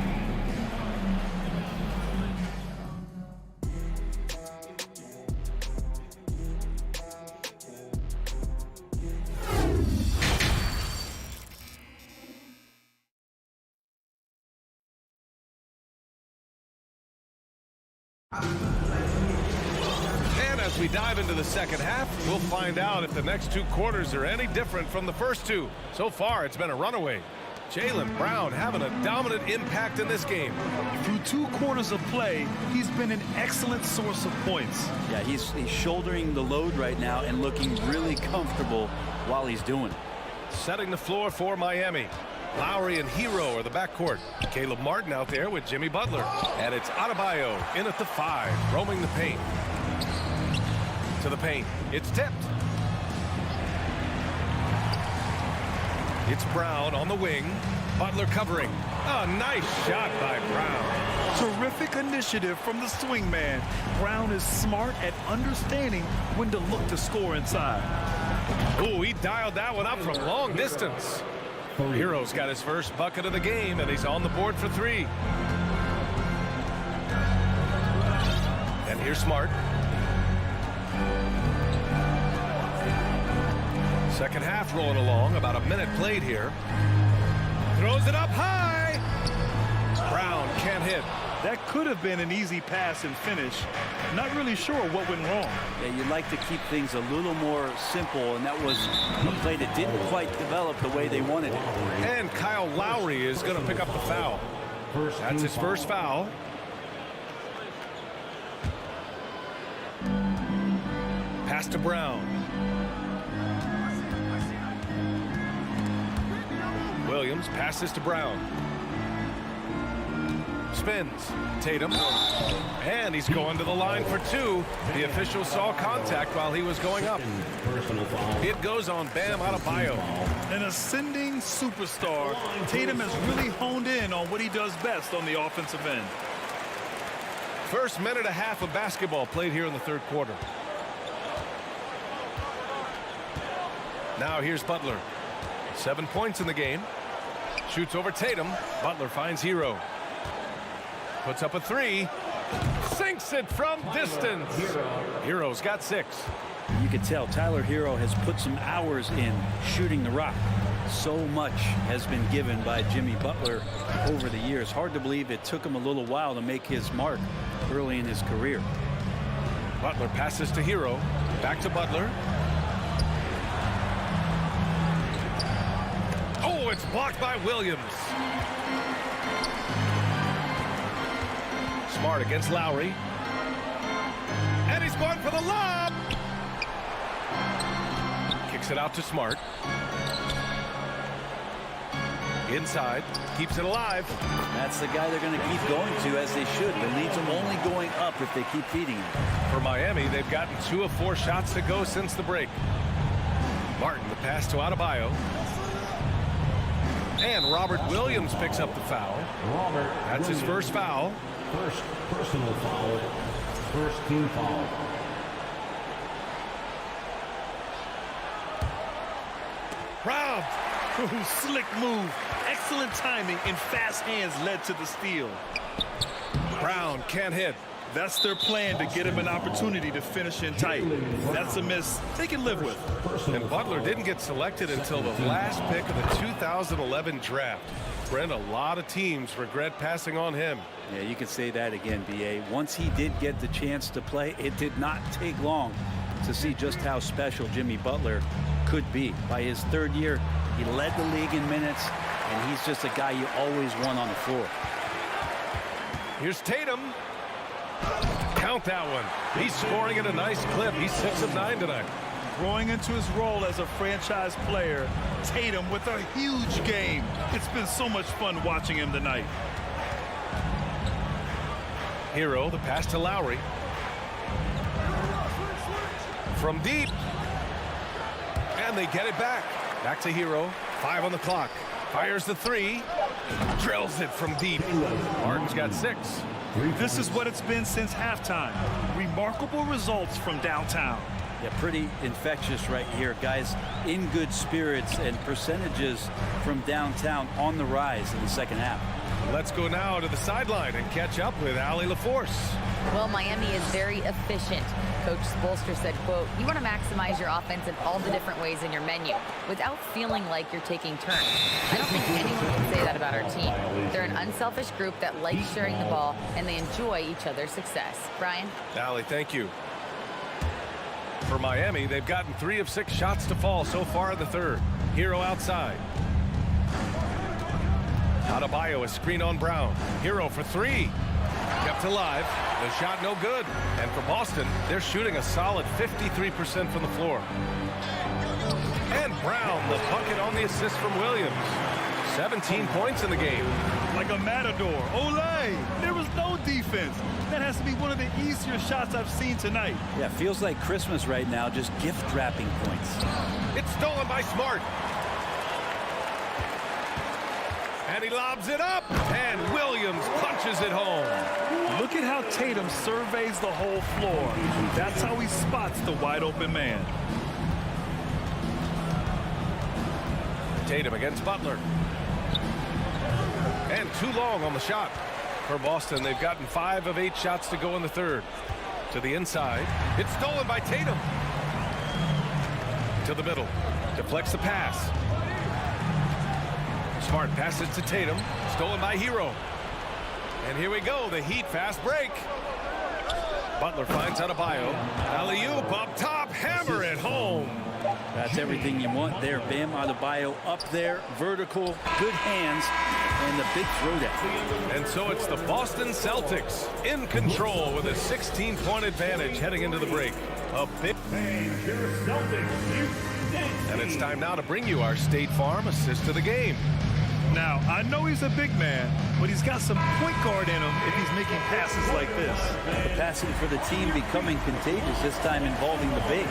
And as we dive into the second half, we'll find out if the next 2 quarters are any different from the first 2. So far, it's been a runaway. Jaylen Brown having a dominant impact in this game. Through 2 quarters of play, he's been an excellent source of points. Yeah, he's shouldering the load right now and looking really comfortable while he's doing it. Setting the floor for Miami. Lowry and Hero are the backcourt. Caleb Martin out there with Jimmy Butler. And it's Adebayo in at the 5, roaming the paint. To the paint. It's tipped. It's Brown on the wing. Butler covering. A nice shot by Brown. Terrific initiative from the swing man. Brown is smart at understanding when to look to score inside. Oh, he dialed that one up from long distance. Hero's got his first bucket of the game, and he's on the board for 3. And here's Smart. Second half rolling along, about a minute played here. Throws it up high. Brown can't hit. That could have been an easy pass and finish. Not really sure what went wrong. Yeah, you'd like to keep things a little more simple, and that was a play that didn't quite develop the way they wanted it. And Kyle Lowry is going to pick up the foul. That's his first foul. Pass to Brown. Williams passes to Brown. Spins. Tatum. And he's going to the line for 2. The official saw contact while he was going up. It goes on Bam Adebayo. An ascending superstar, Tatum has really honed in on what he does best on the offensive end. First minute and a half of basketball played here in the third quarter. Now here's Butler. 7 points in the game. Shoots over Tatum. Butler finds Hero. Puts up a three. Sinks it from distance. Hero's got 6. You can tell Tyler Hero has put some hours in shooting the rock. So much has been given by Jimmy Butler over the years. Hard to believe it took him a little while to make his mark early in his career. Butler passes to Hero. Back to Butler. Oh, it's blocked by Williams. Smart against Lowry. And he's going for the lob. Kicks it out to Smart. Inside, keeps it alive. That's the guy they're going to keep going to, as they should. The lead's only going up if they keep feeding him. For Miami, they've gotten 2 of 4 shots to go since the break. Martin, the pass to Adebayo. And Robert Williams picks up the foul. That's his first foul. First personal foul. First team foul. Robbed. Slick move. Excellent timing and fast hands led to the steal. Brown can't hit. That's their plan, to get him an opportunity to finish in tight. That's a miss they can live with. And Butler didn't get selected until the last pick of the 2011 draft. Brent, a lot of teams regret passing on him. Yeah, you could say that again, B.A. Once he did get the chance to play, it did not take long to see just how special Jimmy Butler could be. By his 3rd year, he led the league in minutes, and he's just a guy you always want on the floor. Here's Tatum. Count that one. He's scoring at a nice clip. He's 6 of 9 tonight. Growing into his role as a franchise player, Tatum with a huge game. It's been so much fun watching him tonight. Hero, the pass to Lowry. From deep. And they get it back. Back to Hero. 5 on the clock. Fires the 3. Drills it from deep. Martin's got 6. This is what it's been since halftime. Remarkable results from downtown. Yeah, pretty infectious right here. Guys in good spirits, and percentages from downtown on the rise in the second half. Let's go now to the sideline and catch up with Allie LaForce. Well, Miami is very efficient. Coach Spoelstra said, quote, "You want to maximize your offense in all the different ways in your menu without feeling like you're taking turns." I don't think anyone can say that about our team. They're an unselfish group that likes sharing the ball, and they enjoy each other's success. Brian? Allie, thank you. For Miami, they've gotten 3 of 6 shots to fall so far in the 3rd. Hero outside. Adebayo, a screen on Brown. Hero for 3. Kept alive. The shot no good. And for Boston, they're shooting a solid 53% from the floor. And Brown, the bucket on the assist from Williams. 17 points in the game. Like a matador. Olay! There was no defense. That has to be one of the easier shots I've seen tonight. Yeah, feels like Christmas right now, just gift wrapping points. It's stolen by Smart. And he lobs it up. And Williams punches it home. Look at how Tatum surveys the whole floor. That's how he spots the wide open man. Tatum against Butler. And too long on the shot. For Boston, they've gotten 5 of 8 shots to go in the 3rd. To the inside. It's stolen by Tatum. To the middle. Deflects the pass. Smart passes to Tatum. Stolen by Hero. And here we go. The Heat fast break. Butler finds Adebayo. Alley-oop up top. Hammer it home. That's everything you want there. Bam Adebayo up there. Vertical. Good hands. And the big throwdown. And so it's the Boston Celtics in control with a 16-point advantage heading into the break. A big. And it's time now to bring you our State Farm assist of the game. Now, I know he's a big man, but he's got some point guard in him if he's making passes like this. The passing for the team becoming contagious, this time involving the big.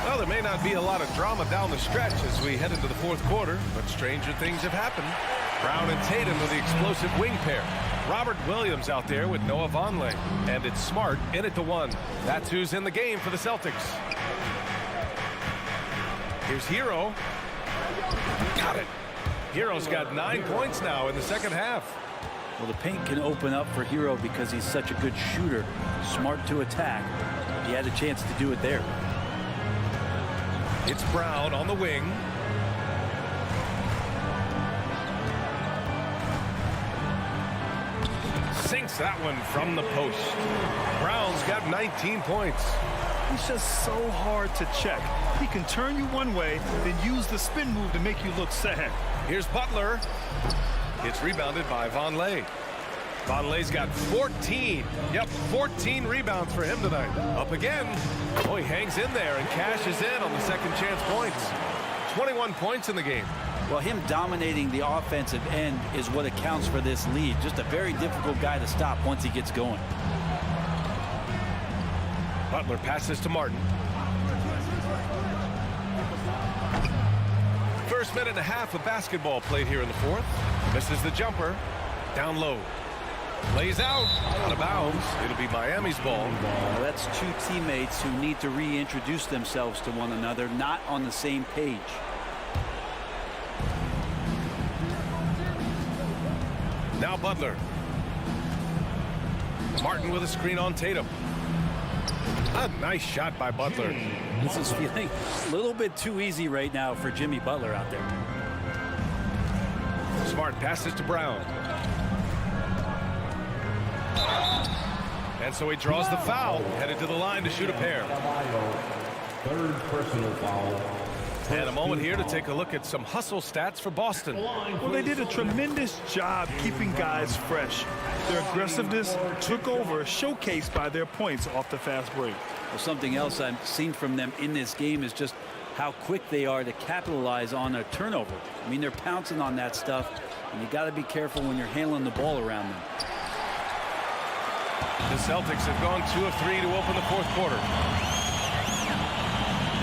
Well, there may not be a lot of drama down the stretch as we head into the 4th quarter, but stranger things have happened. Brown and Tatum with the explosive wing pair. Robert Williams out there with Noah Vonleh. And it's Smart in at the 1. That's who's in the game for the Celtics. Here's Hero. Got it. Hero's got 9 points now in the second half. Well, the paint can open up for Hero because he's such a good shooter. Smart to attack. He had a chance to do it there. It's Brown on the wing. Sinks that one from the post. Brown's got 19 points. He's just so hard to check. He can turn you one way, then use the spin move to make you look sad. Here's Butler. It's rebounded by Vonleh. Vonleh's got 14. Yep, 14 rebounds for him tonight. Up again. Oh, he hangs in there and cashes in on the second chance points. 21 points in the game. Well, him dominating the offensive end is what accounts for this lead. Just a very difficult guy to stop once he gets going. Butler passes to Martin. First minute and a half of basketball played here in the fourth. Misses the jumper. Down low. Lays out of bounds. It'll be Miami's ball. Well, that's two teammates who need to reintroduce themselves to one another, not on the same page. Now Butler. Martin with a screen on Tatum. A nice shot by Butler. This is feeling a little bit too easy right now for Jimmy Butler out there. Smart passes to Brown. And so he draws the foul, headed to the line to shoot a pair. Third personal foul. And a moment here to take a look at some hustle stats for Boston. Well, they did a tremendous job keeping guys fresh. Their aggressiveness took over, showcased by their points off the fast break. Well, something else I've seen from them in this game is just how quick they are to capitalize on a turnover. I mean, they're pouncing on that stuff, and you got to be careful when you're handling the ball around them. The Celtics have gone 2 of 3 to open the fourth quarter.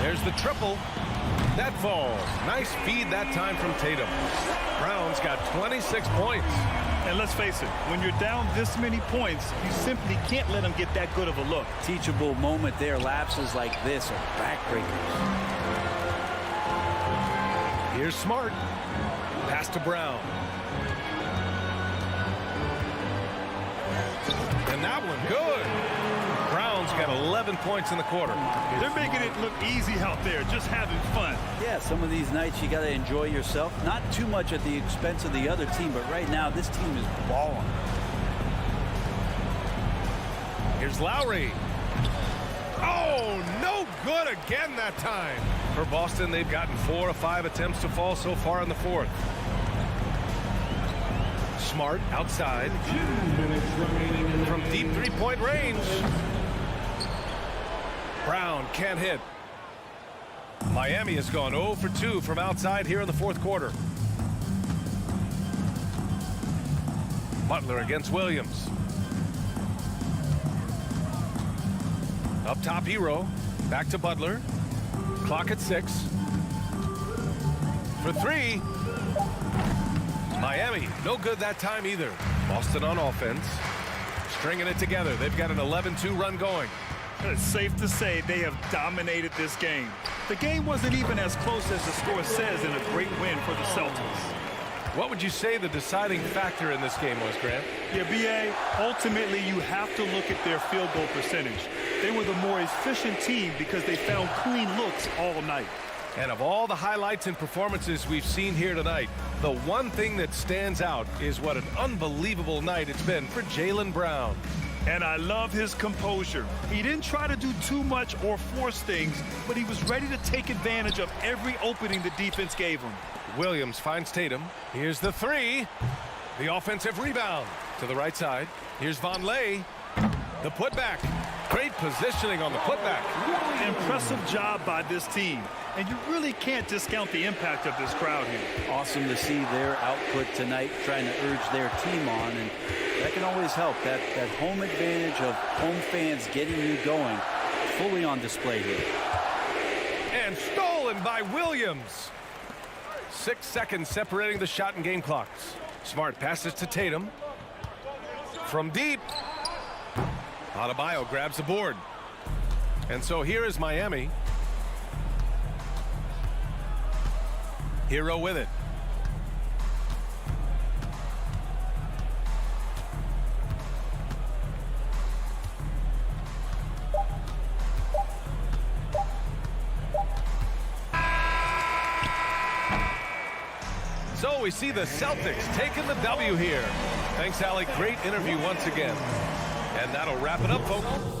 There's the triple. That falls. Nice feed that time from Tatum. Brown's got 26 points. And let's face it, when you're down this many points, you simply can't let them get that good of a look. Teachable moment there. Lapses like this are backbreakers. Here's Smart. Pass to Brown. And that one good. Brown's got 11 points in the quarter. They're making it look easy out there, just having fun. Yeah, some of these nights you got to enjoy yourself. Not too much at the expense of the other team, but right now this team is balling. Here's Lowry. Oh, no good again that time. For Boston, they've gotten 4 of 5 attempts to fall so far in the fourth. Smart outside. 2 minutes remaining from deep three-point range. Brown can't hit. Miami has gone 0 for 2 from outside here in the fourth quarter. Butler against Williams. Up top, Hero. Back to Butler. Clock at 6. For 3. Miami, no good that time either. Boston on offense. Stringing it together. They've got an 11-2 run going. It's safe to say they have dominated this game. The game wasn't even as close as the score says in a great win for the Celtics. What would you say the deciding factor in this game was, Grant? Yeah, B.A., ultimately you have to look at their field goal percentage. They were the more efficient team because they found clean looks all night. And of all the highlights and performances we've seen here tonight, the one thing that stands out is what an unbelievable night it's been for Jaylen Brown. And I love his composure. He didn't try to do too much or force things, but he was ready to take advantage of every opening the defense gave him. Williams finds Tatum. Here's the 3. The offensive rebound to the right side. Here's Vonleh. The putback. Great positioning on the putback. Impressive job by this team. And you really can't discount the impact of this crowd here. Awesome to see their output tonight, trying to urge their team on, and that can always help. That home advantage of home fans getting you going, fully on display here. And stolen by Williams. 6 seconds separating the shot and game clocks. Smart passes to Tatum. From deep. Adebayo grabs the board. And so here is Miami. Hero with it. So we see the Celtics taking the W here. Thanks, Allie. Great interview once again. And that'll wrap it up, folks.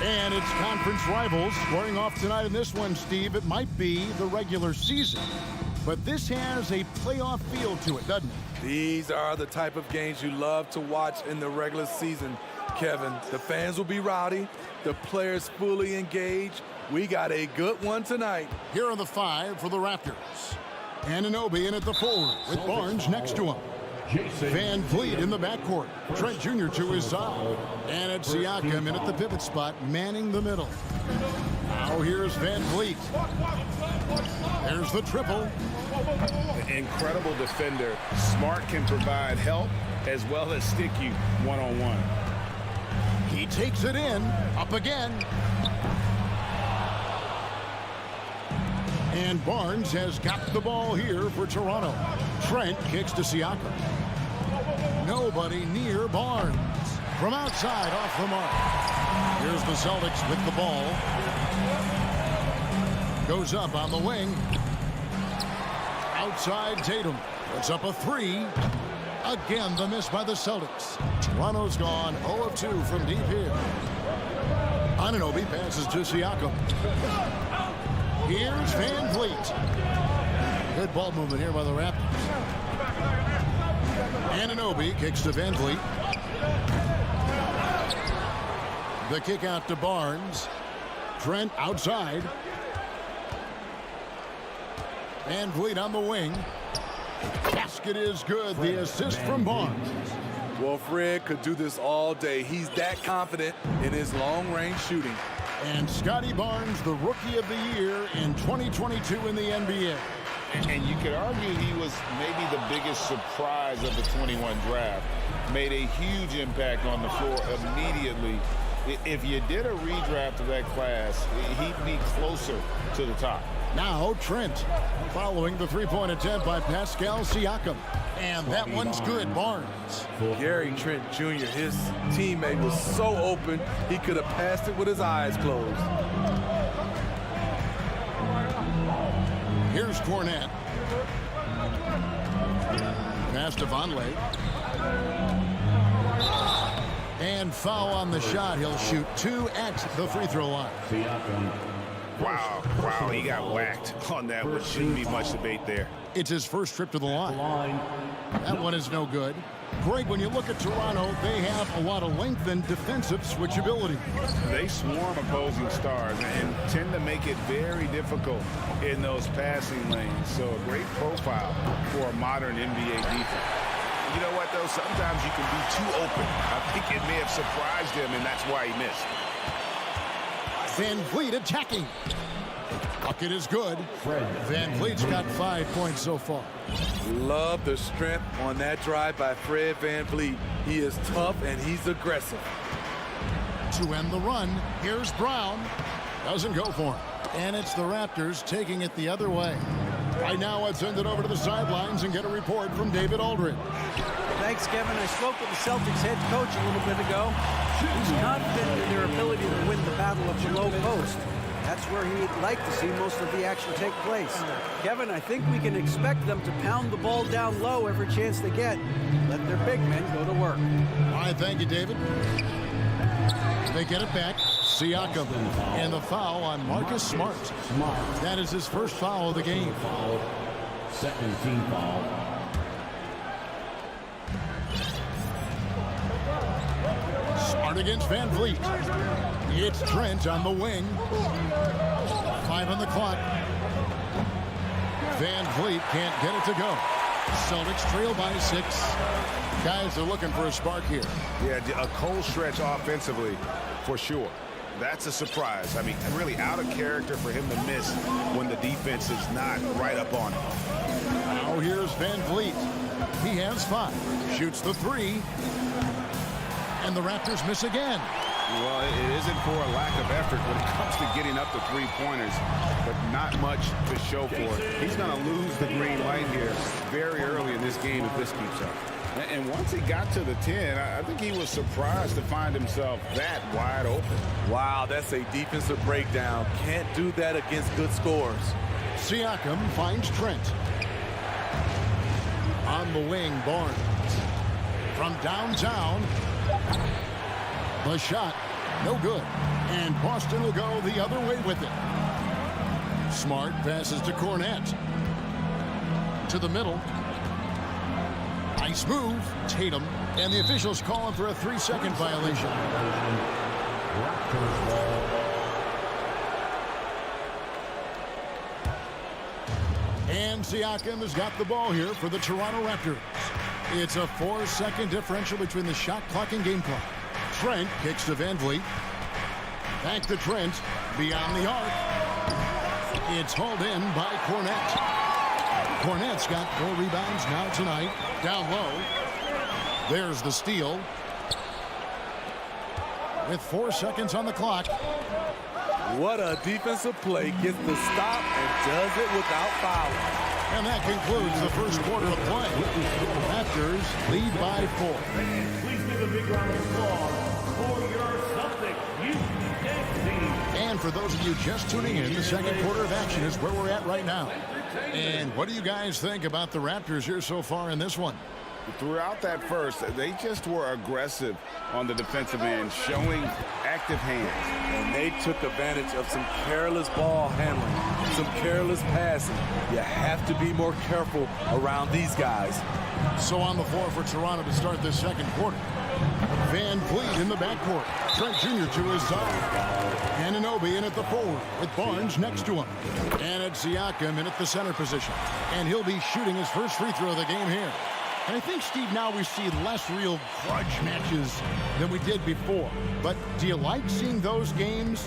And it's conference rivals squaring off tonight in this one, Steve. It might be the regular season, but this has a playoff feel to it, doesn't it? These are the type of games you love to watch in the regular season, Kevin. The fans will be rowdy, the players fully engaged. We got a good one tonight. Here are the 5 for the Raptors. Anunoby in at the forward with Barnes next to him. Van Vliet in the backcourt. Trent Jr. to his side. And it's Siakam in at the pivot spot, manning the middle. Now here's Van Vliet. There's the triple. Incredible defender. Smart can provide help as well as stick you one-on-one. He takes it in. Up again. And Barnes has got the ball here for Toronto. Trent kicks to Siakam. Nobody near Barnes. From outside, off the mark. Here's the Celtics with the ball. Goes up on the wing. Outside Tatum. Puts up a 3. Again, the miss by the Celtics. Toronto's gone 0 of 2 from deep here. Anunoby passes to Siakam. Here's Van Vliet. Good ball movement here by the Raptors. Anunoby kicks to Van Vliet. The kick out to Barnes. Trent outside. Van Vliet on the wing. Basket is good. The assist from Barnes. Well, Fred could do this all day. He's that confident in his long-range shooting. And Scotty Barnes, the Rookie of the Year in 2022 in the NBA. And you could argue he was maybe the biggest surprise of the 21 draft. Made a huge impact on the floor immediately. If you did a redraft of that class, he'd be closer to the top. Now Trent following the three-point attempt by Pascal Siakam. And that one's good, Barnes. Gary Trent Jr., his teammate was so open, he could have passed it with his eyes closed. Here's Cornette. Pass to Vonleh. And foul on the shot. He'll shoot 2 at the free throw line. Wow, he got whacked on that one. Shouldn't be much debate there. It's his first trip to the line. That one is no good. Greg, when you look at Toronto, they have a lot of length and defensive switchability. They swarm opposing stars and tend to make it very difficult in those passing lanes. So a great profile for a modern NBA defense. You know what, though? Sometimes you can be too open. I think it may have surprised him, and that's why he missed. Van Vliet attacking. Bucket is good. Van Vliet's got 5 points so far. Love the strength on that drive by Fred Van Vliet. He is tough and he's aggressive. To end the run, here's Brown. Doesn't go for him. And it's the Raptors taking it the other way. Right now, let's send it over to the sidelines and get a report from David Aldridge. Thanks, Kevin. I spoke with the Celtics head coach a little bit ago. He's confident in their ability to win the battle of the low post. That's where he'd like to see most of the action take place. Kevin, I think we can expect them to pound the ball down low every chance they get. Let their big men go to work. All right, thank you, David. They get it back. Siakam. And the foul on Marcus Smart. That is his first foul of the game. Second team foul. Smart against Van Vliet. It's Trent on the wing. 5 on the clock. Van Vliet can't get it to go. Celtics trail by 6. Guys are looking for a spark here. Yeah, a cold stretch offensively, for sure. That's a surprise. I mean, really out of character for him to miss when the defense is not right up on him. Now here's Van Vliet. He has 5. Shoots the 3. And the Raptors miss again. Well, it isn't for a lack of effort when it comes to getting up to three-pointers, but not much to show for it. He's going to lose the green light here very early in this game if this keeps up. And once he got to the 10, I think he was surprised to find himself that wide open. Wow, that's a defensive breakdown. Can't do that against good scores. Siakam finds Trent. On the wing, Barnes. From downtown. The shot, no good. And Boston will go the other way with it. Smart passes to Cornette. To the middle. Nice move. Tatum. And the officials calling for a 3-second violation. And Siakam has got the ball here for the Toronto Raptors. It's a 4-second differential between the shot clock and game clock. Trent kicks to Van Vliet. Back to Trent. Beyond the arc. It's hauled in by Cornette. Cornette's got 4 rebounds now tonight. Down low. There's the steal. With 4 seconds on the clock. What a defensive play. Gets the stop and does it without fouling. And that concludes the first quarter of play. Raptors lead by 4. Please give a big round of applause for your Celtics youth team. And for those of you just tuning in, the second quarter of action is where we're at right now. And what do you guys think about the Raptors here so far in this one? Throughout that first, they just were aggressive on the defensive end, showing active hands. And they took advantage of some careless ball handling, some careless passing. You have to be more careful around these guys. So on the floor for Toronto to start this second quarter. Van Vliet in the backcourt. Trent Jr. to his side. Anunoby in at the forward with Barnes next to him. And it's Siakam in at the center position. And he'll be shooting his first free throw of the game here. And I think, Steve, now we see less real grudge matches than we did before. But do you like seeing those games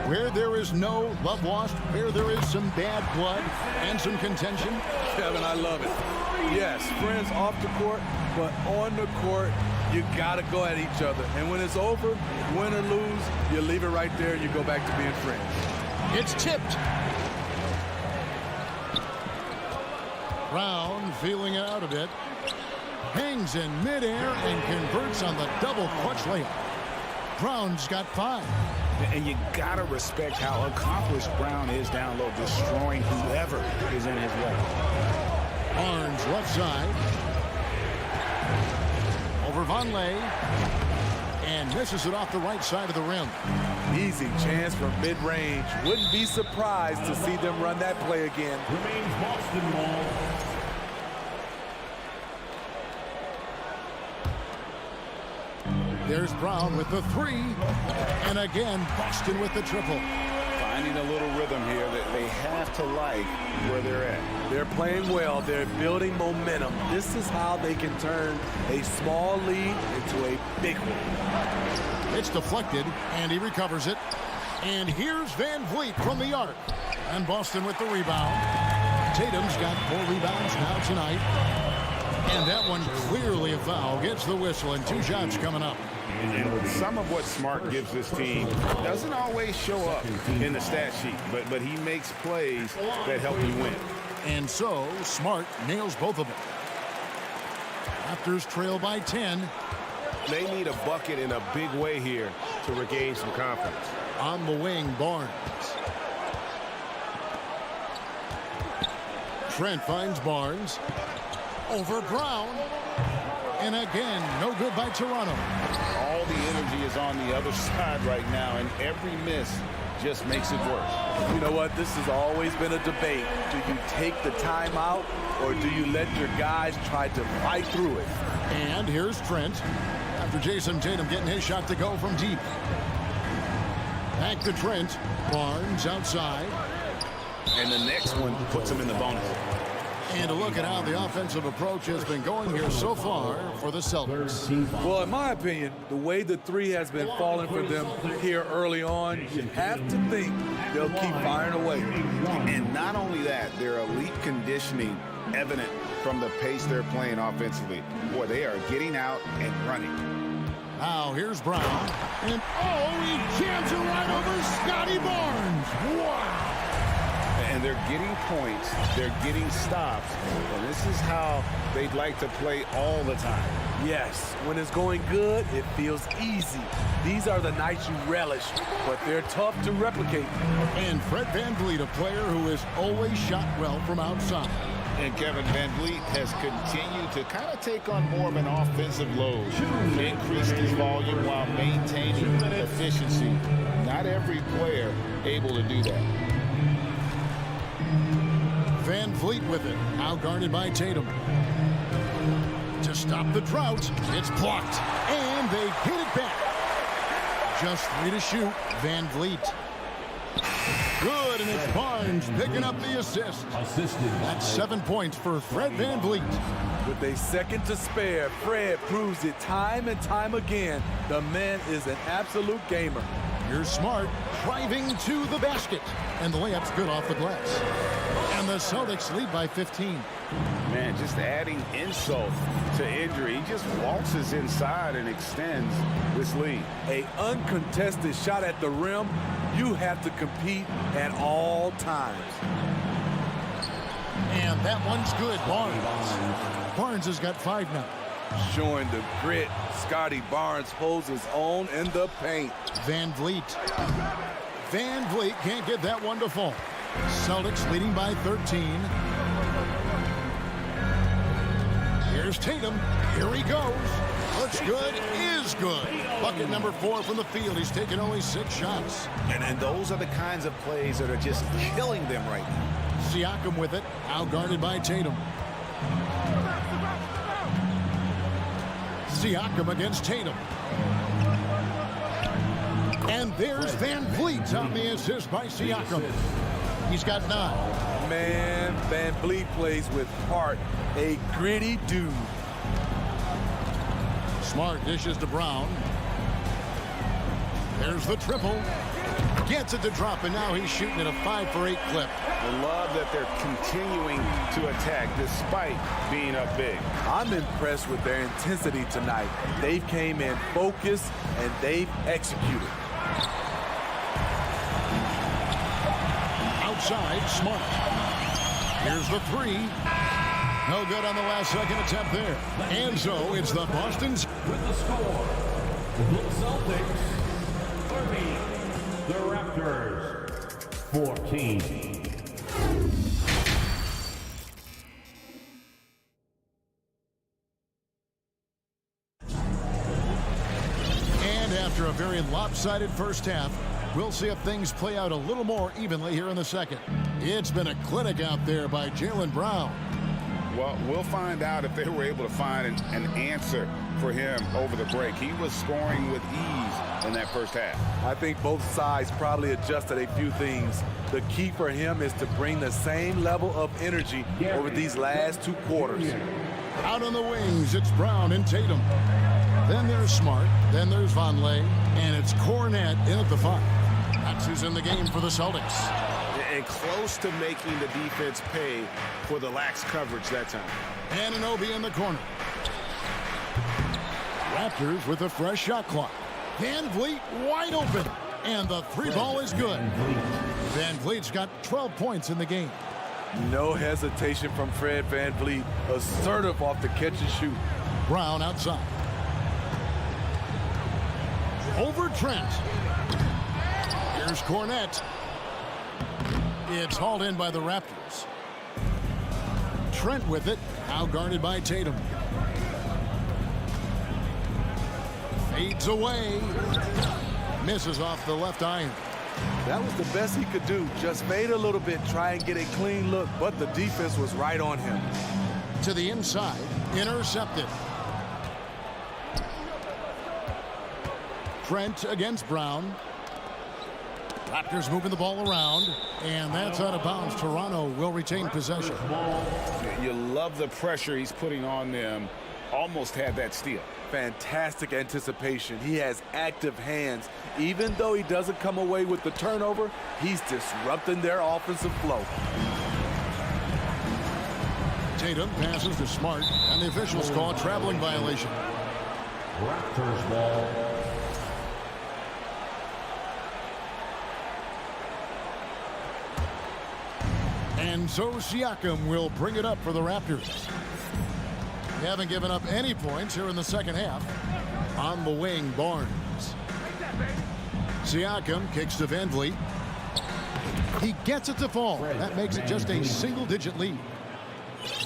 where there is no love lost, where there is some bad blood and some contention? Kevin, I love it. Yes, friends off the court, but on the court, you got to go at each other. And when it's over, win or lose, you leave it right there and you go back to being friends. It's tipped. Brown feeling it out a bit. Hangs in midair and converts on the double clutch layup. Brown's got 5. And you got to respect how accomplished Brown is down low, destroying whoever is in his way. Barnes left side. Over Vonleh. And misses it off the right side of the rim. Easy chance from mid-range. Wouldn't be surprised to see them run that play again. Remains Boston ball. There's Brown with the 3. And again, Boston with the triple. Finding a little rhythm here that they have to like where they're at. They're playing well. They're building momentum. This is how they can turn a small lead into a big one. It's deflected, and he recovers it. And here's Van Vliet from the arc. And Boston with the rebound. Tatum's got 4 rebounds now tonight. And that one clearly a foul. Gets the whistle, and 2 shots coming up. And some of what Smart gives this team doesn't always show up in the stat sheet, but he makes plays that help you win. And so, Smart nails both of them. Raptors trail by 10. They need a bucket in a big way here to regain some confidence. On the wing, Barnes. Trent finds Barnes. Over Brown. And again, no good by Toronto. All the energy is on the other side right now, and every miss just makes it worse. You know what? This has always been a debate. Do you take the timeout, or do you let your guys try to fight through it? And here's Trent. After Jason Tatum getting his shot to go from deep. Back to Trent. Barnes outside. And the next one puts him in the bonus. And a look at how the offensive approach has been going here so far for the Celtics. Well, in my opinion, the way the 3 has been falling for them here early on, you have to think they'll keep firing away. And not only that, their elite conditioning evident from the pace they're playing offensively. Boy, they are getting out and running. Now here's Brown. And he jams it right over Scotty Barnes. Wow. And they're getting points, they're getting stops, and this is how they'd like to play all the time. Yes, when it's going good, it feels easy. These are the nights you relish, but they're tough to replicate. And Fred VanVleet, a player who has always shot well from outside. And Kevin VanVleet has continued to kind of take on more of an offensive load. Increased his volume while maintaining efficiency. Not every player able to do that. Van Vliet with it. Now guarded by Tatum. To stop the drought, it's blocked. And they hit it back. Just 3 to shoot. Van Vliet. Good, and it's Barnes picking up the assist. That's 7 points for Fred Van Vliet. With a second to spare, Fred proves it time and time again. The man is an absolute gamer. Here's Smart driving to the basket. And the layup's good off the glass. And the Celtics lead by 15. Man, just adding insult to injury. He just waltzes inside and extends this lead. A uncontested shot at the rim. You have to compete at all times. And that one's good. Barnes has got 5 now. Showing the grit, Scotty Barnes holds his own in the paint. Van Vliet. Van Vliet can't get that one to fall. Celtics leading by 13. Here's Tatum. Here he goes. Looks good. Is good. Bucket number 4 from the field. He's taken only 6 shots. And those are the kinds of plays that are just killing them right now. Siakam with it. Now guarded by Tatum. Siakam against Tatum. And there's Van Vliet on the assist by Siakam. He's got 9. Man, Van Vliet plays with heart. A gritty dude. Smart dishes to Brown. There's the triple. Gets it to drop, and now he's shooting at a 5-for-8 clip. I love that they're continuing to attack despite being up big. I'm impressed with their intensity tonight. They came in focused, and they've executed. Outside, Smart. Here's the 3. No good on the last second attempt there. And so it's the Boston's. With the score, the Celtics 30, the Raptors 14. And after a very lopsided first half, we'll see if things play out a little more evenly here in the second. It's been a clinic out there by Jaylen Brown. Well, we'll find out if they were able to find an answer for him over the break. He was scoring with ease in that first half. I think both sides probably adjusted a few things. The key for him is to bring the same level of energy over these last 2 quarters. Out on the wings, it's Brown and Tatum. Then there's Smart. Then there's Vonleh. And it's Cornette in at the 5. That's who's in the game for the Celtics. And close to making the defense pay for the lax coverage that time. Anunoby in the corner. Raptors with a fresh shot clock. Van Vliet wide open. And the 3 ball is good. Van Vliet's got 12 points in the game. No hesitation from Fred Van Vliet. Assertive off the catch and shoot. Brown outside. Over Trent. Here's Cornette. It's hauled in by the Raptors. Trent with it. Now guarded by Tatum. Fades away. Misses off the left iron. That was the best he could do. Just fade a little bit, try and get a clean look, but the defense was right on him. To the inside. Intercepted. Trent against Brown. Raptors moving the ball around, and that's out of bounds. Toronto will retain possession. You love the pressure he's putting on them. Almost had that steal. Fantastic anticipation. He has active hands. Even though he doesn't come away with the turnover, he's disrupting their offensive flow. Tatum passes to Smart, and the officials call a traveling violation. Raptors ball. And so Siakam will bring it up for the Raptors. They haven't given up any points here in the second half. On the wing, Barnes. Siakam kicks to Van Vliet. He gets it to fall. That makes it just a single-digit lead.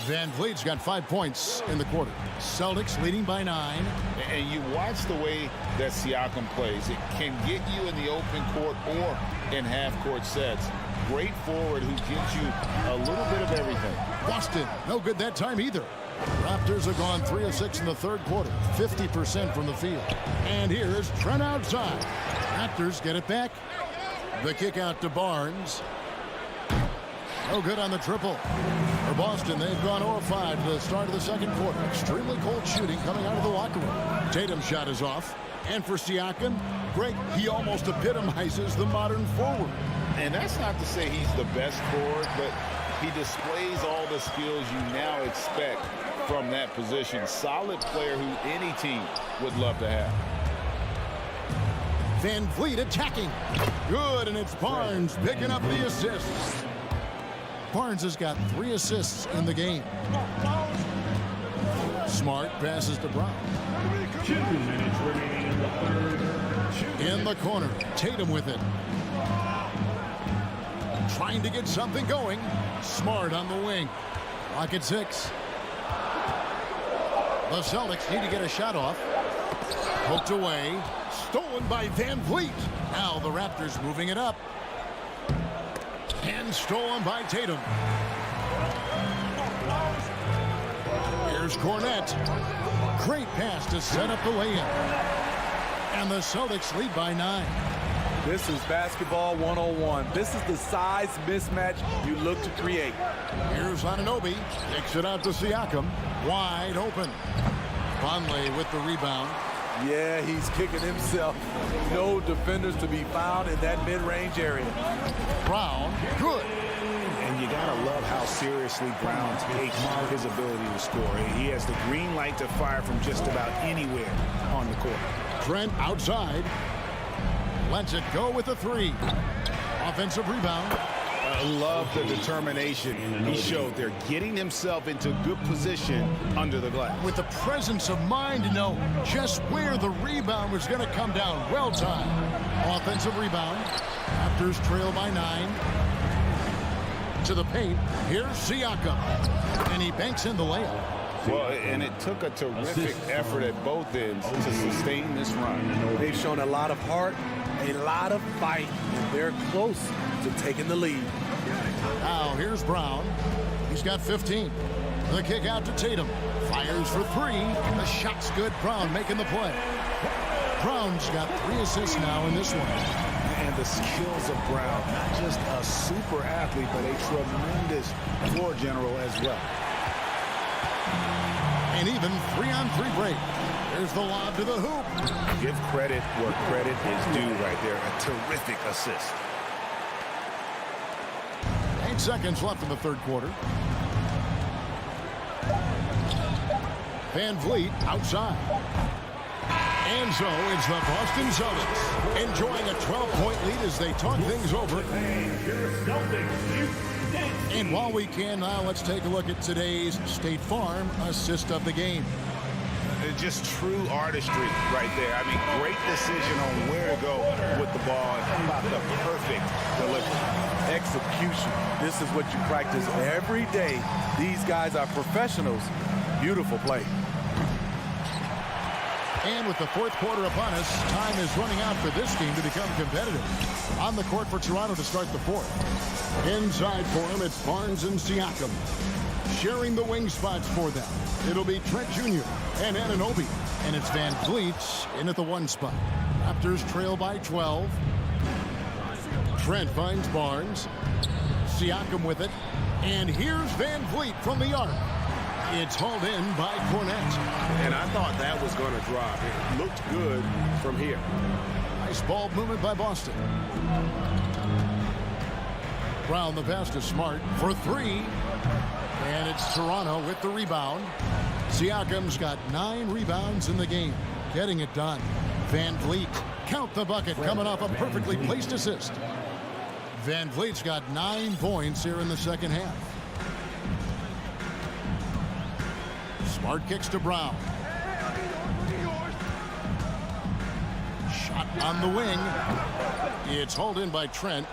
Van Vliet's got 5 points in the quarter. Celtics leading by 9. And you watch the way that Siakam plays. It can get you in the open court or in half-court sets. Great forward who gives you a little bit of everything. Boston, no good that time either. Raptors have gone 3 of 6 in the third quarter, 50% from the field. And here's Trent outside. Raptors get it back. The kick out to Barnes. No good on the triple. For Boston, they've gone 0 of 5 to the start of the second quarter. Extremely cold shooting coming out of the locker room. Tatum's shot is off. And for Siakam, Greg, he almost epitomizes the modern forward. And that's not to say he's the best forward, but he displays all the skills you now expect from that position. Solid player who any team would love to have. Van Vliet attacking. Good, and it's Barnes picking up the assist. Barnes has got 3 assists in the game. Smart passes to Brown. 2 minutes remaining in the third. In the corner, Tatum with it. Trying to get something going. Smart on the wing. Clock at 6. The Celtics need to get a shot off. Poked away. Stolen by Van Vliet. Now the Raptors moving it up. And stolen by Tatum. Here's Cornette. Great pass to set up the layup. And the Celtics lead by 9. This is basketball 101. This is the size mismatch you look to create. Here's Anunoby. Kicks it out to Siakam. Wide open. Conley with the rebound. Yeah, he's kicking himself. No defenders to be found in that mid-range area. Brown, good. And you gotta love how seriously Brown takes his ability to score. He has the green light to fire from just about anywhere on the court. Trent outside. Lets it go with a 3. Offensive rebound. I love the determination he showed there, getting himself into good position under the glass. With the presence of mind to know just where the rebound was going to come down. Well timed. Offensive rebound. Raptors trail by 9. To the paint. Here's Siakam. And he banks in the layup. Well, and it took a terrific effort at both ends to sustain this run. They've shown a lot of heart, a lot of fight, and they're close to taking the lead. Now here's Brown. He's got 15. The kick out to Tatum. Fires for 3. The shot's good. Brown making the play. Brown's got 3 assists now in this one. And the skills of Brown, not just a super athlete, but a tremendous floor general as well. And even 3-on-3 break. There's the lob to the hoop. Give credit where credit is due right there. A terrific assist. 8 seconds left in the third quarter. Van Vliet outside. And so it's the Boston Celtics enjoying a 12-point lead as they talk things over. And while we can now, let's take a look at today's State Farm assist of the game. Just true artistry right there. I mean, great decision on where to go with the ball. How about the perfect delivery? Execution. This is what you practice every day. These guys are professionals. Beautiful play. And with the fourth quarter upon us, time is running out for this team to become competitive. On the court for Toronto to start the fourth. Inside for them, it's Barnes and Siakam. Sharing the wing spots for them. It'll be Trent Jr. and Anunoby. And it's Van Vliet in at the 1 spot. Raptors trail by 12. Trent finds Barnes. Siakam with it. And here's Van Vliet from the arc. It's hauled in by Cornette. And I thought that was going to drop. It looked good from here. Nice ball movement by Boston. Brown the pass to Smart for 3. And it's Toronto with the rebound. Siakam's got 9 rebounds in the game. Getting it done. Van Vliet, count the bucket, coming off a perfectly placed assist. Van Vliet's got 9 points here in the second half. Smart kicks to Brown. Shot on the wing. It's hauled in by Trent.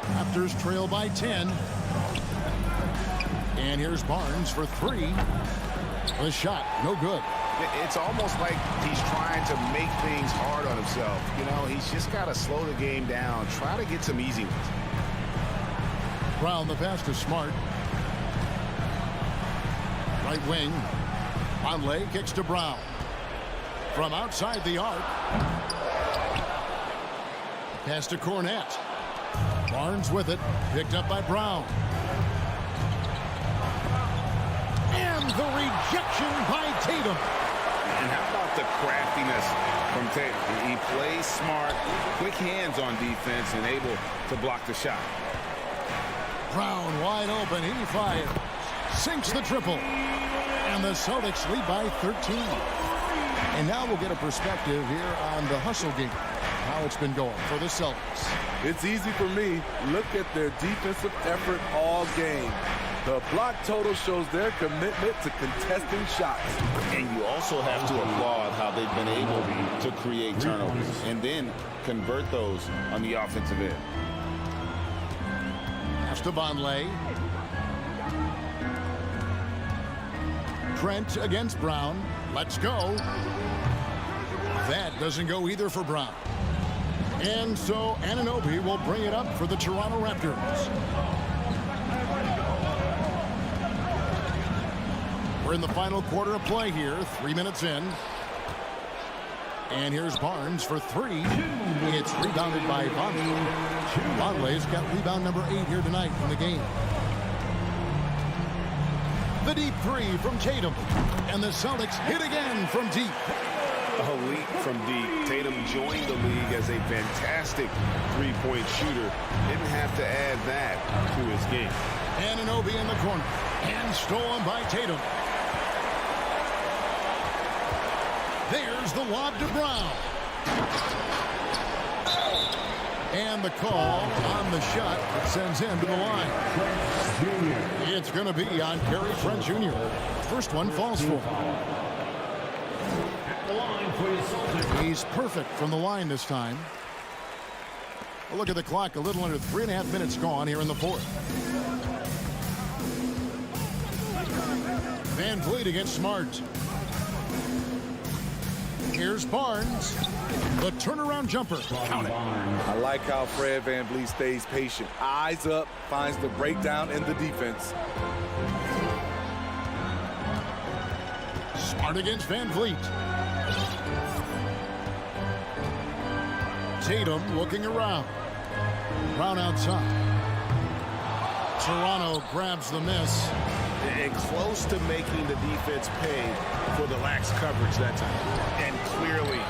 Raptors trail by 10. And here's Barnes for three. The shot, no good. It's almost like he's trying to make things hard on himself. You know, he's just got to slow the game down. Try to get some easy ones. Brown, the pass to Smart. Right wing. Conley kicks to Brown. From outside the arc. Pass to Cornette. Barnes with it. Picked up by Brown. And the rejection by Tatum. And how about the craftiness from Tatum? He plays smart, quick hands on defense, and able to block the shot. Brown wide open. He fires. Sinks the triple. And the Celtics lead by 13. And now we'll get a perspective here on the hustle game. How it's been going for the Celtics. It's easy for me. Look at their defensive effort all game. The block total shows their commitment to contesting shots. And you also have to applaud how they've been able to create turnovers and then convert those on the offensive end. Pass to Vonleh. Trent against Brown. Let's go. That doesn't go either for Brown. And so Anunoby will bring it up for the Toronto Raptors. We're in the final quarter of play here, 3 minutes in. And here's Barnes for three. It's rebounded by Vonleh. Vonleh's got rebound number 8 here tonight in the game. The deep three from Tatum. And the Celtics hit again from deep. Elite from deep. Tatum joined the league as a fantastic three-point shooter. Didn't have to add that to his game. Anunoby in the corner. And stolen by Tatum. There's the lob to Brown. And the call on the shot that sends him to the line. It's going to be on Gary Trent Jr. First one falls for him. He's perfect from the line this time. A look at the clock. A little under 3.5 minutes gone here in the fourth. Van Vliet against Smart. Here's Barnes. The turnaround jumper. Count it. I like how Fred VanVleet stays patient. Eyes up, finds the breakdown in the defense. Smart against Van Vliet. Tatum looking around. Brown outside. Toronto grabs the miss. And close to making the defense pay for the lax coverage that time. And clearly,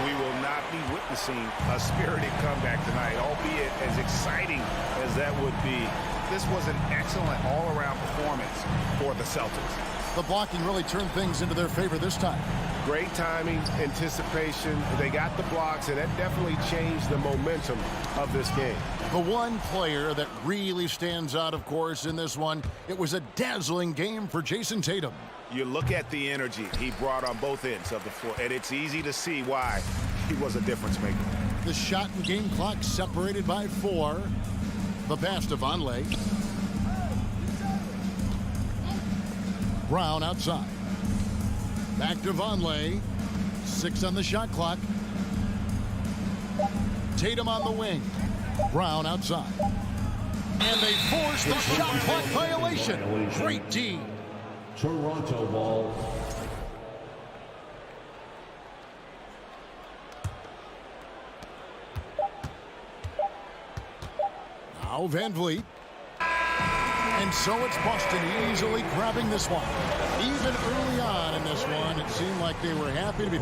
we will not be witnessing a spirited comeback tonight, albeit as exciting as that would be. This was an excellent all-around performance for the Celtics. The blocking really turned things into their favor this time. Great timing, anticipation. They got the blocks, and that definitely changed the momentum of this game. The one player that really stands out, of course, in this one, it was a dazzling game for Jason Tatum. You look at the energy he brought on both ends of the floor, and it's easy to see why he was a difference maker. The shot and game clock separated by 4. The pass to Vonleh. Brown outside. Back to Vonleh. 6 on the shot clock. Tatum on the wing. Brown outside. And they force the shot clock violation. Great D. Toronto ball. Now Van Vliet. And so it's Boston easily grabbing this one. Even early on in this one, it seemed like they were happy to be